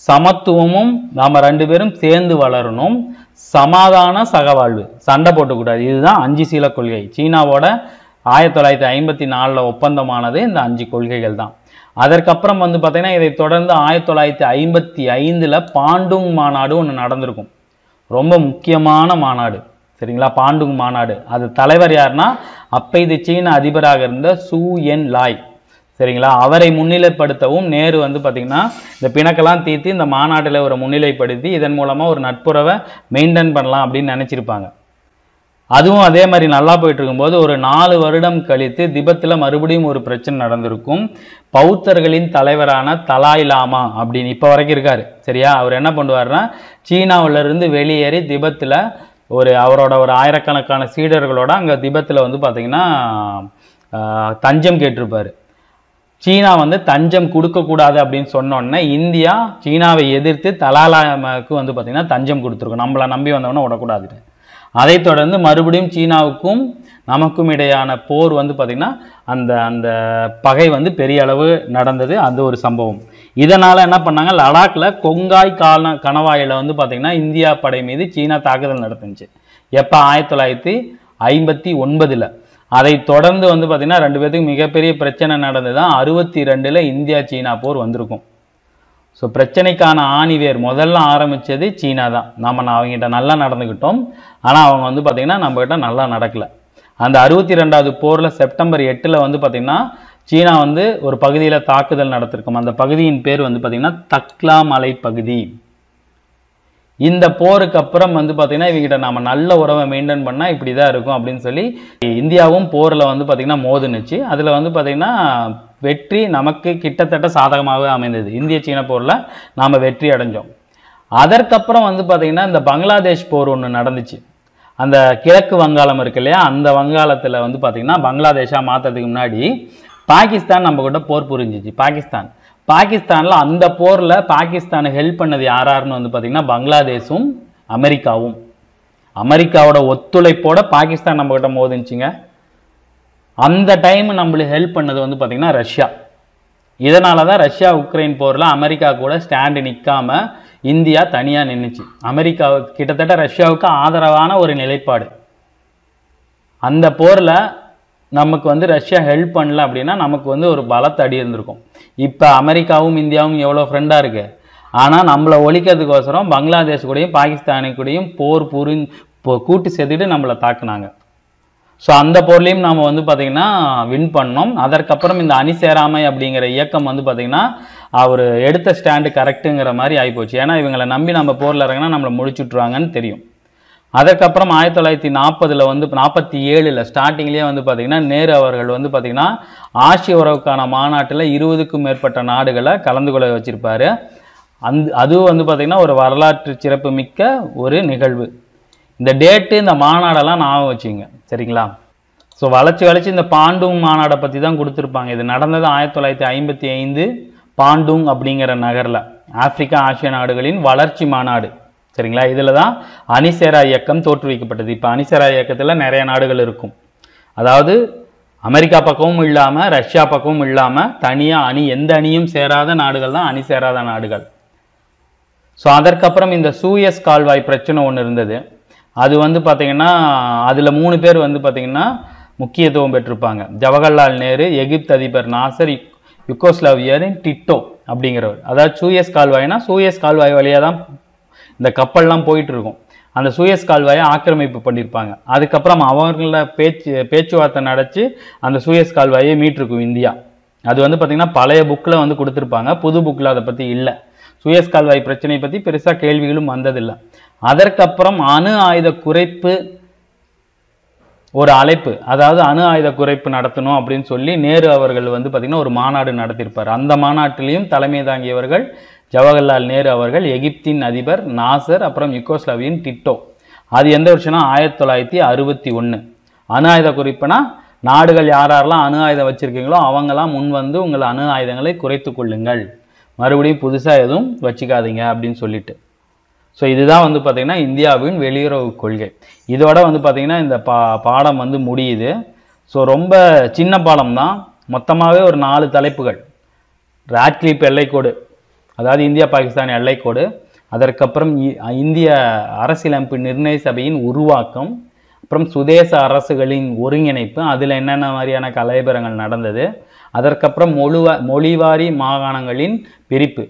சமத்துவமும் நாம 2 பேரும் சேர்ந்து வளரணும். சமாதான சகவாழ்வு, சண்டை போட்டக்கூடாது. இதுதான் 5 சீல கொள்கை. சீனாவோட 1954 ஒப்பந்தமானது இந்த 5 கொள்கைகள் தான். அதற்கப்புறம் வந்து பார்த்தீங்கன்னா இதை தொடர்ந்து 1955 பாண்டுங் மாநாடு ஒன்று நடந்திருக்கும். ரொம்ப முக்கியமான மாநாடு. சரிங்களா? பாண்டுங் மாநாடு. அது தலைவர் யாருன்னா அப்பைது சீன அதிபராக இருந்த சூ என் லாய். சரிங்களா. அவரை முன்னிலைப்படுத்தவும் நேரு வந்து பார்த்தீங்கன்னா இந்த பிணக்கெல்லாம் தீர்த்து இந்த மாநாட்டில் ஒரு முன்னிலைப்படுத்தி இதன் மூலமாக ஒரு நட்புறவை மெயின்டைன் பண்ணலாம் அப்படின்னு நினச்சிருப்பாங்க. அதுவும் அதே மாதிரி நல்லா போயிட்டு இருக்கும்போது ஒரு 4 வருடம் கழித்து திபெத்தில் மறுபடியும் ஒரு பிரச்சனை நடந்திருக்கும். பௌத்தர்களின் தலைவரான தலாய் லாமா அப்படின்னு இப்போ வரைக்கும் இருக்காரு சரியா. அவர் என்ன பண்ணுவார்னா சீனாவிலிருந்து வெளியேறி திபெத்தில் அவரோட ஒரு ஆயிரக்கணக்கான சீடர்களோட அங்கே திபெத்தில் வந்து பார்த்தீங்கன்னா தஞ்சம் கேட்டிருப்பார். சீனா வந்து தஞ்சம் கொடுக்கக்கூடாது அப்படின்னு சொன்னோன்னே இந்தியா சீனாவை எதிர்த்து தலாலாமாவுக்கு வந்து பார்த்தீங்கன்னா தஞ்சம் கொடுத்துருக்கோம், நம்மளை நம்பி வந்தவொன்னே விடக்கூடாது. அதைத் தொடர்ந்து மறுபடியும் சீனாவுக்கும் நமக்கும் இடையான போர் வந்து பார்த்தீங்கன்னா அந்த அந்த பகை வந்து பெரிய அளவு நடந்தது. அது ஒரு சம்பவம். இதனால் என்ன பண்ணாங்க, லடாக்ல கொங்காய் கணவாயில் வந்து பார்த்தீங்கன்னா இந்தியா படை மீது சீனா தாக்குதல் நடத்துச்சு. எப்போ 1959. அதை தொடர்ந்து வந்து பார்த்தீங்கன்னா 2 பேத்துக்கு மிகப்பெரிய பிரச்சனை நடந்து தான் 62 இந்தியா சீனா போர் வந்திருக்கும். ஸோ பிரச்சனைக்கான ஆணிவேர் முதல்ல ஆரம்பித்தது சீனா தான். நம்ம அவங்ககிட்ட நல்லா நடந்துக்கிட்டோம், ஆனால் அவங்க வந்து பார்த்திங்கன்னா நம்மகிட்ட நல்லா நடக்கலை. அந்த 62வது போரில் செப்டம்பர் 8 வந்து பார்த்திங்கன்னா சீனா வந்து ஒரு பகுதியில் தாக்குதல் நடத்திருக்கோம். அந்த பகுதியின் பேர் வந்து பார்த்திங்கன்னா தக்லா மலை பகுதி. இந்த போருக்கு அப்புறம் வந்து பார்த்தீங்கன்னா இவங்ககிட்ட நம்ம நல்ல உறவை மெயின்டைன் பண்ணால் இப்படி தான் இருக்கும் அப்படின்னு சொல்லி இந்தியாவும் போரில் வந்து பார்த்திங்கன்னா மோதுனுச்சு. அதில் வந்து பார்த்திங்கன்னா வெற்றி நமக்கு கிட்டத்தட்ட சாதகமாகவே அமைந்தது. இந்திய சீன போரில் நாம் வெற்றி அடைஞ்சோம். அதற்கப்புறம் வந்து பார்த்திங்கன்னா இந்த பங்களாதேஷ் போர் ஒன்று நடந்துச்சு. அந்த கிழக்கு வங்காளம் இருக்கு இல்லையா, அந்த வங்காளத்தில் வந்து பார்த்திங்கன்னா பங்களாதேஷாக மாற்றதுக்கு முன்னாடி பாகிஸ்தான் நம்ம கிட்ட போர் புரிஞ்சிச்சு. பாகிஸ்தானில் அந்த போரில் பாகிஸ்தானை ஹெல்ப் பண்ணது யாருன்னு வந்து பார்த்திங்கன்னா பங்களாதேஷும் அமெரிக்காவும். அமெரிக்காவோட ஒத்துழைப்போட பாகிஸ்தான் நம்ம கிட்ட மோதிச்சுங்க. அந்த டைம் நம்மளுக்கு ஹெல்ப் பண்ணது வந்து பார்த்திங்கன்னா ரஷ்யா. இதனால தான் ரஷ்யா உக்ரைன் போரில் அமெரிக்கா கூட ஸ்டாண்டு நிற்காம இந்தியா தனியாக நின்றுச்சு. அமெரிக்கா கிட்டத்தட்ட ரஷ்யாவுக்கு ஆதரவான ஒரு நிலைப்பாடு. அந்த போரில் நமக்கு வந்து ரஷ்யா ஹெல்ப் பண்ணல அப்படின்னா நமக்கு வந்து ஒரு பலத்த அடி இருந்திருக்கும். இப்போ அமெரிக்காவும் இந்தியாவும் எவ்வளோ ஃப்ரெண்டாக இருக்கு, ஆனால் நம்மளை ஒழிக்கிறதுக்கோசரம் பங்களாதேஷ் கூடயும் பாகிஸ்தானு கூடயும் கூட்டு சேர்த்துட்டு நம்மளை தாக்குனாங்க. ஸோ அந்த போர்லையும் நாம் வந்து பார்த்திங்கன்னா வின் பண்ணோம். அதற்கப்புறம் இந்த அணி சேராமை அப்படிங்கிற இயக்கம் வந்து பார்த்திங்கன்னா அவர் எடுத்த ஸ்டாண்டு கரெக்டுங்கிற மாதிரி ஆகிப்போச்சு. ஏன்னா இவங்களை நம்பி நம்ம போரில் இறங்கினா நம்மளை முடிச்சுட்ருவாங்கன்னு தெரியும். அதற்கப்புறம் 1940 வந்து 47 ஸ்டார்டிங்லேயே வந்து பார்த்திங்கன்னா நேரு அவர்கள் வந்து பார்த்திங்கன்னா ஆசிய உறவுக்கான மாநாட்டில் 20க்கும் மேற்பட்ட நாடுகளை கலந்து கொள்ள வச்சிருப்பாரு. அதுவும் வந்து பார்த்திங்கன்னா ஒரு வரலாற்று சிறப்பு மிக்க ஒரு நிகழ்வு. இந்த டேட்டு இந்த மாநாடெல்லாம் ஞாபகம் வச்சுங்க சரிங்களா. ஸோ வளைச்சு இந்த பாண்டுங் மாநாடை பற்றி தான் கொடுத்துருப்பாங்க. இது நடந்தது 1955 பாண்டுங் அப்படிங்கிற நகரில், ஆப்பிரிக்கா ஆசிய நாடுகளின் வளர்ச்சி மாநாடு சரிங்களா. இதில் தான் அணிசேரா இயக்கம் தோற்றுவிக்கப்பட்டது. இப்போ அணிசேரா இயக்கத்தில் நிறைய நாடுகள் இருக்கும். அதாவது அமெரிக்கா பக்கமும் இல்லாமல் ரஷ்யா பக்கமும் இல்லாமல் தனியாக எந்த அணியும் சேராத நாடுகள் தான் அணி சேராத நாடுகள். ஸோ அதற்கப்புறம் இந்த சூயஸ் கால்வாய் பிரச்சனை ஒன்று இருந்தது. அது வந்து பார்த்திங்கன்னா அதில் 3 பேர் வந்து பார்த்திங்கன்னா முக்கியத்துவம் பெற்றிருப்பாங்க. ஜவஹர்லால் நேரு, எகிப்து அதிபர் நாசர், யுகோஸ்லாவியரின் டிட்டோ அப்படிங்கிறவர். அதாவது சூயஸ் கால்வாய்னா சூயஸ் கால்வாய் வழியாக தான் இந்த கப்பல்லாம் போயிட்டு இருக்கும். அந்த சூயஸ் கால்வாயை ஆக்கிரமிப்பு பண்ணியிருப்பாங்க. அதுக்கப்புறம் அவங்கள பேச்சுவார்த்தை நடத்தி அந்த சூயஸ் கால்வாயை மீட்டிருக்கும் இந்தியா. அது வந்து பார்த்திங்கன்னா பழைய புக்கில் வந்து கொடுத்துருப்பாங்க, புது புக்கில் அதை பற்றி இல்லை. சூயஸ் கால்வாய் பிரச்சனை பற்றி பெருசாக கேள்விகளும் வந்ததில்லை. அதற்கப்புறம் அணு ஆயுத குறைப்பு ஒரு அழைப்பு, அதாவது அணு ஆயுத குறைப்பு நடத்தணும் அப்படின்னு சொல்லி நேரு அவர்கள் வந்து பார்த்திங்கன்னா ஒரு மாநாடு நடத்தியிருப்பார். அந்த மாநாட்டிலையும் தலைமை தாங்கியவர்கள் ஜவஹர்லால் நேரு அவர்கள், எகிப்தின் அதிபர் நாசர், அப்புறம் யுகோஸ்லாவியின் டிட்டோ. அது எந்த வருஷம்னா 1961. அணு ஆயுத குறிப்புனா நாடுகள் யாரெல்லாம் அணு ஆயுதம் வச்சிருக்கீங்களோ அவங்கெல்லாம் முன் வந்து உங்கள் அணு ஆயுதங்களை குறைத்து கொள்ளுங்கள், மறுபடியும் புதுசாக எதுவும் வச்சுக்காதீங்க அப்படின்னு சொல்லிட்டு. ஸோ இதுதான் வந்து பார்த்திங்கன்னா இந்தியாவின் வெளியுறவு கொள்கை. இதோட வந்து பார்த்திங்கன்னா இந்த பாடம் வந்து முடியுது. ஸோ ரொம்ப சின்ன பாடம் தான், மொத்தமாகவே ஒரு 4 தலைப்புகள். ராட்க்ளிஃப் எல்லைக்கோடு, அதாவது இந்தியா பாகிஸ்தான் எல்லைக்கோடு. அதற்கப்புறம் இந்திய அரசியலமைப்பு நிர்ணய சபையின் உருவாக்கம், அப்புறம் சுதேச அரசுகளின் ஒருங்கிணைப்பு, அதில் என்னென்ன மாதிரியான கலைபரங்கள் நடந்தது. அதற்கப்புறம் மொழிவாரி மாகாணங்களின் பிரிப்பு,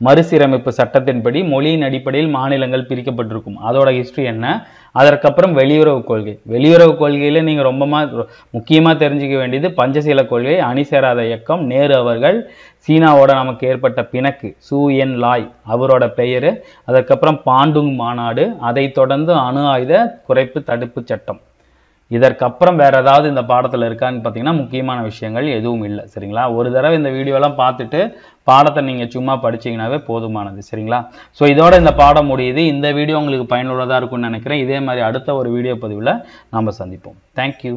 மறுசீரமைப்பு சட்டத்தின்படி மொழியின் அடிப்படையில் மாநிலங்கள் பிரிக்கப்பட்டிருக்கும். அதோட ஹிஸ்டரி என்ன, அதற்கப்புறம் வெளியுறவு கொள்கை. வெளியுறவு கொள்கையில நீங்க ரொம்ப முக்கியமா தெரிஞ்சுக்க வேண்டியது பஞ்சசீல கொள்கை, அணி சேராத இயக்கம், நேரு அவர்கள், சீனாவோட நமக்கு ஏற்பட்ட பிணக்கு, சூ என் லாய் அவரோட பெயரு, அதற்கப்புறம் பாண்டுங் மாநாடு, அதை தொடர்ந்து அணு ஆயுத குறைப்பு தடுப்பு சட்டம். இதற்கப்புறம் வேற ஏதாவது இந்த பாடத்துல இருக்கான்னு பார்த்தீங்கன்னா முக்கியமான விஷயங்கள் எதுவும் இல்லை. சரிங்களா? ஒரு தடவை இந்த வீடியோலாம் பார்த்துட்டு பாடத்தை நீங்க சும்மா படிச்சீங்கன்னாவே போதுமானது. சரிங்களா? ஸோ இதோட இந்த பாடம் முடியுது. இந்த வீடியோ உங்களுக்கு பயனுள்ளதா இருக்கும்னு நினைக்கிறேன். இதே மாதிரி அடுத்த ஒரு வீடியோ பதிவில் நாம சந்திப்போம். தேங்க்யூ.